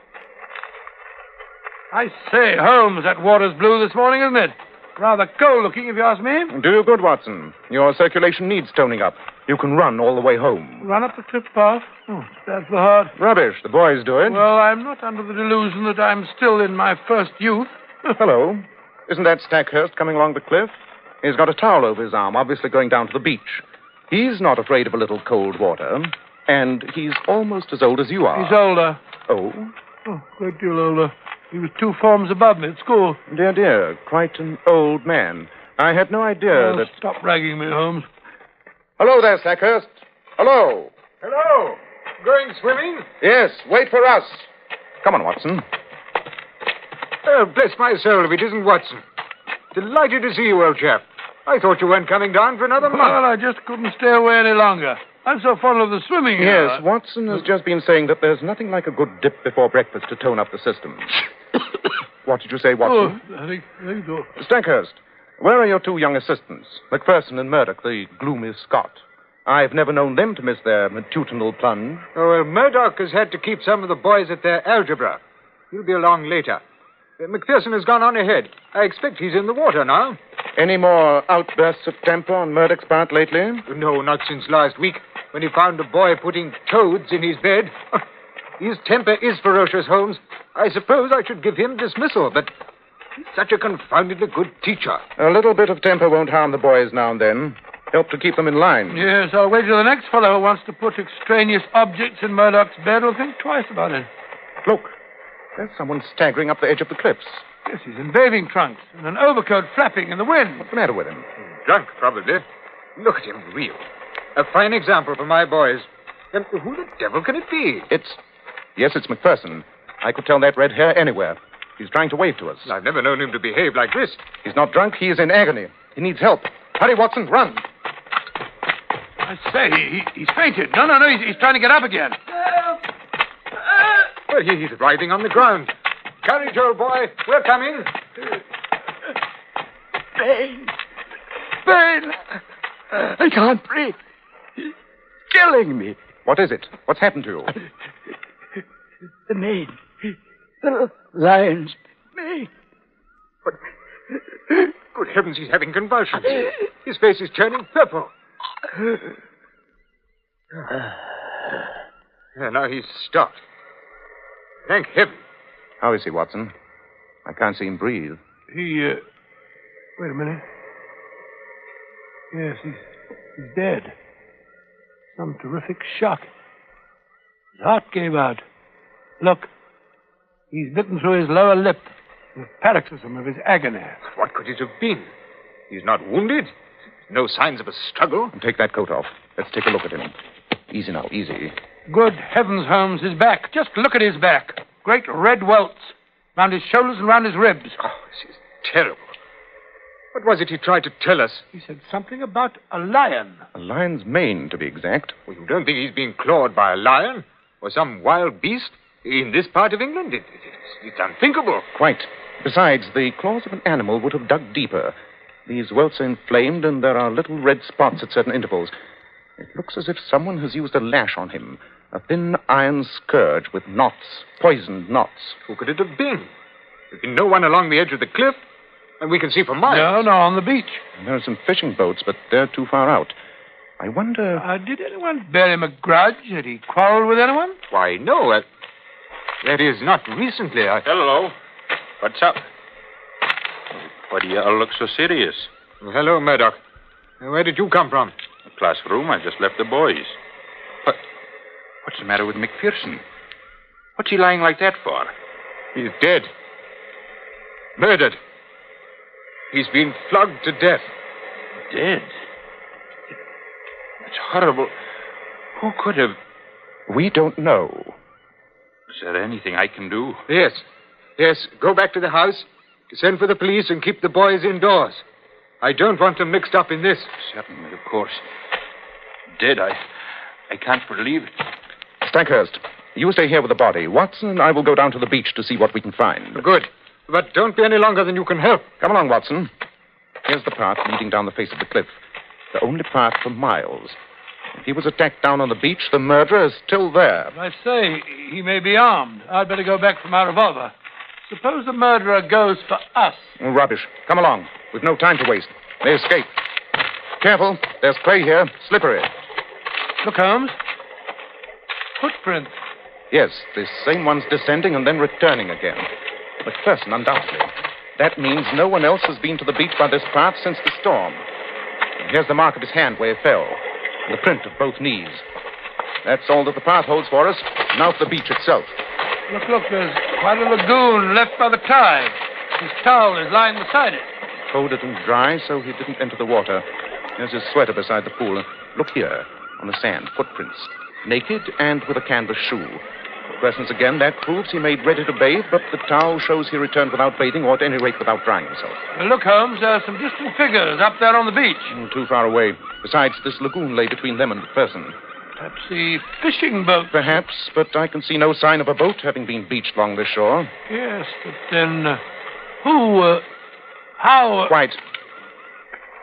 I say, Holmes, that water's blue this morning, isn't it? Rather cold-looking, if you ask me. Do you good, Watson. Your circulation needs toning up. You can run all the way home. Run up the cliff path? Oh, that's the heart. Rubbish. The boys do it. Well, I'm not under the delusion that I'm still in my first youth. Hello. Isn't that Stackhurst coming along the cliff? He's got a towel over his arm, obviously going down to the beach. He's not afraid of a little cold water, and he's almost as old as you are. He's older. Oh? Oh, a great deal older. He was 2 forms above me at school. Dear, quite an old man. I had no idea that... Stop ragging me, Holmes. Hello there, Stackhurst. Hello. Hello. Going swimming? Yes, wait for us. Come on, Watson. Oh, bless my soul if it isn't Watson. Delighted to see you, old chap. I thought you weren't coming down for another month. Well, I just couldn't stay away any longer. I'm so fond of the swimming here. Yes, Watson has just been saying that there's nothing like a good dip before breakfast to tone up the system. What did you say, Watson? Oh, I think so. Stackhurst, where are your 2 young assistants, McPherson and Murdoch, the gloomy Scot? I've never known them to miss their matutinal plunge. Oh, well, Murdoch has had to keep some of the boys at their algebra. He'll be along later. McPherson has gone on ahead. I expect he's in the water now. Any more outbursts of temper on Murdoch's part lately? No, not since last week, when he found a boy putting toads in his bed. His temper is ferocious, Holmes. I suppose I should give him dismissal, but he's such a confoundedly good teacher. A little bit of temper won't harm the boys now and then. Help to keep them in line. Yes, I'll wait till the next fellow who wants to put extraneous objects in Murdoch's bed will think twice about it. Look, there's someone staggering up the edge of the cliffs. Yes, he's in bathing trunks and an overcoat flapping in the wind. What's the matter with him? Drunk, probably. Look at him reel. A fine example for my boys. And who the devil can it be? Yes, it's McPherson. I could tell that red hair anywhere. He's trying to wave to us. I've never known him to behave like this. He's not drunk. He is in agony. He needs help. Hurry, Watson, run. I say, he's fainted. No, he's trying to get up again. Well, he's writhing on the ground. Courage, old boy. We're coming. Pain. I can't breathe. He's killing me. What is it? What's happened to you? The maid. The lion's maid. But, good heavens, he's having convulsions. His face is turning purple. Now he's stopped. Thank heaven. How is he, Watson? I can't see him breathe. Wait a minute. Yes, he's dead. Some terrific shock. His heart gave out. Look, he's bitten through his lower lip. The paroxysm of his agony. What could it have been? He's not wounded. No signs of a struggle. Take that coat off. Let's take a look at him. Easy now, easy. Good heavens, Holmes, his back. Just look at his back. Great red welts. Round his shoulders and round his ribs. Oh, this is terrible. What was it he tried to tell us? He said something about a lion. A lion's mane, to be exact. Well, you don't think he's being clawed by a lion? Or some wild beast? In this part of England? It's unthinkable. Quite. Besides, the claws of an animal would have dug deeper. These welts are inflamed, and there are little red spots at certain intervals. It looks as if someone has used a lash on him. A thin iron scourge with knots, poisoned knots. Who could it have been? There's been no one along the edge of the cliff, and we can see for miles. No, on the beach. There are some fishing boats, but they're too far out. I wonder... Did anyone bear him a grudge? Had he quarreled with anyone? Why, no. That is, not recently. Hello. What's up? Why do you all look so serious? Well, hello, Murdoch. Where did you come from? The classroom. I just left the boys. But what's the matter with McPherson? What's he lying like that for? He's dead. Murdered. He's been flogged to death. Dead? It's horrible. Who could have... We don't know. Is there anything I can do? Yes. Go back to the house, send for the police, and keep the boys indoors. I don't want them mixed up in this. Certainly, of course. Dead, I can't believe it. Stackhurst, you stay here with the body. Watson and I will go down to the beach to see what we can find. Good. But don't be any longer than you can help. Come along, Watson. Here's the path leading down the face of the cliff. The only path for miles. If he was attacked down on the beach, the murderer is still there. I say, he may be armed. I'd better go back for my revolver. Suppose the murderer goes for us. Rubbish. Come along. We've no time to waste. They escape. Careful. There's clay here. Slippery. Look, Holmes. Footprints. Yes, the same one's descending and then returning again. McPherson, undoubtedly. That means no one else has been to the beach by this path since the storm. And here's the mark of his hand where he fell, and the print of both knees. That's all that the path holds for us. Now for the beach itself. Look, there's quite a lagoon left by the tide. His towel is lying beside it. Folded and dry, so he didn't enter the water. There's his sweater beside the pool. Look here, on the sand, footprints. Naked and with a canvas shoe. Presence again, that proves he made ready to bathe, but the towel shows he returned without bathing, or at any rate without drying himself. Look, Holmes, there are some distant figures up there on the beach. Too far away. Besides, this lagoon lay between them and the person. Perhaps the fishing boat. Perhaps, but I can see no sign of a boat having been beached along the shore. Yes, but then how... Quite.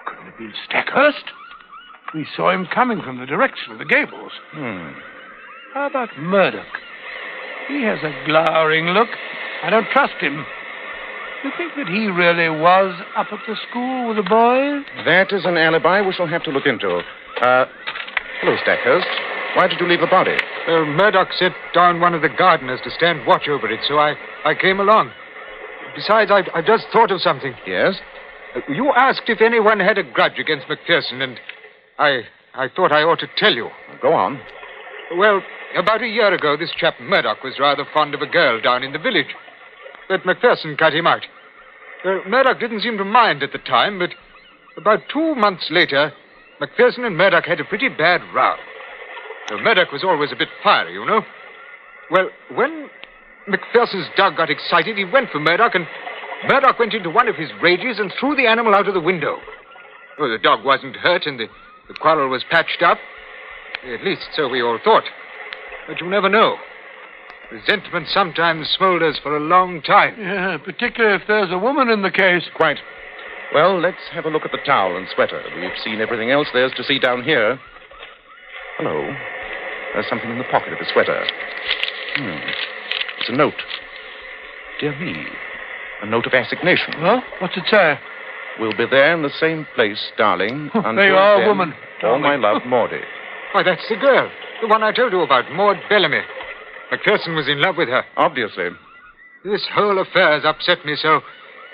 Couldn't it have been Stackhurst? We saw him coming from the direction of the gables. How about Murdoch? He has a glowering look. I don't trust him. You think that he really was up at the school with the boys? That is an alibi we shall have to look into. Hello, Stackhurst. Why did you leave the body? Murdoch sent down one of the gardeners to stand watch over it, so I came along. Besides, I've just thought of something. Yes? You asked if anyone had a grudge against McPherson, and I thought I ought to tell you. Go on. Well, about a year ago, this chap Murdoch was rather fond of a girl down in the village. But McPherson cut him out. Murdoch didn't seem to mind at the time, but about 2 months later, McPherson and Murdoch had a pretty bad row. Murdoch was always a bit fiery, you know. Well, when McPherson's dog got excited, he went for Murdoch, and Murdoch went into one of his rages and threw the animal out of the window. Well, the dog wasn't hurt, and the quarrel was patched up. At least so we all thought. But you never know. Resentment sometimes smolders for a long time. Yeah, particularly if there's a woman in the case. Quite. Well, let's have a look at the towel and sweater. We've seen everything else there's to see down here. Hello. There's something in the pocket of the sweater. It's a note. Dear me. A note of assignation. Well, what's it say? We'll be there in the same place, darling. There you are, woman. All my love, Maudie. Why, that's the girl. The one I told you about, Maud Bellamy. McPherson was in love with her. Obviously. This whole affair has upset me so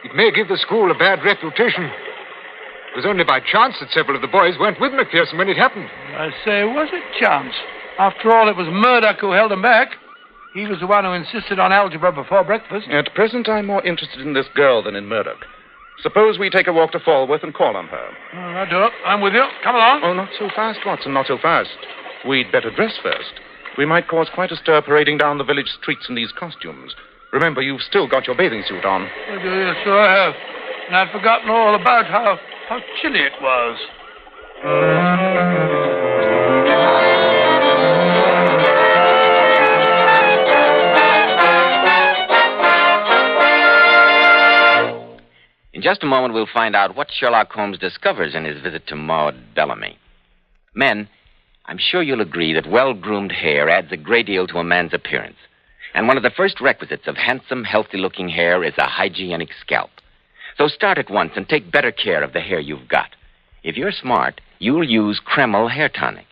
it may give the school a bad reputation. It was only by chance that several of the boys weren't with McPherson when it happened. I say, was it chance? After all, it was Murdoch who held him back. He was the one who insisted on algebra before breakfast. At present, I'm more interested in this girl than in Murdoch. Suppose we take a walk to Falworth and call on her. All right, Doc. I'm with you. Come along. Oh, not so fast, Watson, not so fast. We'd better dress first. We might cause quite a stir parading down the village streets in these costumes. Remember, you've still got your bathing suit on. Yes, sure I have. And I'd forgotten all about how chilly it was. In just a moment, we'll find out what Sherlock Holmes discovers in his visit to Maud Bellamy. Men, I'm sure you'll agree that well-groomed hair adds a great deal to a man's appearance. And one of the first requisites of handsome, healthy-looking hair is a hygienic scalp. So start at once and take better care of the hair you've got. If you're smart, you'll use Kreml Hair Tonic.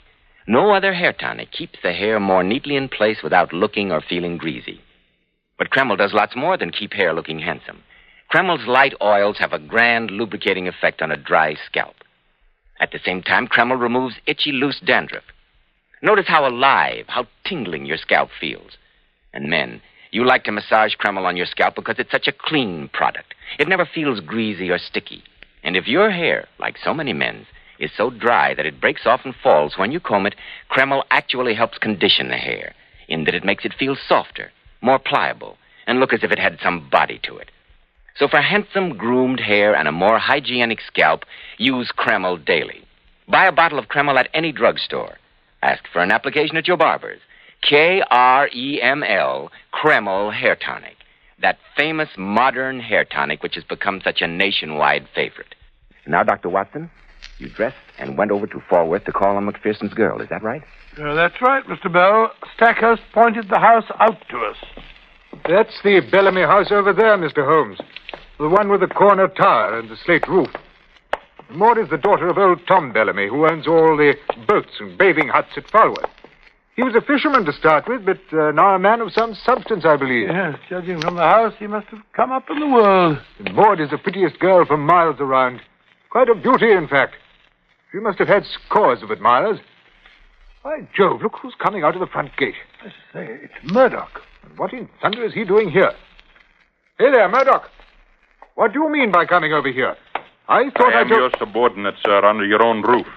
No other hair tonic keeps the hair more neatly in place without looking or feeling greasy. But Kreml does lots more than keep hair looking handsome. Kreml's light oils have a grand lubricating effect on a dry scalp. At the same time, Kreml removes itchy, loose dandruff. Notice how alive, how tingling your scalp feels. And men, you like to massage Kreml on your scalp because it's such a clean product. It never feels greasy or sticky. And if your hair, like so many men's, is so dry that it breaks off and falls when you comb it, Kreml actually helps condition the hair, in that it makes it feel softer, more pliable, and look as if it had some body to it. So for handsome, groomed hair and a more hygienic scalp, use Kreml daily. Buy a bottle of Kreml at any drugstore. Ask for an application at your barber's. Kreml, Kreml Hair Tonic. That famous modern hair tonic which has become such a nationwide favorite. Now, Dr. Watson, you dressed and went over to Falworth to call on McPherson's girl. Is that right? That's right, Mr. Bell. Stackhurst pointed the house out to us. That's the Bellamy house over there, Mr. Holmes. The one with the corner tower and the slate roof. Maud is the daughter of old Tom Bellamy, who owns all the boats and bathing huts at Falworth. He was a fisherman to start with, but now a man of some substance, I believe. Yes, judging from the house, he must have come up in the world. And Maud is the prettiest girl for miles around. Quite a beauty, in fact. She must have had scores of admirers. By Jove, look who's coming out of the front gate. I say, it's Murdoch. And what in thunder is he doing here? Hey there, Murdoch. What do you mean by coming over here? I thought I am your subordinate, sir, under your own roof.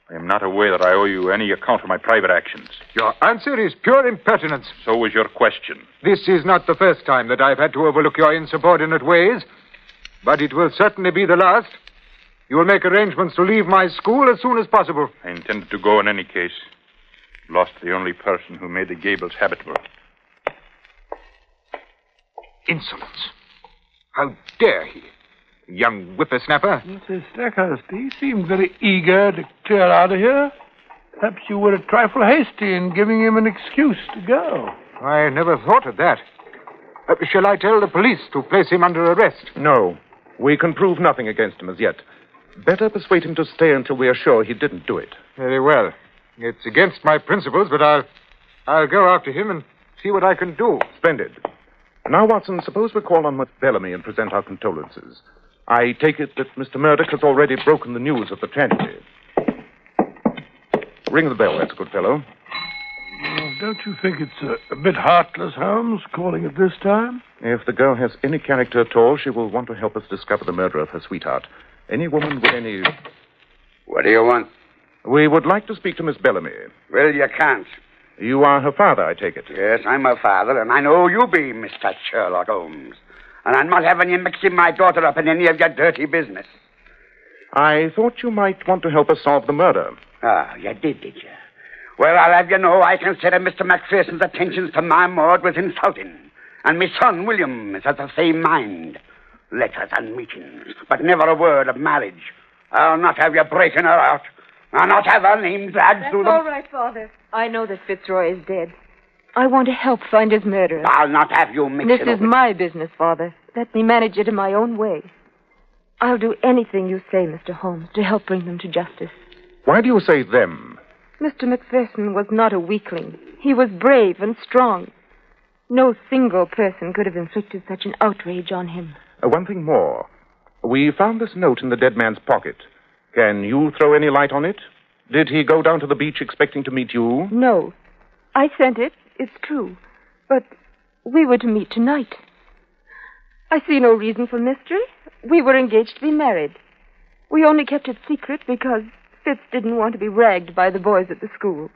I am not aware that I owe you any account for my private actions. Your answer is pure impertinence. So was your question. This is not the first time that I've had to overlook your insubordinate ways, but it will certainly be the last. You will make arrangements to leave my school as soon as possible. I intended to go in any case. Lost the only person who made the gables habitable. Insolence. How dare he? Young whippersnapper. Mr. Stackhurst, he seemed very eager to clear out of here. Perhaps you were a trifle hasty in giving him an excuse to go. I never thought of that. Shall I tell the police to place him under arrest? No. We can prove nothing against him as yet. Better persuade him to stay until we are sure he didn't do it. Very well. It's against my principles, but I'll go after him and see what I can do. Splendid. Now, Watson, suppose we call on Miss Bellamy and present our condolences. I take it that Mr. Murdoch has already broken the news of the tragedy. Ring the bell, that's a good fellow. Well, don't you think it's a bit heartless, Holmes, calling at this time? If the girl has any character at all, she will want to help us discover the murder of her sweetheart. Any woman with any... What do you want? We would like to speak to Miss Bellamy. Well, you can't. You are her father, I take it. Yes, I'm her father, and I know you be Mr. Sherlock Holmes. And I'm not having you mixing my daughter up in any of your dirty business. I thought you might want to help us solve the murder. Ah, you did you? Well, I'll have you know I consider Mr. Macpherson's attentions to my Maud was insulting. And my son, William, is of the same mind. Letters and meetings, but never a word of marriage. I'll not have you breaking her out. I'll not have her name dragged through That's them. all right, Father. I know that Fitzroy is dead. I want to help find his murderer. I'll not have you mix This it is up. my business, Father. Let me manage it in my own way. I'll do anything you say, Mr. Holmes, to help bring them to justice. Why do you say them? Mr. Macpherson was not a weakling. He was brave and strong. No single person could have inflicted such an outrage on him. One thing more. We found this note in the dead man's pocket. Can you throw any light on it? Did he go down to the beach expecting to meet you? No. I sent it, it's true. But we were to meet tonight. I see no reason for mystery. We were engaged to be married. We only kept it secret because Fitz didn't want to be ragged by the boys at the school.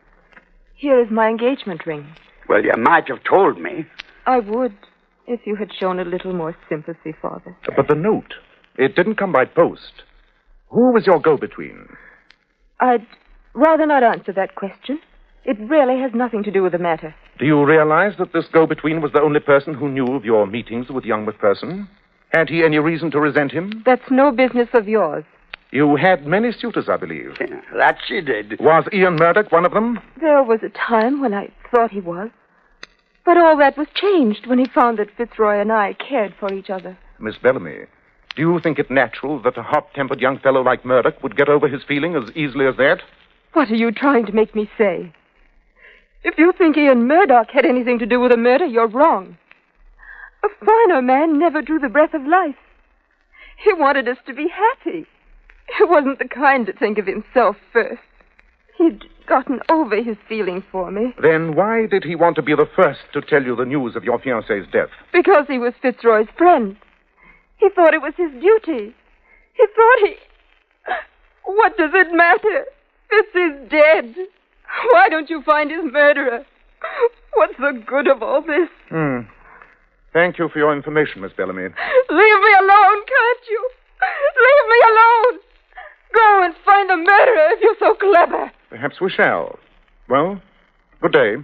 Here is my engagement ring. Well, you might have told me. I would, if you had shown a little more sympathy, Father. But the note, it didn't come by post. Who was your go-between? I'd rather not answer that question. It really has nothing to do with the matter. Do you realize that this go-between was the only person who knew of your meetings with young Macpherson? Had he any reason to resent him? That's no business of yours. You had many suitors, I believe. That she did. Was Ian Murdoch one of them? There was a time when I thought he was. But all that was changed when he found that Fitzroy and I cared for each other. Miss Bellamy, do you think it natural that a hot-tempered young fellow like Murdoch would get over his feeling as easily as that? What are you trying to make me say? If you think Ian Murdoch had anything to do with the murder, you're wrong. A finer man never drew the breath of life. He wanted us to be happy. He wasn't the kind to think of himself first. He'd gotten over his feeling for me. Then why did he want to be the first to tell you the news of your fiancé's death? Because he was Fitzroy's friend. He thought it was his duty. He thought he... What does it matter? Fitz is dead. Why don't you find his murderer? What's the good of all this? Thank you for your information, Miss Bellamy. Leave me alone, can't you? Leave me alone! Go and find the murderer if you're so clever. Perhaps we shall. Well, good day.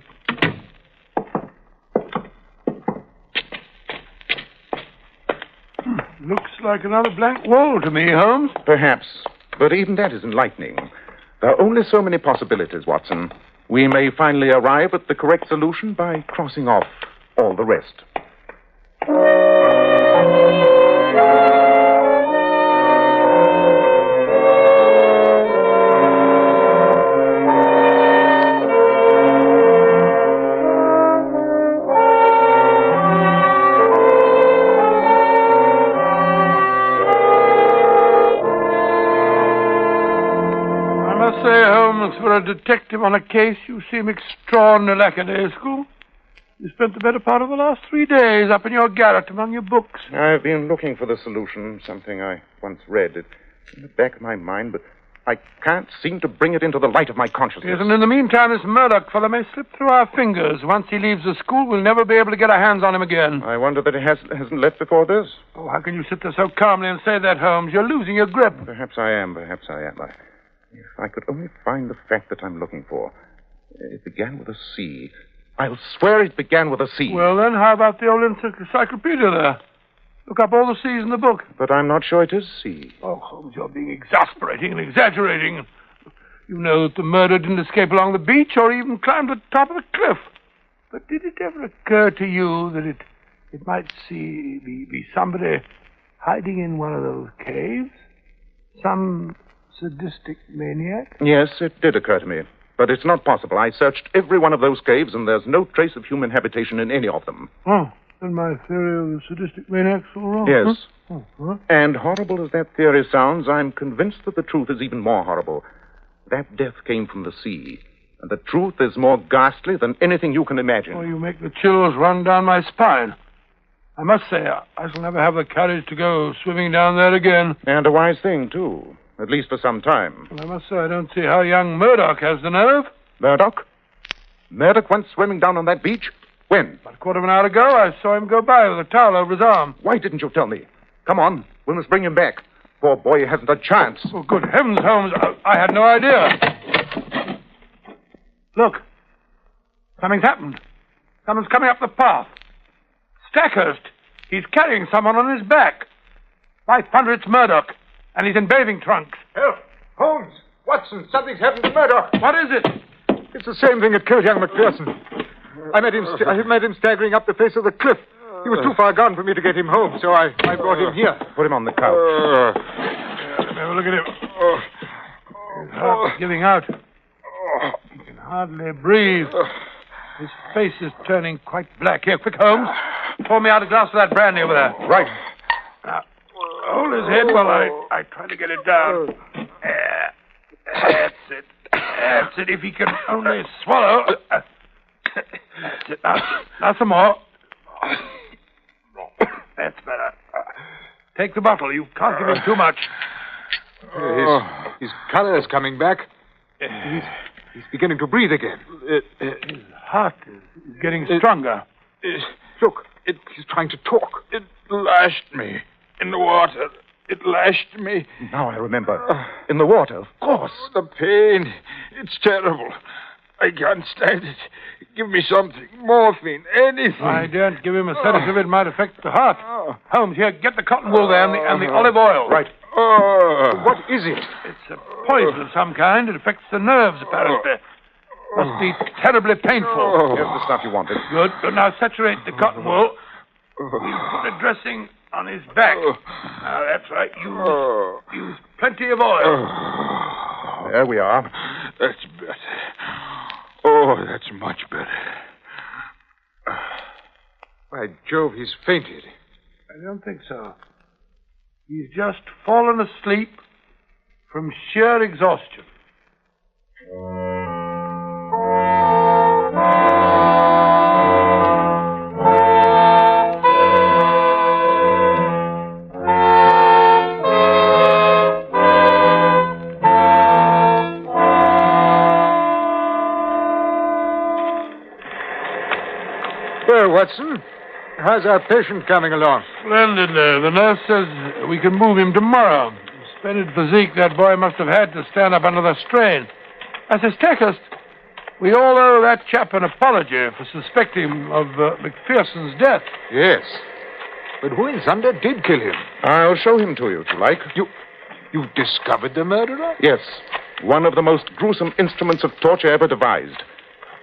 Looks like another blank wall to me, Holmes. Perhaps. But even that is enlightening. There are only so many possibilities, Watson. We may finally arrive at the correct solution by crossing off all the rest. must say, Holmes, for a detective on a case, you seem extraordinarily lackadaisical. You spent the better part of the last 3 days up in your garret among your books. I've been looking for the solution, something I once read. It's in the back of my mind, but I can't seem to bring it into the light of my consciousness. Yes, and in the meantime, this Murdoch fellow may slip through our fingers. Once he leaves the school, we'll never be able to get our hands on him again. I wonder that he hasn't left before this. Oh, how can you sit there so calmly and say that, Holmes? You're losing your grip. Perhaps I am. If I could only find the fact that I'm looking for. It began with a C. I'll swear it began with a C. Well, then, how about the old encyclopedia there? Look up all the C's in the book. But I'm not sure it is C. Oh, Holmes, you're being exasperating and exaggerating. You know that the murderer didn't escape along the beach or even climb the top of the cliff. But did it ever occur to you that it might be somebody hiding in one of those caves? Some sadistic maniac? Yes, it did occur to me. But it's not possible. I searched every one of those caves, and there's no trace of human habitation in any of them. Oh, then my theory of the sadistic maniac's all wrong. Yes. Huh? Huh? And horrible as that theory sounds, I'm convinced that the truth is even more horrible. That death came from the sea, and the truth is more ghastly than anything you can imagine. Oh, you make the chills run down my spine. I must say, I shall never have the courage to go swimming down there again. And a wise thing, too. At least for some time. Well, I must say, I don't see how young Murdoch has the nerve. Murdoch? Murdoch went swimming down on that beach? When? About a quarter of an hour ago, I saw him go by with a towel over his arm. Why didn't you tell me? Come on, we must bring him back. Poor boy hasn't a chance. Oh, good heavens, Holmes. I had no idea. Look. Something's happened. Someone's coming up the path. Stackhurst. He's carrying someone on his back. By thunder, it's Murdoch. And he's in bathing trunks. Help! Holmes! Watson! Something's happened to Murdoch! What is it? It's the same thing that killed young McPherson. I met him staggering up the face of the cliff. He was too far gone for me to get him home, so I brought him here. Put him on the couch. Let me have a look at him. His heart's giving out. He can hardly breathe. His face is turning quite black. Here, quick, Holmes. Pour me out a glass of that brandy over there. Right. Now, hold his head while I try to get it down. That's it. That's it. If he can only swallow. That's it. Now some more. That's better. Take the bottle. You can't give him too much. His color is coming back. He's beginning to breathe again. His heart is getting stronger. Look, he's trying to talk. It lashed me in the water. It lashed me. Now I remember. In the water, of course. The pain. It's terrible. I can't stand it. Give me something. Morphine. Anything. I daren't give him a sedative. It might affect the heart. Holmes, here, get the cotton wool there and the olive oil. Right. What is it? It's a poison of some kind. It affects the nerves, apparently. Must be terribly painful. Here's the stuff you wanted. Good. Now saturate the cotton wool. We'll put a dressing on his back. Now, that's right. Use plenty of oil. There we are. That's better. Oh, that's much better. By Jove, he's fainted. I don't think so. He's just fallen asleep from sheer exhaustion. Well, Watson, how's our patient coming along? Splendidly. The nurse says we can move him tomorrow. Splendid physique that boy must have had to stand up under the strain. I say, Stackhurst, we all owe that chap an apology for suspecting him of McPherson's death. Yes. But who in thunder did kill him? I'll show him to you, if you like. You discovered the murderer? Yes. One of the most gruesome instruments of torture ever devised.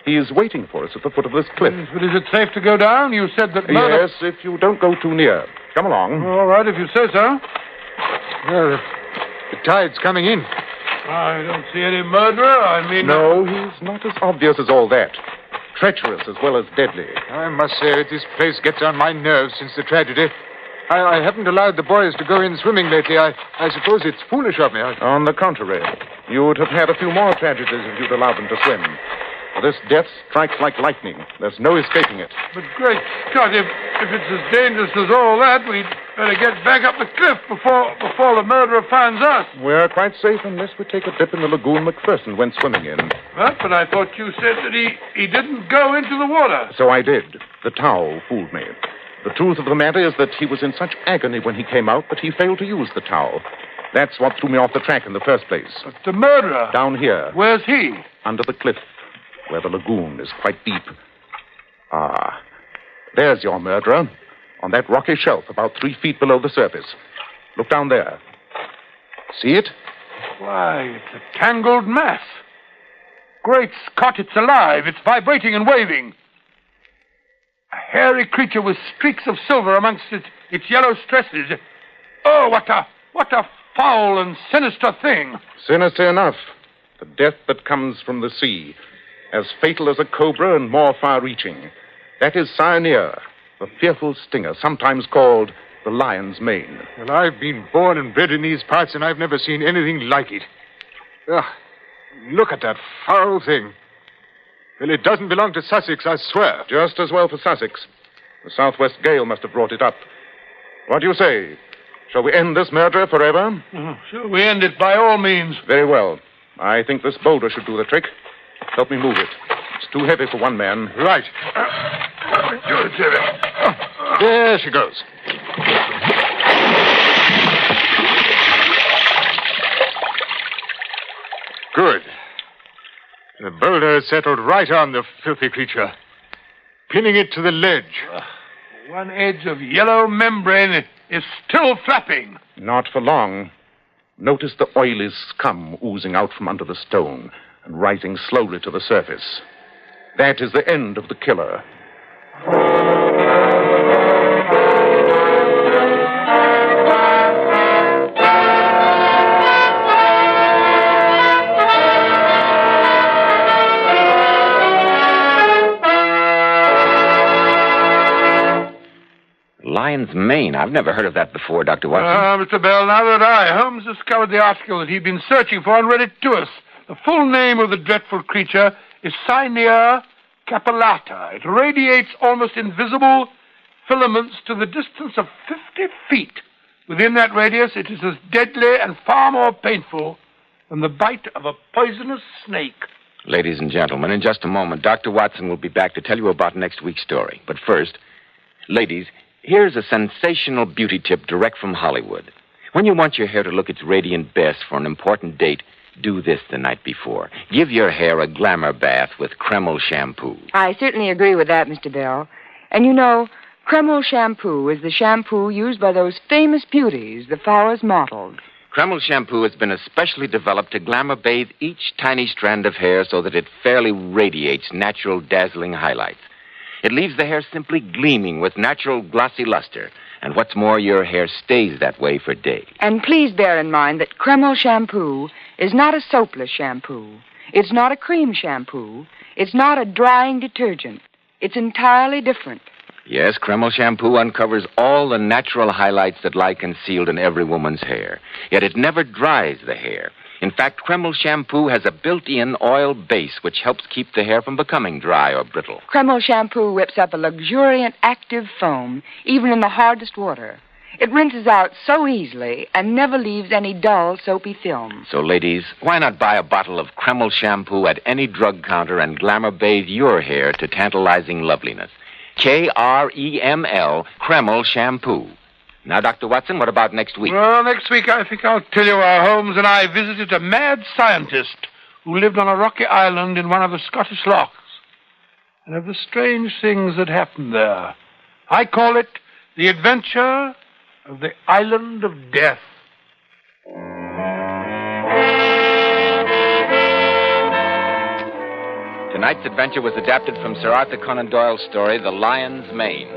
He is waiting for us at the foot of this cliff. Yes, but is it safe to go down? You said that murder... Yes, if you don't go too near. Come along. All right, if you say so. Well, the tide's coming in. I don't see any murderer. No, he's not as obvious as all that. Treacherous as well as deadly. I must say that this place gets on my nerves since the tragedy. I haven't allowed the boys to go in swimming lately. I suppose it's foolish of me. On the contrary, you would have had a few more tragedies if you'd allowed them to swim. This death strikes like lightning. There's no escaping it. But great Scott, if it's as dangerous as all that, we'd better get back up the cliff before the murderer finds us. We're quite safe unless we take a dip in the lagoon McPherson went swimming in. But I thought you said that he didn't go into the water. So I did. The towel fooled me. The truth of the matter is that he was in such agony when he came out that he failed to use the towel. That's what threw me off the track in the first place. But the murderer? Down here. Where's he? Under the cliff, where the lagoon is quite deep. Ah, there's your murderer, on that rocky shelf about 3 feet below the surface. Look down there. See it? Why, it's a tangled mass. Great Scott, it's alive. It's vibrating and waving. A hairy creature with streaks of silver amongst its yellow stresses. Oh, what a foul and sinister thing. Sinister enough. The death that comes from the sea. As fatal as a cobra and more far-reaching. That is cyanea, the fearful stinger, sometimes called the lion's mane. Well, I've been born and bred in these parts, and I've never seen anything like it. Ugh, look at that foul thing. Well, it doesn't belong to Sussex, I swear. Just as well for Sussex. The southwest gale must have brought it up. What do you say? Shall we end this murder forever? Shall we end it by all means? Very well. I think this boulder should do the trick. Help me move it. It's too heavy for one man. Right. There she goes. Good. The boulder has settled right on the filthy creature, pinning it to the ledge. One edge of yellow membrane is still flapping. Not for long. Notice the oily scum oozing out from under the stone and rising slowly to the surface. That is the end of the killer. Lion's mane. I've never heard of that before, Dr. Watson. Mr. Bell, neither had I. Holmes discovered the article that he'd been searching for and read it to us. The full name of the dreadful creature is Cyanea capillata. It radiates almost invisible filaments to the distance of 50 feet. Within that radius, it is as deadly and far more painful than the bite of a poisonous snake. Ladies and gentlemen, in just a moment, Dr. Watson will be back to tell you about next week's story. But first, ladies, here's a sensational beauty tip direct from Hollywood. When you want your hair to look its radiant best for an important date, do this the night before. Give your hair a glamour bath with Kreml shampoo. I certainly agree with that, Mr. Bell. And you know, Kreml shampoo is the shampoo used by those famous beauties, the flowers models. Kreml shampoo has been especially developed to glamour bathe each tiny strand of hair so that it fairly radiates natural, dazzling highlights. It leaves the hair simply gleaming with natural, glossy luster. And what's more, your hair stays that way for days. And please bear in mind that Kreml shampoo is not a soapless shampoo. It's not a cream shampoo. It's not a drying detergent. It's entirely different. Yes, Kreml shampoo uncovers all the natural highlights that lie concealed in every woman's hair. Yet it never dries the hair. In fact, Kreml shampoo has a built-in oil base which helps keep the hair from becoming dry or brittle. Kreml shampoo whips up a luxuriant, active foam, even in the hardest water. It rinses out so easily and never leaves any dull, soapy film. So, ladies, why not buy a bottle of Kreml shampoo at any drug counter and glamour bathe your hair to tantalizing loveliness? Kreml, Kreml shampoo. Now, Dr. Watson, what about next week? Well, next week I think I'll tell you how Holmes and I visited a mad scientist who lived on a rocky island in one of the Scottish lochs, and of the strange things that happened there. I call it The Adventure of the Island of Death. Tonight's adventure was adapted from Sir Arthur Conan Doyle's story, The Lion's Mane.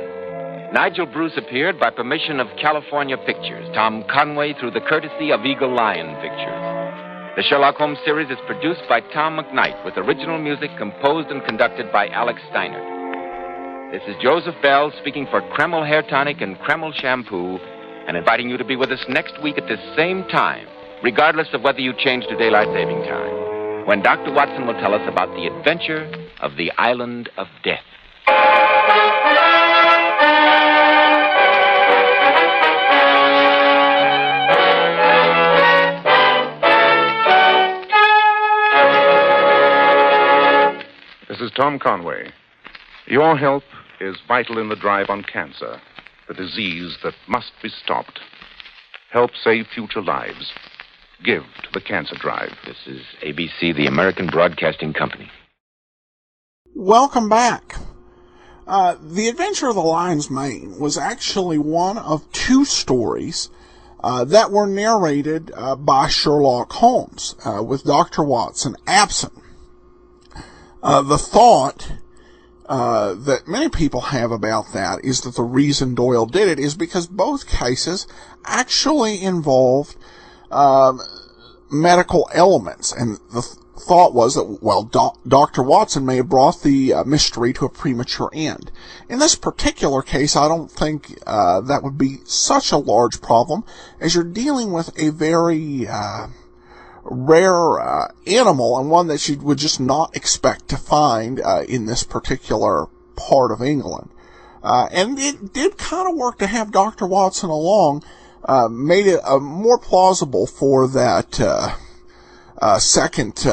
Nigel Bruce appeared by permission of California Pictures, Tom Conway through the courtesy of Eagle Lion Pictures. The Sherlock Holmes series is produced by Tom McKnight with original music composed and conducted by Alex Steiner. This is Joseph Bell speaking for Kreml Hair Tonic and Kreml Shampoo and inviting you to be with us next week at this same time, regardless of whether you change to daylight saving time, when Dr. Watson will tell us about the adventure of the Island of Death. This is Tom Conway. Your help is vital in the drive on cancer, the disease that must be stopped. Help save future lives. Give to the cancer drive. This is ABC, the American Broadcasting Company. Welcome back. The Adventure of the Lion's Mane was actually one of two stories that were narrated by Sherlock Holmes, with Dr. Watson absent. The thought that many people have about that is that the reason Doyle did it is because both cases actually involved medical elements, and the thought was that, well, Dr. Watson may have brought the mystery to a premature end. In this particular case, I don't think that would be such a large problem, as you're dealing with a very rare animal, and one that you would just not expect to find in this particular part of England. And it did kind of work to have Dr. Watson along, made it more plausible for that second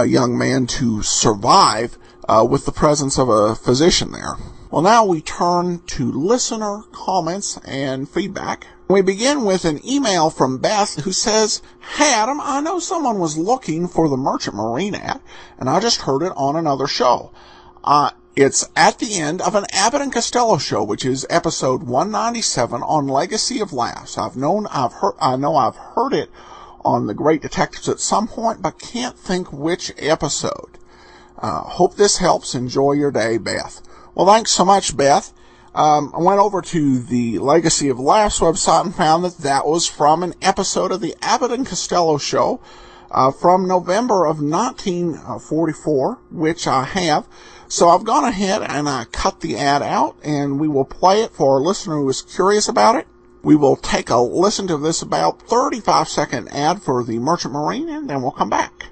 young man to survive with the presence of a physician there. Well, now we turn to listener comments and feedback. We begin with an email from Beth who says, "Hey Adam, I know someone was looking for the Merchant Marine ad, and I just heard it on another show. It's at the end of an Abbott and Costello show, which is episode 197 on Legacy of Laughs. I know I've heard it on The Great Detectives at some point, but can't think which episode. Hope this helps. Enjoy your day, Beth." Well, thanks so much, Beth. I went over to the Legacy of Laughs website and found that was from an episode of the Abbott and Costello show from November of 1944, which I have. So I've gone ahead and I cut the ad out, and we will play it for our listener who is curious about it. We will take a listen to this about 35-second ad for the Merchant Marine, and then we'll come back.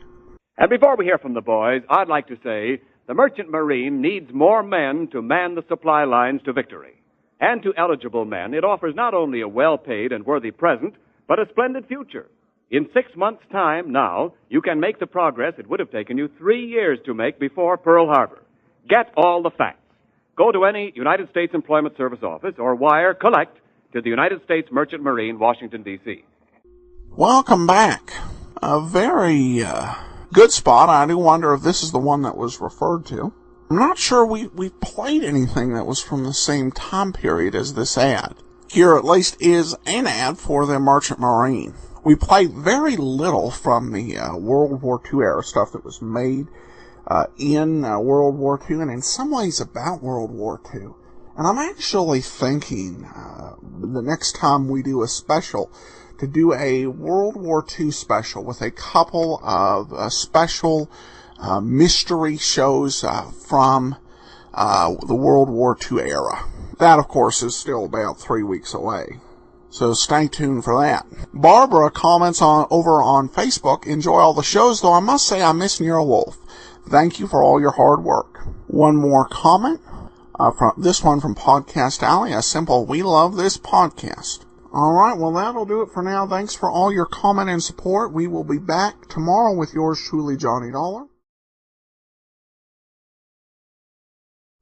And before we hear from the boys, I'd like to say the Merchant Marine needs more men to man the supply lines to victory. And to eligible men, it offers not only a well-paid and worthy present, but a splendid future. In 6 months' time now, you can make the progress it would have taken you 3 years to make before Pearl Harbor. Get all the facts. Go to any United States Employment Service office or wire collect to the United States Merchant Marine, Washington, D.C. Welcome back. A very good spot. I do wonder if this is the one that was referred to. I'm not sure we played anything that was from the same time period as this ad. Here at least is an ad for the Merchant Marine. We played very little from the World War II era stuff that was made in World War II, and in some ways about World War II. And I'm actually thinking the next time we do a special to do a World War II special with a couple of special mystery shows from the World War II era. That, of course, is still about 3 weeks away. So stay tuned for that. Barbara comments over on Facebook, "Enjoy all the shows, though I must say I miss Nero Wolf. Thank you for all your hard work." One more comment. This one from Podcast Alley, a simple, "We love this podcast." All right, well, that'll do it for now. Thanks for all your comment and support. We will be back tomorrow with yours truly, Johnny Dollar.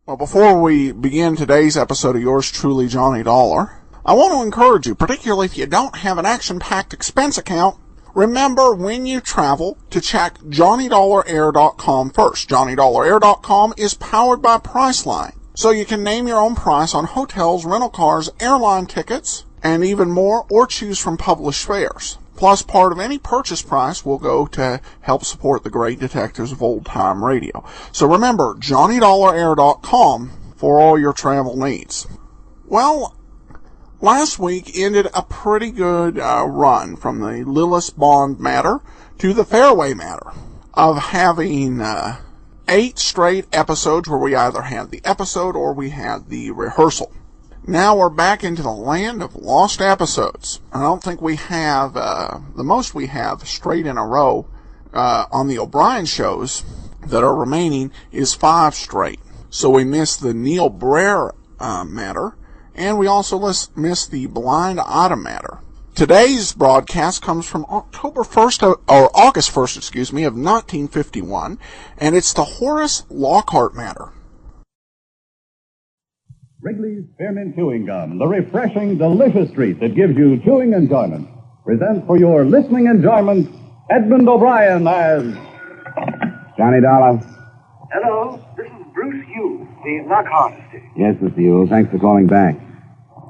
Well, before we begin today's episode of yours truly, Johnny Dollar, I want to encourage you, particularly if you don't have an action-packed expense account, remember when you travel to check JohnnyDollarAir.com first. JohnnyDollarAir.com is powered by Priceline, so you can name your own price on hotels, rental cars, airline tickets, and even more, or choose from published fares. Plus, part of any purchase price will go to help support the great detectives of old-time radio. So remember, JohnnyDollarAir.com for all your travel needs. Well, last week ended a pretty good run from the Lillis Bond matter to the Fairway matter of having 8 straight episodes where we either had the episode or we had the rehearsal. Now we're back into the land of lost episodes. I don't think we have, the most we have straight in a row on the O'Brien shows that are remaining is 5 straight. So we missed the Neil Brer matter, and we also missed the Blind Item matter. Today's broadcast comes from August 1st, of 1951, and it's the Horace Lockhart matter. Wrigley's Spearmint Chewing Gum, the refreshing, delicious treat that gives you chewing enjoyment, presents for your listening enjoyment Edmund O'Brien as Johnny Dollar. Hello, this is Bruce Hughes, the Lockhart estate. Yes, Mr. Yule. Thanks for calling back.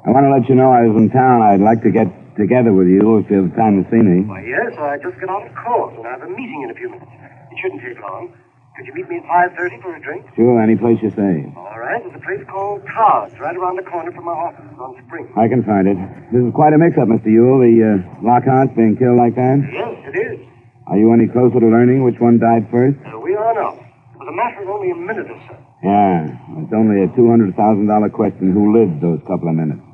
I want to let you know I was in town. I'd like to get together with you if you have time to see me. Why, yes, I just got out of court, and I have a meeting in a few minutes. It shouldn't take long. Could you meet me at 5:30 for a drink? Sure, any place you say. All right, there's a place called Todd's right around the corner from my office on Spring. I can find it. This is quite a mix-up, Mr. Yule. The Lockhart's being killed like that? Yes, it is. Are you any closer to learning which one died first? We are now. It was a matter of only a minute or so. Yeah, it's only a $200,000 question who lived those couple of minutes.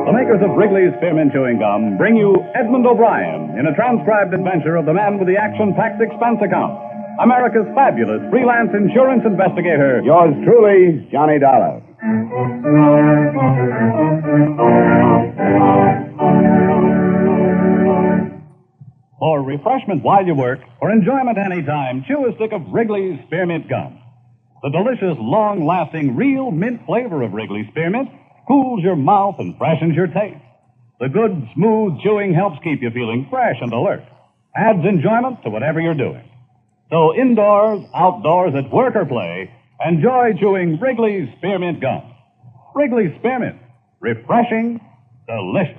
The makers of Wrigley's Spearmint Chewing Gum bring you Edmund O'Brien in a transcribed adventure of the man with the action-packed expense account. America's fabulous freelance insurance investigator. Yours truly, Johnny Dollar. For refreshment while you work, or enjoyment anytime, chew a stick of Wrigley's Spearmint Gum. The delicious, long-lasting, real mint flavor of Wrigley's Spearmint cools your mouth and freshens your taste. The good, smooth chewing helps keep you feeling fresh and alert. Adds enjoyment to whatever you're doing. So indoors, outdoors, at work or play, enjoy chewing Wrigley's Spearmint Gum. Wrigley's Spearmint. Refreshing, delicious.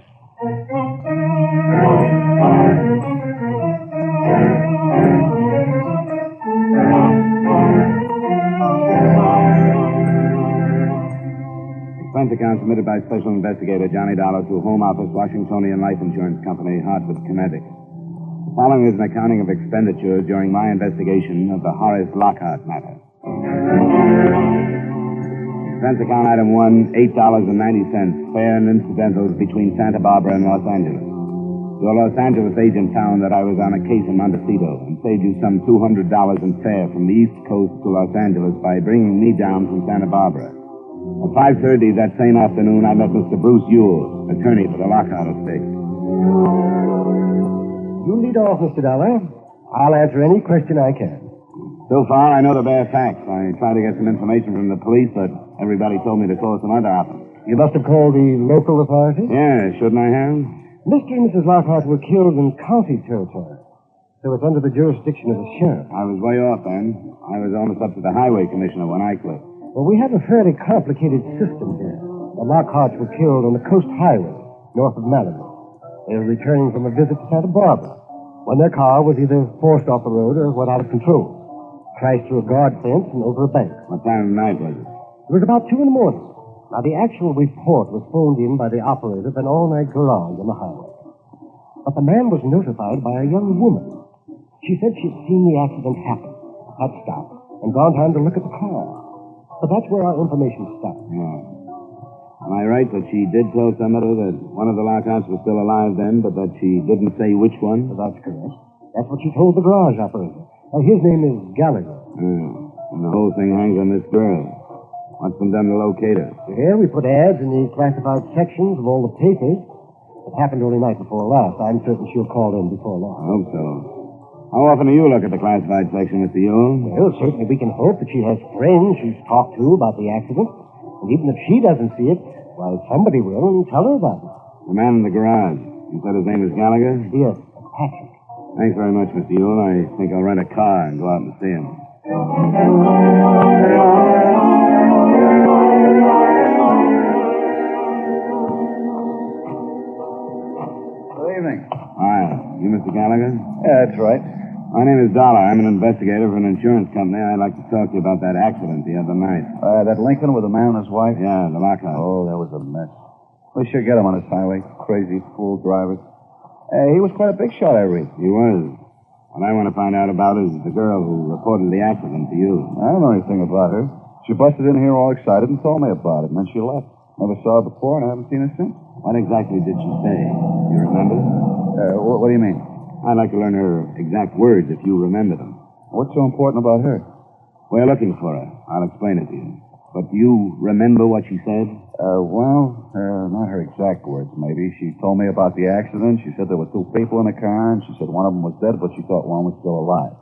Expense account submitted by Special Investigator Johnny Dollar to Home Office, Washingtonian Life Insurance Company, Hartford, Connecticut. The following is an accounting of expenditures during my investigation of the Horace Lockhart matter. Expense account item 1, $8.90, fare and incidentals between Santa Barbara and Los Angeles. Your Los Angeles agent found that I was on a case in Montecito and saved you some $200 in fare from the East Coast to Los Angeles by bringing me down from Santa Barbara. At 5:30 that same afternoon, I met Mr. Bruce Ewell, attorney for the Lockhart estate. You lead off, Mr. Dollar. I'll answer any question I can. So far, I know the bare facts. I tried to get some information from the police, but everybody told me to call some other outfit. You must have called the local authorities? Yeah, shouldn't I have? Mr. and Mrs. Lockhart were killed in county territory, so it's under the jurisdiction of the sheriff. I was way off then. I was almost up to the highway commissioner when I quit. Well, we have a fairly complicated system here. The Lockharts were killed on the Coast Highway, north of Malibu. They were returning from a visit to Santa Barbara when their car was either forced off the road or went out of control. Crashed through a guard fence and over a bank. What time of night was it? It was about 2 in the morning. Now, the actual report was phoned in by the operator of an all-night garage on the highway. But the man was notified by a young woman. She said she'd seen the accident happen, had stopped, and gone down to look at the car. But that's where our information stopped. Yeah. Am I right that she did tell somebody that one of the Lockharts was still alive then, but that she didn't say which one? That's correct. That's what she told the garage operator. His name is Gallagher. And the whole thing hangs on this girl. What's been done to locate her? Here, we put ads in the classified sections of all the papers. It happened only night before last. I'm certain she'll call in before long. I hope so. How often do you look at the classified section, Mr. Ewell? Well, certainly we can hope that she has friends she's talked to about the accident. And even if she doesn't see it, why, somebody will and tell her about it. The man in the garage. You said his name is Gallagher? Yes, Patrick. Thanks very much, Mr. Ewell. I think I'll rent a car and go out and see him. Good evening. Hi. You Mr. Gallagher? Yeah, that's right. My name is Dollar. I'm an investigator for an insurance company. I'd like to talk to you about that accident the other night. That Lincoln with the man and his wife? Yeah, the Lockhart. Oh, that was a mess. We should get him on this highway. Crazy fool drivers. He was quite a big shot, I read. He was. What I want to find out about is the girl who reported the accident to you. I don't know anything about her. She busted in here all excited and told me about it, and then she left. Never saw her before, and I haven't seen her since. What exactly did she say? You remember? What do you mean? I'd like to learn her exact words if you remember them. What's so important about her? We're looking for her. I'll explain it to you. But do you remember what she said? Not her exact words, maybe. She told me about the accident. She said there were two people in the car, and she said one of them was dead, but she thought one was still alive.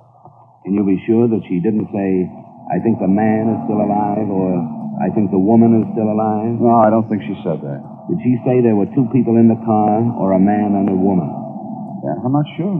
Can you be sure that she didn't say, I think the man is still alive, or I think the woman is still alive? No, I don't think she said that. Did she say there were two people in the car, or a man and a woman? Yeah, I'm not sure.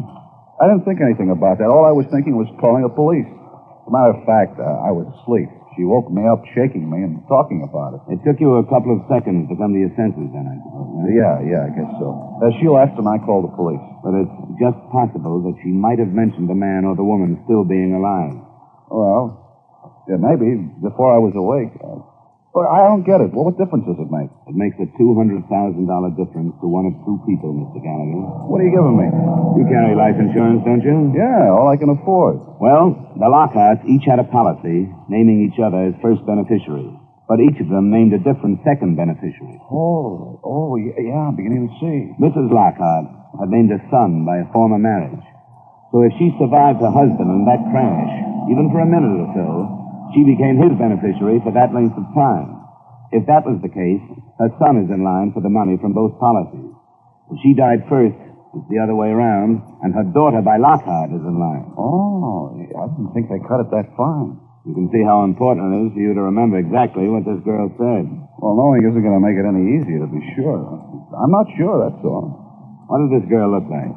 I didn't think anything about that. All I was thinking was calling the police. As a matter of fact, I was asleep. She woke me up, shaking me, and talking about it. It took you a couple of seconds to come to your senses, then, I suppose. Huh? Yeah, I guess so. She left, and I called the police. But it's just possible that she might have mentioned the man or the woman still being alive. Well, yeah, maybe, before I was awake. But I don't get it. What difference does it make? It makes a $200,000 difference to one of two people, Mr. Gallagher. What are you giving me? You carry life insurance, don't you? Yeah, all I can afford. Well, the Lockharts each had a policy naming each other as first beneficiaries, but each of them named a different second beneficiary. Yeah, I'm beginning to see. Mrs. Lockhart had named a son by a former marriage. So if she survived her husband in that crash, even for a minute or so, she became his beneficiary for that length of time. If that was the case, her son is in line for the money from both policies. If she died first, it's the other way around, and her daughter by Lockhart is in line. Oh, I didn't think they cut it that fine. You can see how important it is for you to remember exactly what this girl said. Well, knowing isn't going to make it any easier, to be sure. I'm not sure, that's all. What did this girl look like?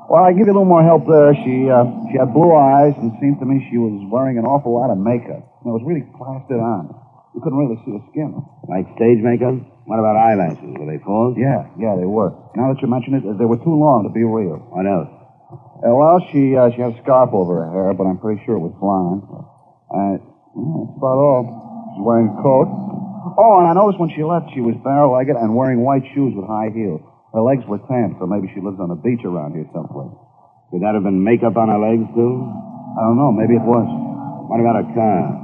Well, I'll give you a little more help there. She had blue eyes, and it seemed to me she was wearing an awful lot of makeup. It was really plastered on. You couldn't really see her skin. Like stage makeup? What about eyelashes? Were they false? Yeah, they were. Now that you mention it, they were too long to be real. What else? She had a scarf over her hair, but I'm pretty sure it was blonde. That's about all. She was wearing a coat. Oh, and I noticed when she left, she was bare-legged and wearing white shoes with high heels. Her legs were tan, so maybe she lives on the beach around here someplace. Could that have been makeup on her legs, too? I don't know. Maybe it was. What about her car?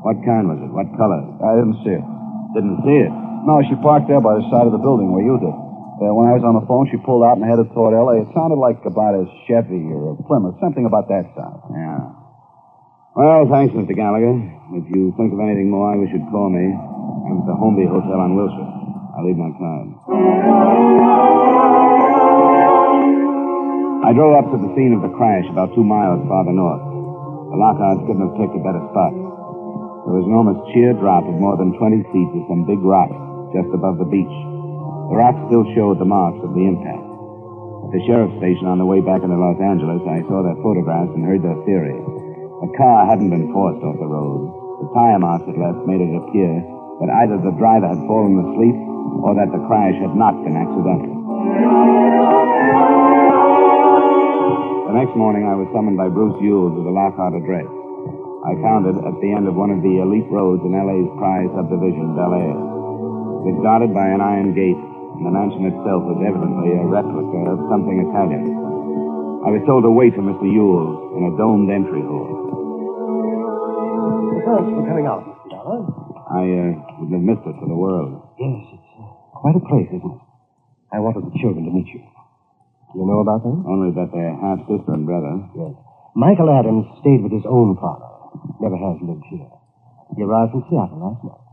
What kind was it? What color? I didn't see it. Didn't see it? No, she parked there by the side of the building where you did. When I was on the phone, she pulled out and headed toward L.A. It sounded like about a Chevy or a Plymouth, something about that size. Yeah. Well, thanks, Mr. Gallagher. If you think of anything more, I wish you'd call me. I'm at the Homeby Hotel on Wilshire. I'll leave my card. I drove up to the scene of the crash about 2 miles farther north. The Lockharts couldn't have picked a better spot. There was an almost sheer drop of more than 20 feet to some big rocks just above the beach. The rocks still showed the marks of the impact. At the sheriff's station on the way back into Los Angeles, I saw their photographs and heard their theory. The car hadn't been forced off the road. The tire marks it left made it appear that either the driver had fallen asleep or that the crash had not been accidental. The next morning, I was summoned by Bruce Ewell to the Lockhart address. I found it at the end of one of the elite roads in L.A.'s prize subdivision, Bel Air. It was guarded by an iron gate, and the mansion itself was evidently a replica of something Italian. I was told to wait for Mr. Ewell in a domed entry hall. Thanks for coming out, Mr. Dollar. I wouldn't have missed it for the world. Yes, it's quite a place, isn't it? I wanted the children to meet you. You know about them? Only that they're half-sister and brother. Yes. Michael Adams stayed with his own father. Never has lived here. He arrived from Seattle last night.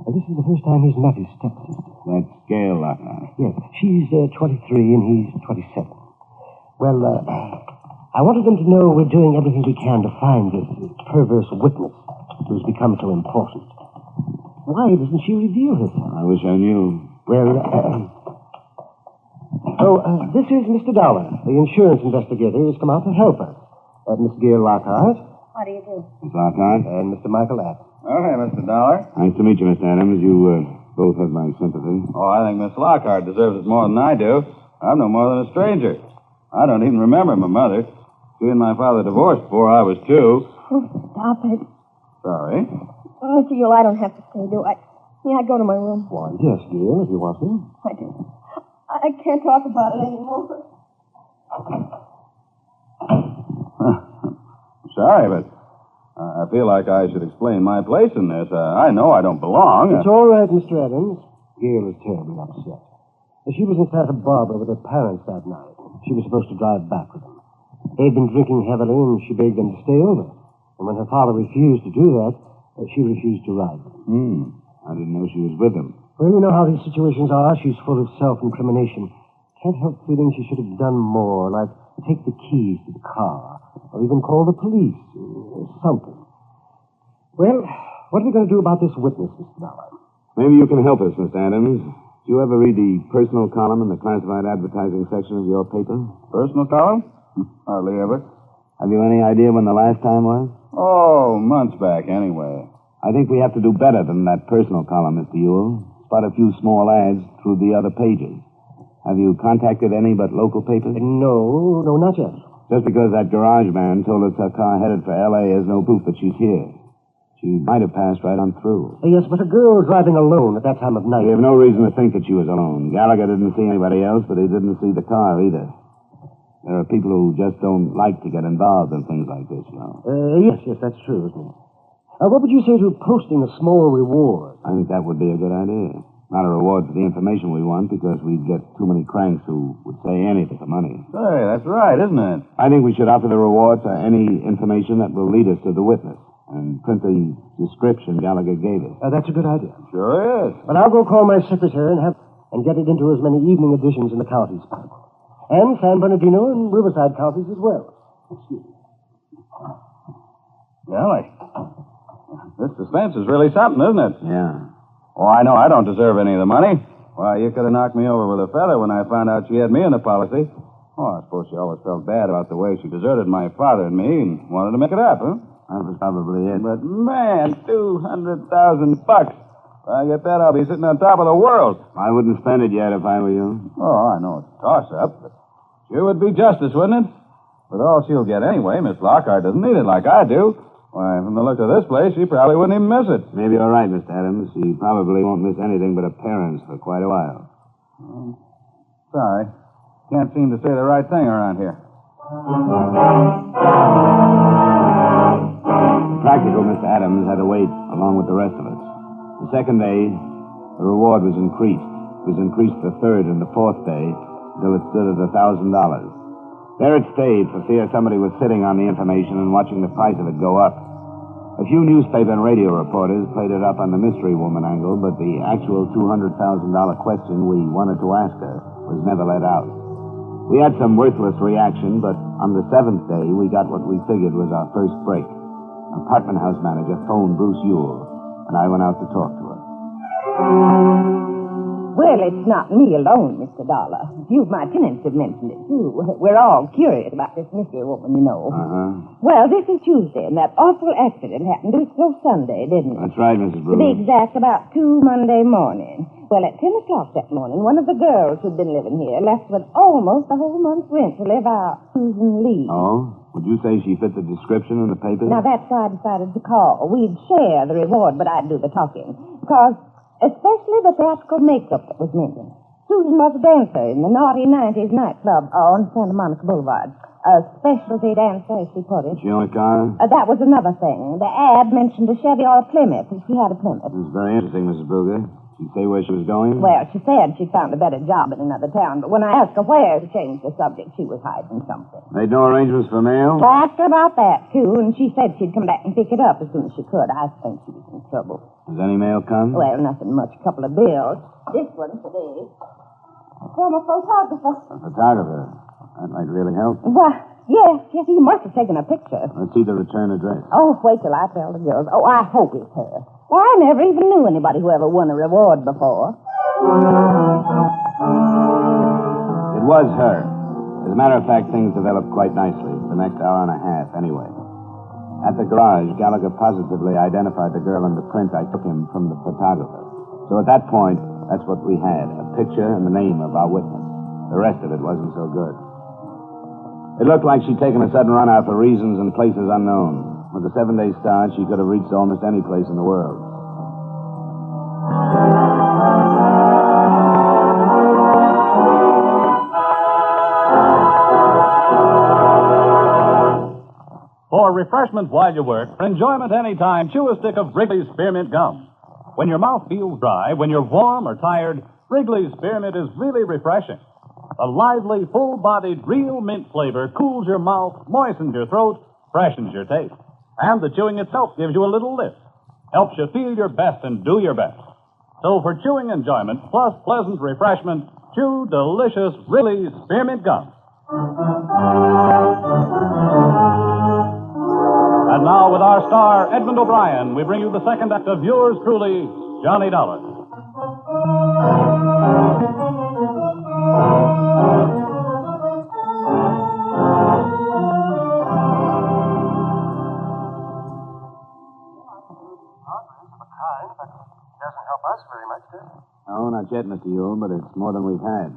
And this is the first time he's met his stepsister. That's Gail Lockhart. Yes. She's 23 and he's 27. Well, I wanted them to know we're doing everything we can to find this perverse witness who's become so important. Why doesn't she reveal herself? I wish I knew. Well, this is Mr. Dollar, the insurance investigator who's come out to help us. Miss Gail Lockhart. How do you do? Miss Lockhart. And Mr. Michael Adams. Oh, hey, Mr. Dollar. Nice to meet you, Mr. Adams. You both have my sympathy. Oh, I think Miss Lockhart deserves it more than I do. I'm no more than a stranger. I don't even remember my mother. She and my father divorced before I was 2. Oh, stop it. Sorry. Mr. Yule, I don't have to stay, do I? Yeah, I go to my room. Why, yes, dear, if you want to. I do. I can't talk about it anymore. sorry, but I feel like I should explain my place in this. I know I don't belong. It's all right, Mr. Adams. Gail is terribly upset. She was in Santa Barbara with her parents that night. She was supposed to drive back with them. They'd been drinking heavily, and she begged them to stay over. And when her father refused to do that, she refused to ride them. I didn't know she was with them. Well, you know how these situations are. She's full of self-incrimination. Can't help feeling she should have done more, like take the keys to the car, or even call the police, or something. Well, what are we going to do about this witness, Mr. Dollar? Maybe you can help us, Mr. Adams. Do you ever read the personal column in the classified advertising section of your paper? Personal column? Hardly ever. Have you any idea when the last time was? Oh, months back, anyway. I think we have to do better than that personal column, Mr. Ewell. Spot a few small ads through the other pages. Have you contacted any but local papers? No, not yet. Just because that garage man told us her car headed for L.A. is no proof that she's here. She might have passed right on through. Yes, but a girl driving alone at that time of night. We have no reason to think that she was alone. Gallagher didn't see anybody else, but he didn't see the car either. There are people who just don't like to get involved in things like this, you know. Yes, that's true, isn't it? What would you say to posting a small reward? I think that would be a good idea. Not a reward for the information we want, because we'd get too many cranks who would say anything for money. Say, that's right, isn't it? I think we should offer the reward for any information that will lead us to the witness, and print the description Gallagher gave us. That's a good idea. Sure is. But I'll go call my secretary and get it into as many evening editions in the counties. And San Bernardino and Riverside counties as well. Excuse me. Golly. This suspense is really something, isn't it? Yeah. Oh, I know I don't deserve any of the money. Why, you could have knocked me over with a feather when I found out she had me in the policy. Oh, I suppose she always felt bad about the way she deserted my father and me and wanted to make it up, huh? That was probably it. But, man, $200,000. If I get that, I'll be sitting on top of the world. I wouldn't spend it yet if I were you. Oh, I know it's a toss-up, but sure would be justice, wouldn't it? With all she'll get anyway, Miss Lockhart doesn't need it like I do. Why, from the look of this place, she probably wouldn't even miss it. Maybe you're right, Mr. Adams. She probably won't miss anything but her parents for quite a while. Sorry. Can't seem to say the right thing around here. The practical Mr. Adams had to wait along with the rest of us. The second day, the reward was increased. It was increased the third and the fourth day until it stood at $1,000. There it stayed for fear somebody was sitting on the information and watching the price of it go up. A few newspaper and radio reporters played it up on the mystery woman angle, but the actual $200,000 question we wanted to ask her was never let out. We had some worthless reaction, but on the seventh day, we got what we figured was our first break. Apartment house manager phoned Bruce Ewell, and I went out to talk to her. Well, it's not me alone, Mr. Dollar. A few of my tenants have mentioned it, too. We're all curious about this mystery woman, you know. Well, this is Tuesday, and that awful accident happened this Sunday, didn't it? That's right, Mrs. To Bruce. be exact, about 2 Monday morning. Well, at 10 o'clock that morning, one of the girls who'd been living here left with almost a whole month's rent to live out. Susan Lee. Oh? Would you say she fit the description in the paper? Now, that's why I decided to call. We'd share the reward, but I'd do the talking. Because, especially the theatrical makeup that was mentioned. Susan was a dancer in the naughty 90s nightclub on Santa Monica Boulevard. A specialty dancer, as she put it. Did she own a car? That was another thing. The ad mentioned a Chevy or a Plymouth, and she had a Plymouth. It was very interesting, Mrs. Brugger. Did she say where she was going? Well, she said she'd found a better job in another town, but when I asked her where to change the subject, she was hiding something. Made no arrangements for mail? I asked her about that, too, and she said she'd come back and pick it up as soon as she could. I think she was in trouble. Has any mail come? Well, nothing much. A couple of bills. This one today. From a photographer. A photographer? That might really help. Why, yes, he must have taken a picture. Let's see the return address. Oh, wait till I tell the girls. Oh, I hope it's her. Why, I never even knew anybody who ever won a reward before. It was her. As a matter of fact, things developed quite nicely. The next hour and a half, anyway. At the garage, Gallagher positively identified the girl in the print I took him from the photographer. So at that point, that's what we had, a picture and the name of our witness. The rest of it wasn't so good. It looked like she'd taken a sudden run out for reasons and places unknown. With a 7-day start, she could have reached almost any place in the world. For For refreshment while you work, for enjoyment anytime, chew a stick of Wrigley's Spearmint Gum. When your mouth feels dry, when you're warm or tired, Wrigley's Spearmint is really refreshing. The lively, full-bodied, real mint flavor cools your mouth, moistens your throat, freshens your taste. And the chewing itself gives you a little lift. Helps you feel your best and do your best. So for chewing enjoyment plus pleasant refreshment, chew delicious Wrigley's Spearmint Gum. And now, with our star, Edmund O'Brien, we bring you the second act of yours truly, Johnny Dollar. Doesn't help us very much, does it? No, not yet, Mr. Yule, but it's more than we've had.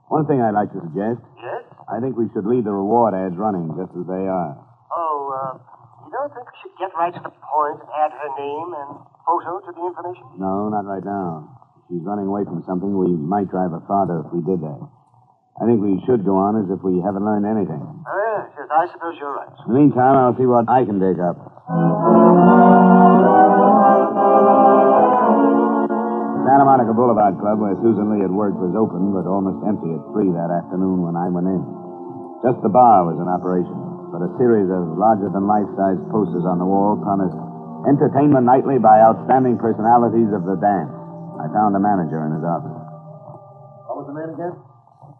One thing I'd like to suggest. Yes? I think we should leave the reward ads running just as they are. Oh, you don't think we should get right to the point and add her name and photo to the information? No, not right now. If she's running away from something, we might drive her farther if we did that. I think we should go on as if we haven't learned anything. Oh, yes, I suppose you're right. In the meantime, I'll see what I can dig up. Santa Monica Boulevard Club, where Susan Lee had worked, was open, but almost empty at 3 that afternoon when I went in. Just the bar was in operation, but a series of larger-than-life-size posters on the wall promised entertainment nightly by outstanding personalities of the dance. I found the manager in his office. What was the name again?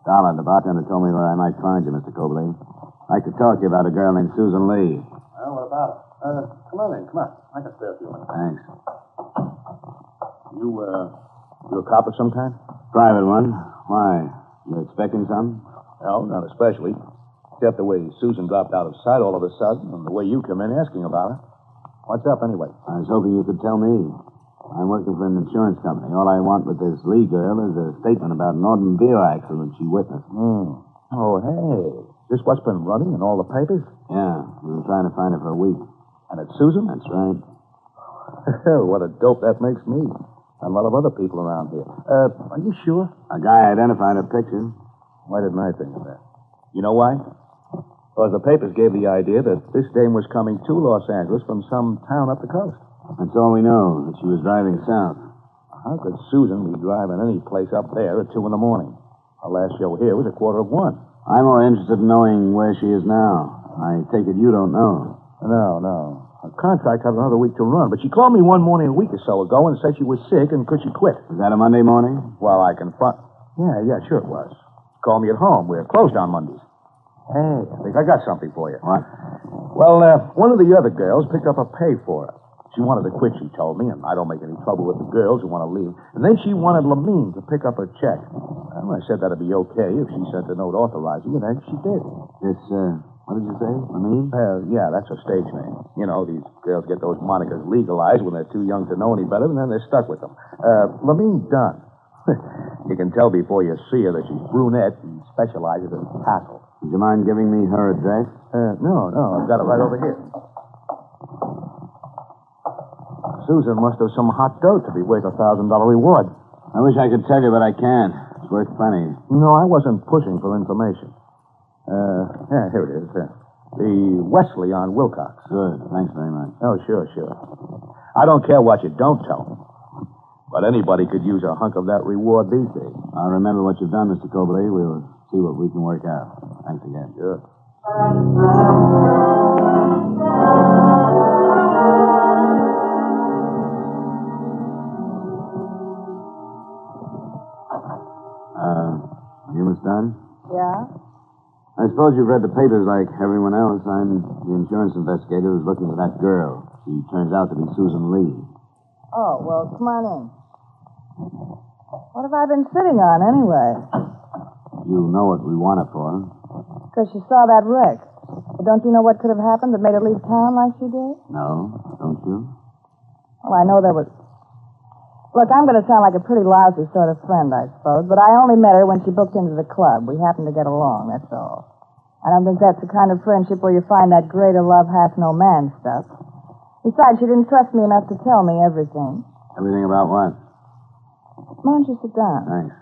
Dollar, the bartender, told me where I might find you, Mr. Cobley. I'd like to talk to you about a girl named Susan Lee. Well, what about her? Come on in, come on. I can spare a few minutes. Thanks. You a cop of some kind? Private one. Why? You expecting some? No, not especially. Except the way Susan dropped out of sight all of a sudden and the way you come in asking about her. What's up, anyway? I was hoping you could tell me. I'm working for an insurance company. All I want with this Lee girl is a statement about an automobile accident she witnessed. Oh, hey. This what's been running in all the papers? Yeah. We've been trying to find her for a week. And it's Susan? That's right. What a dope that makes me. And a lot of other people around here. Are you sure? A guy identified her picture. Why didn't I think of that? You know why? Because the papers gave the idea that this dame was coming to Los Angeles from some town up the coast. That's all we know, that she was driving south. How could Susan be driving any place up there at 2 in the morning? Our last show here was at 1:45. I'm more interested in knowing where she is now. I take it you don't know. No. Her contract had another week to run, but she called me one morning a week or so ago and said she was sick and could she quit. Was that a Monday morning? Well, I can find... Yeah, sure it was. She called me at home. We're closed on Mondays. Hey, I think I got something for you. What? Well, one of the other girls picked up a pay for her. She wanted to quit, she told me, and I don't make any trouble with the girls who want to leave. And then she wanted Lamine to pick up her check. Well, I said that'd be okay if she sent a note authorizing it, and she did. It's, what did you say, Lamine? Yeah, that's her stage name. You know, these girls get those monikers legalized when they're too young to know any better, and then they're stuck with them. Lamine Dunn. You can tell before you see her that she's brunette and specializes in tassel. Would you mind giving me her address? No, I've got it right over here. Susan must have some hot dough to be worth $1,000 reward. I wish I could tell you, but I can't. It's worth plenty. No, I wasn't pushing for information. Here it is. The Wesley on Wilcox. Good. Thanks very much. Oh, sure. I don't care what you don't tell them. But anybody could use a hunk of that reward these days. I'll remember what you've done, Mr. Cobley. We'll see what we can work out. Thanks again. Sure. You, Miss Dunn? Yeah? I suppose you've read the papers like everyone else. I'm the insurance investigator who's looking for that girl. She turns out to be Susan Lee. Oh, well, come on in. What have I been sitting on, anyway? You know what we want her for. Because she saw that wreck. But don't you know what could have happened that made her leave town like she did? No, don't you? Well, I know there was... Look, I'm going to sound like a pretty lousy sort of friend, I suppose, but I only met her when she booked into the club. We happened to get along, that's all. I don't think that's the kind of friendship where you find that greater love hath no man stuff. Besides, she didn't trust me enough to tell me everything. Everything about what? Why don't you sit down? Thanks.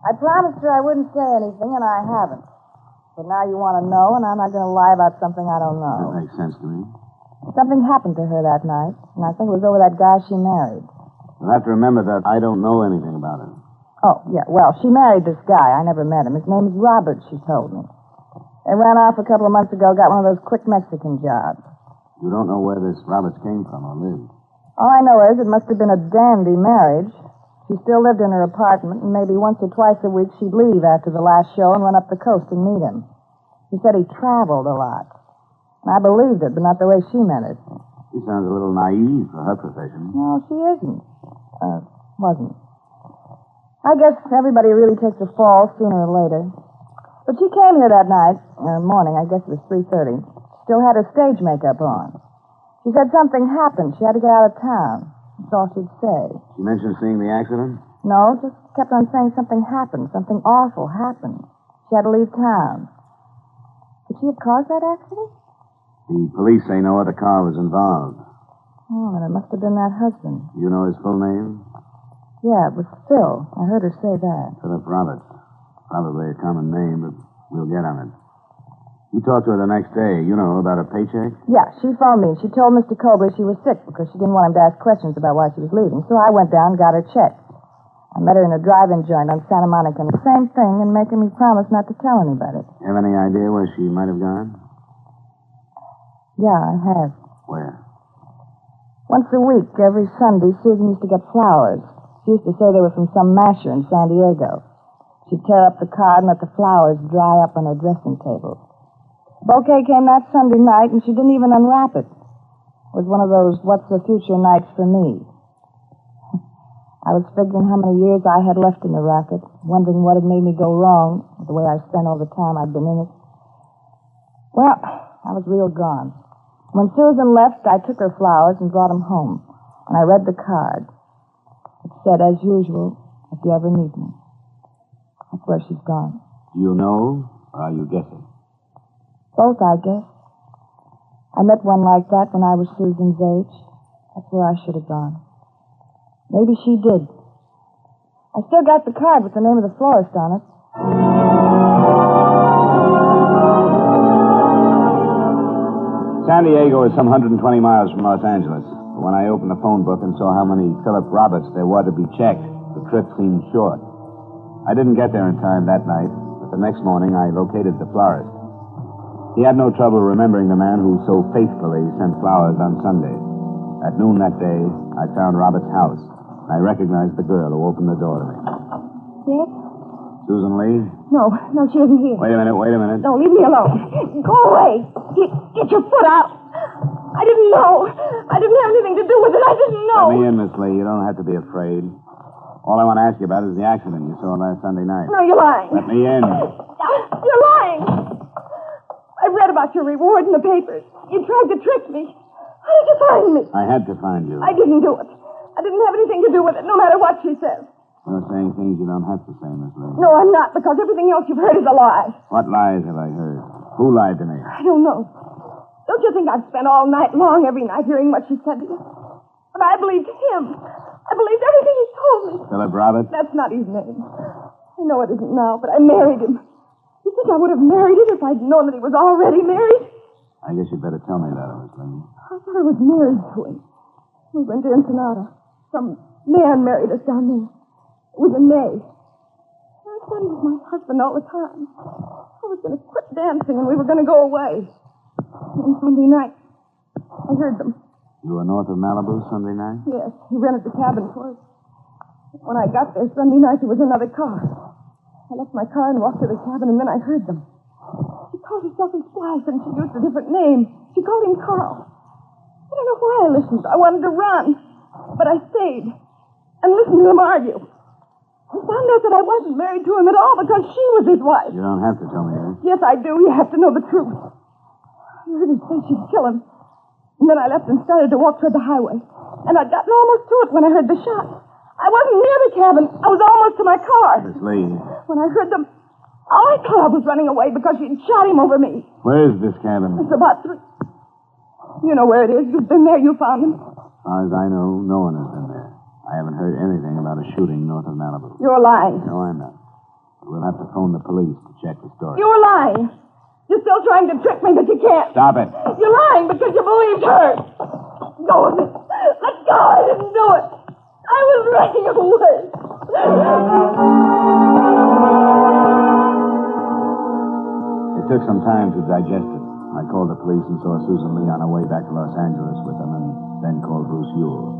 I promised her I wouldn't say anything, and I haven't. But now you want to know, and I'm not going to lie about something I don't know. That makes sense to me. Something happened to her that night, and I think it was over that guy she married. You'll have to remember that I don't know anything about it. Oh, yeah, well, she married this guy. I never met him. His name is Robert, she told me. They ran off a couple of months ago, got one of those quick Mexican jobs. You don't know where this Roberts came from or lived. All I know is it must have been a dandy marriage. She still lived in her apartment, and maybe once or twice a week she'd leave after the last show and run up the coast and meet him. He said he traveled a lot. And I believed it, but not the way she meant it. She sounds a little naive for her profession. No, she isn't. Wasn't. I guess everybody really takes a fall sooner or later. But she came here that night, morning, I guess it was 3:30. Still had her stage makeup on. She said something happened. She had to get out of town. That's all she'd say. She mentioned seeing the accident? No, just kept on saying something happened. Something awful happened. She had to leave town. Could she have caused that accident? The police say no other car was involved. Oh, then it must have been that husband. You know his full name? Yeah, it was Phil. I heard her say that. Philip Roberts. Probably a common name, but we'll get on it. You talked to her the next day, about a paycheck? Yeah, she phoned me, and she told Mr. Cobley she was sick because she didn't want him to ask questions about why she was leaving. So I went down and got her check. I met her in a drive-in joint on Santa Monica, and the same thing, and making me promise not to tell anybody. Have any idea where she might have gone? Yeah, I have. Where? Once a week, every Sunday, Susan used to get flowers. She used to say they were from some masher in San Diego. She'd tear up the card and let the flowers dry up on her dressing table. Bouquet came that Sunday night, and she didn't even unwrap it. It was one of those what's the future nights for me. I was figuring how many years I had left in the racket, wondering what had made me go wrong with the way I spent all the time I'd been in it. Well, I was real gone. When Susan left, I took her flowers and brought them home, and I read the card. It said, as usual, if you ever need me. That's where she's gone. Do you know, or are you guessing? Both, I guess. I met one like that when I was Susan's age. That's where I should have gone. Maybe she did. I still got the card with the name of the florist on it. San Diego is some 120 miles from Los Angeles. But when I opened the phone book and saw how many Philip Roberts there were to be checked, the trip seemed short. I didn't get there in time that night, but the next morning I located the florist. He had no trouble remembering the man who so faithfully sent flowers on Sunday. At noon that day, I found Robert's house. I recognized the girl who opened the door to me. Yes? Susan Lee? No, she isn't here. Wait a minute. No, leave me alone. Go away. Get your foot out. I didn't know. I didn't have anything to do with it. I didn't know. Let me in, Miss Lee. You don't have to be afraid. All I want to ask you about is the accident you saw last Sunday night. No, you're lying. Let me in. You're lying. I read about your reward in the papers. You tried to trick me. How did you find me? I had to find you. I didn't do it. I didn't have anything to do with it, no matter what she says. You're saying things you don't have to say, Miss Lee. No, I'm not, because everything else you've heard is a lie. What lies have I heard? Who lied to me? I don't know. Don't you think I've spent all night long, every night, hearing what she said to you? But I believed him. I believed everything he told me. Philip Roberts? That's not his name. I know it isn't now, but I married him. You think I would have married him if I'd known that he was already married? I guess you'd better tell me that, Miss Lee. I thought I was married to him. We went to Ensenada. Some man married us down there. It was in May. I thought he was my husband all the time. I was going to quit dancing and we were going to go away. And Sunday night, I heard them. You were north of Malibu Sunday night? Yes, he rented the cabin for us. When I got there Sunday night, there was another car. I left my car and walked to the cabin, and then I heard them. She called herself his wife, and she used a different name. She called him Carl. I don't know why I listened. I wanted to run. But I stayed and listened to them argue. I found out that I wasn't married to him at all because she was his wife. You don't have to tell me that. Yes, I do. You have to know the truth. I heard her say she'd kill him. And then I left and started to walk toward the highway. And I'd gotten almost to it when I heard the shot. I wasn't near the cabin. I was almost to my car. Miss Lee. When I heard them, I thought I was running away because she'd shot him over me. Where is this cabin? It's about 3. You know where it is. You've been there. You found him. As far as I know, no one has been there. I haven't heard anything about a shooting north of Malibu. You're lying. No, I'm not. We'll have to phone the police to check the story. You're lying. You're still trying to trick me, but you can't. Stop it. You're lying because you believed her. Go with it. Let go. I didn't do it. I was running away. It took some time to digest it. I called the police and saw Susan Lee on her way back to Los Angeles with them, and then called Bruce Ewell.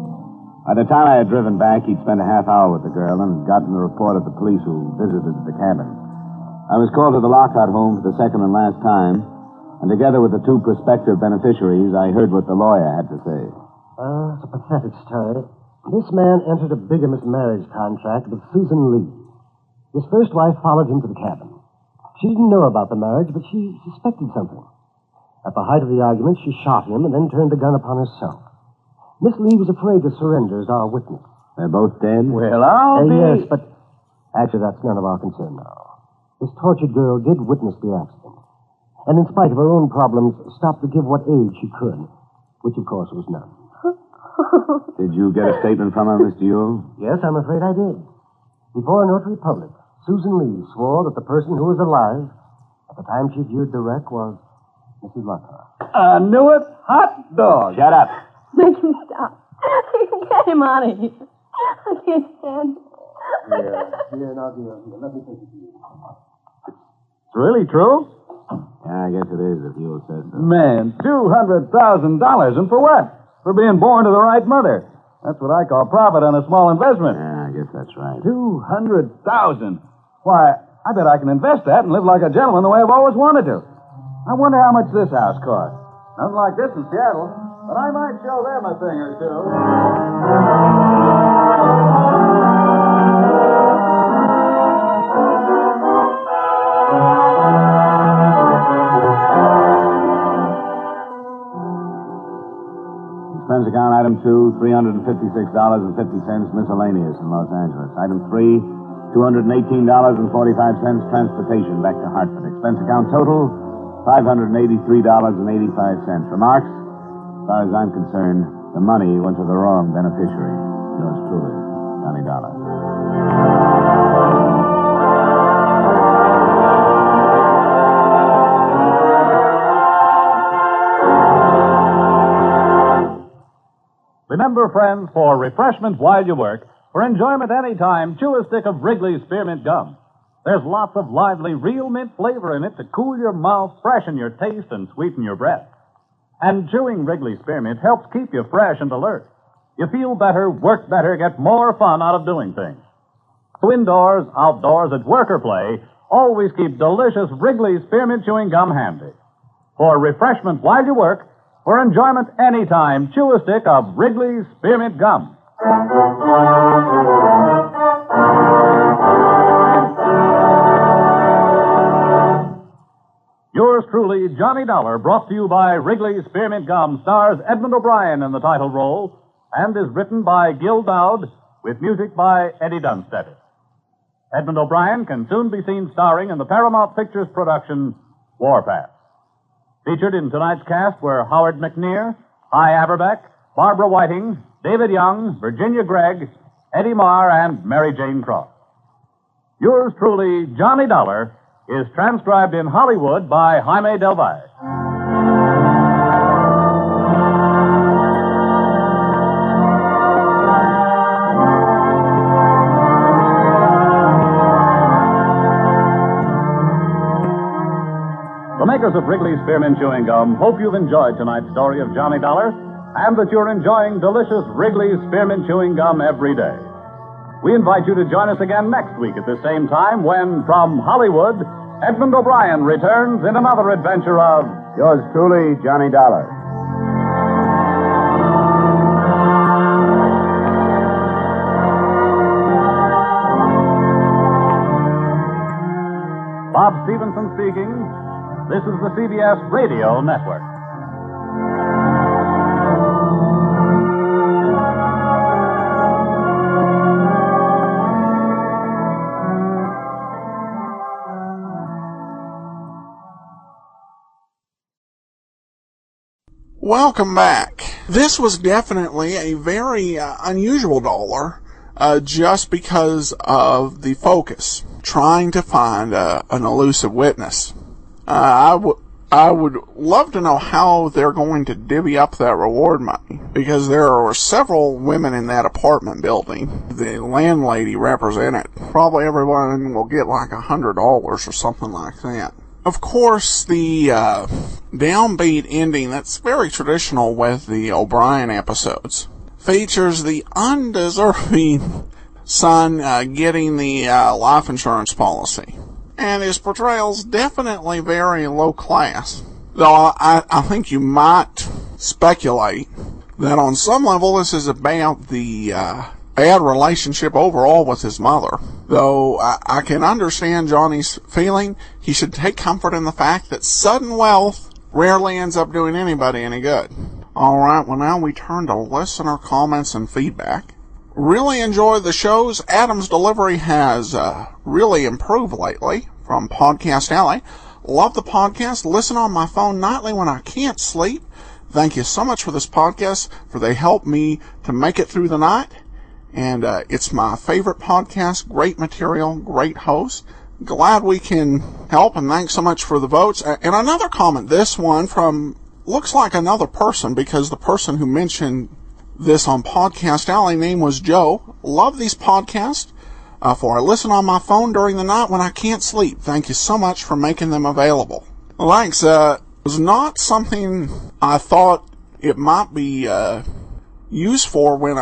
By the time I had driven back, he'd spent a half hour with the girl and had gotten the report of the police who visited the cabin. I was called to the Lockhart home for the second and last time, and together with the two prospective beneficiaries, I heard what the lawyer had to say. It's a pathetic story. This man entered a bigamous marriage contract with Susan Lee. His first wife followed him to the cabin. She didn't know about the marriage, but she suspected something. At the height of the argument, she shot him and then turned the gun upon herself. Miss Lee was afraid to surrender as our witness. They're both dead? Well, I'll be... Yes, but actually that's none of our concern now. This tortured girl did witness the accident. And in spite of her own problems, stopped to give what aid she could, which of course was none. Did you get a statement from her, Mr. Ewell? Yes, I'm afraid I did. Before a notary public, Susan Lee swore that the person who was alive at the time she viewed the wreck was Mrs. Lockhart. I knew it. Hot dog. Shut up. Make him stop. Get him out of here. I can't stand it. Here, now, dear. Let me take it to you. It's really true? Yeah, I guess it is, if Ewell says so. Man, $200,000. And for what? For being born to the right mother. That's what I call profit on a small investment. Yeah, I guess that's right. $200,000. Why, I bet I can invest that and live like a gentleman the way I've always wanted to. I wonder how much this house costs. Nothing like this in Seattle, but I might show them a thing or two. Expense account item 2, $356.50 miscellaneous in Los Angeles. Item 3, $218.45 transportation back to Hartford. Expense account total, $583.85. Remarks? As far as I'm concerned, the money went to the wrong beneficiary. Yours truly, Johnny Dollar. Remember, friends, for refreshment while you work, for enjoyment any time, chew a stick of Wrigley's Spearmint Gum. There's lots of lively, real mint flavor in it to cool your mouth, freshen your taste, and sweeten your breath. And chewing Wrigley's Spearmint helps keep you fresh and alert. You feel better, work better, get more fun out of doing things. So indoors, outdoors, at work or play, always keep delicious Wrigley's Spearmint Chewing Gum handy. For refreshment while you work, for enjoyment any time, chew a stick of Wrigley's Spearmint Gum. Yours truly, Johnny Dollar, brought to you by Wrigley's Spearmint Gum, stars Edmund O'Brien in the title role and is written by Gil Dowd with music by Eddie Dunstedter. Edmund O'Brien can soon be seen starring in the Paramount Pictures production Warpath. Featured in tonight's cast were Howard McNear, Hy Averbeck, Barbara Whiting, David Young, Virginia Gregg, Eddie Marr, and Mary Jane Cross. Yours truly, Johnny Dollar, is transcribed in Hollywood by Jaime Del Valle. The makers of Wrigley's Spearmint Chewing Gum hope you've enjoyed tonight's story of Johnny Dollar and that you're enjoying delicious Wrigley's Spearmint Chewing Gum every day. We invite you to join us again next week at the same time when, from Hollywood, Edmund O'Brien returns in another adventure of Yours truly, Johnny Dollar. Bob Stevenson speaking. This is the CBS Radio Network. Welcome back. This was definitely a very unusual dollar, just because of the focus, trying to find an elusive witness. I would love to know how they're going to divvy up that reward money, because there are several women in that apartment building. The landlady represented. Probably everyone will get like $100 or something like that. Of course, the downbeat ending that's very traditional with the O'Brien episodes features the undeserving son getting the life insurance policy. And his portrayal's definitely very low class. Though I think you might speculate that on some level this is about the bad relationship overall with his mother. Though I can understand Johnny's feeling, he should take comfort in the fact that sudden wealth rarely ends up doing anybody any good. Alright, well now we turn to listener comments and feedback. Really enjoy the shows. Adam's delivery has really improved lately from Podcast Alley. Love the podcast. Listen on my phone nightly when I can't sleep. Thank you so much for this podcast, for they help me to make it through the night. And it's my favorite podcast. Great material, great host. Glad we can help, and thanks so much for the votes. And another comment, this one from, looks like another person, because the person who mentioned this on Podcast Alley name was Joe. Love these podcasts, for I listen on my phone during the night when I can't sleep. Thank you so much for making them available. Well, thanks. It was not something I thought it might be used for when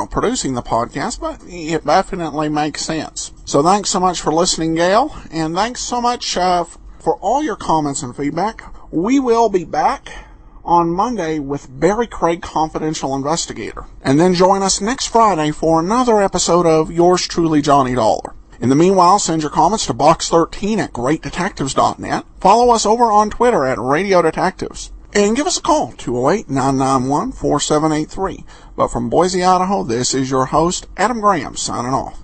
producing the podcast, but it definitely makes sense. So thanks so much for listening, Gail, and thanks so much for all your comments and feedback. We will be back on Monday with Barrie Craig, Confidential Investigator. And then join us next Friday for another episode of Yours Truly, Johnny Dollar. In the meanwhile, send your comments to box13@greatdetectives.net. Follow us over on Twitter at Radio Detectives. And give us a call, 208-991-4783. But from Boise, Idaho, this is your host, Adam Graham, signing off.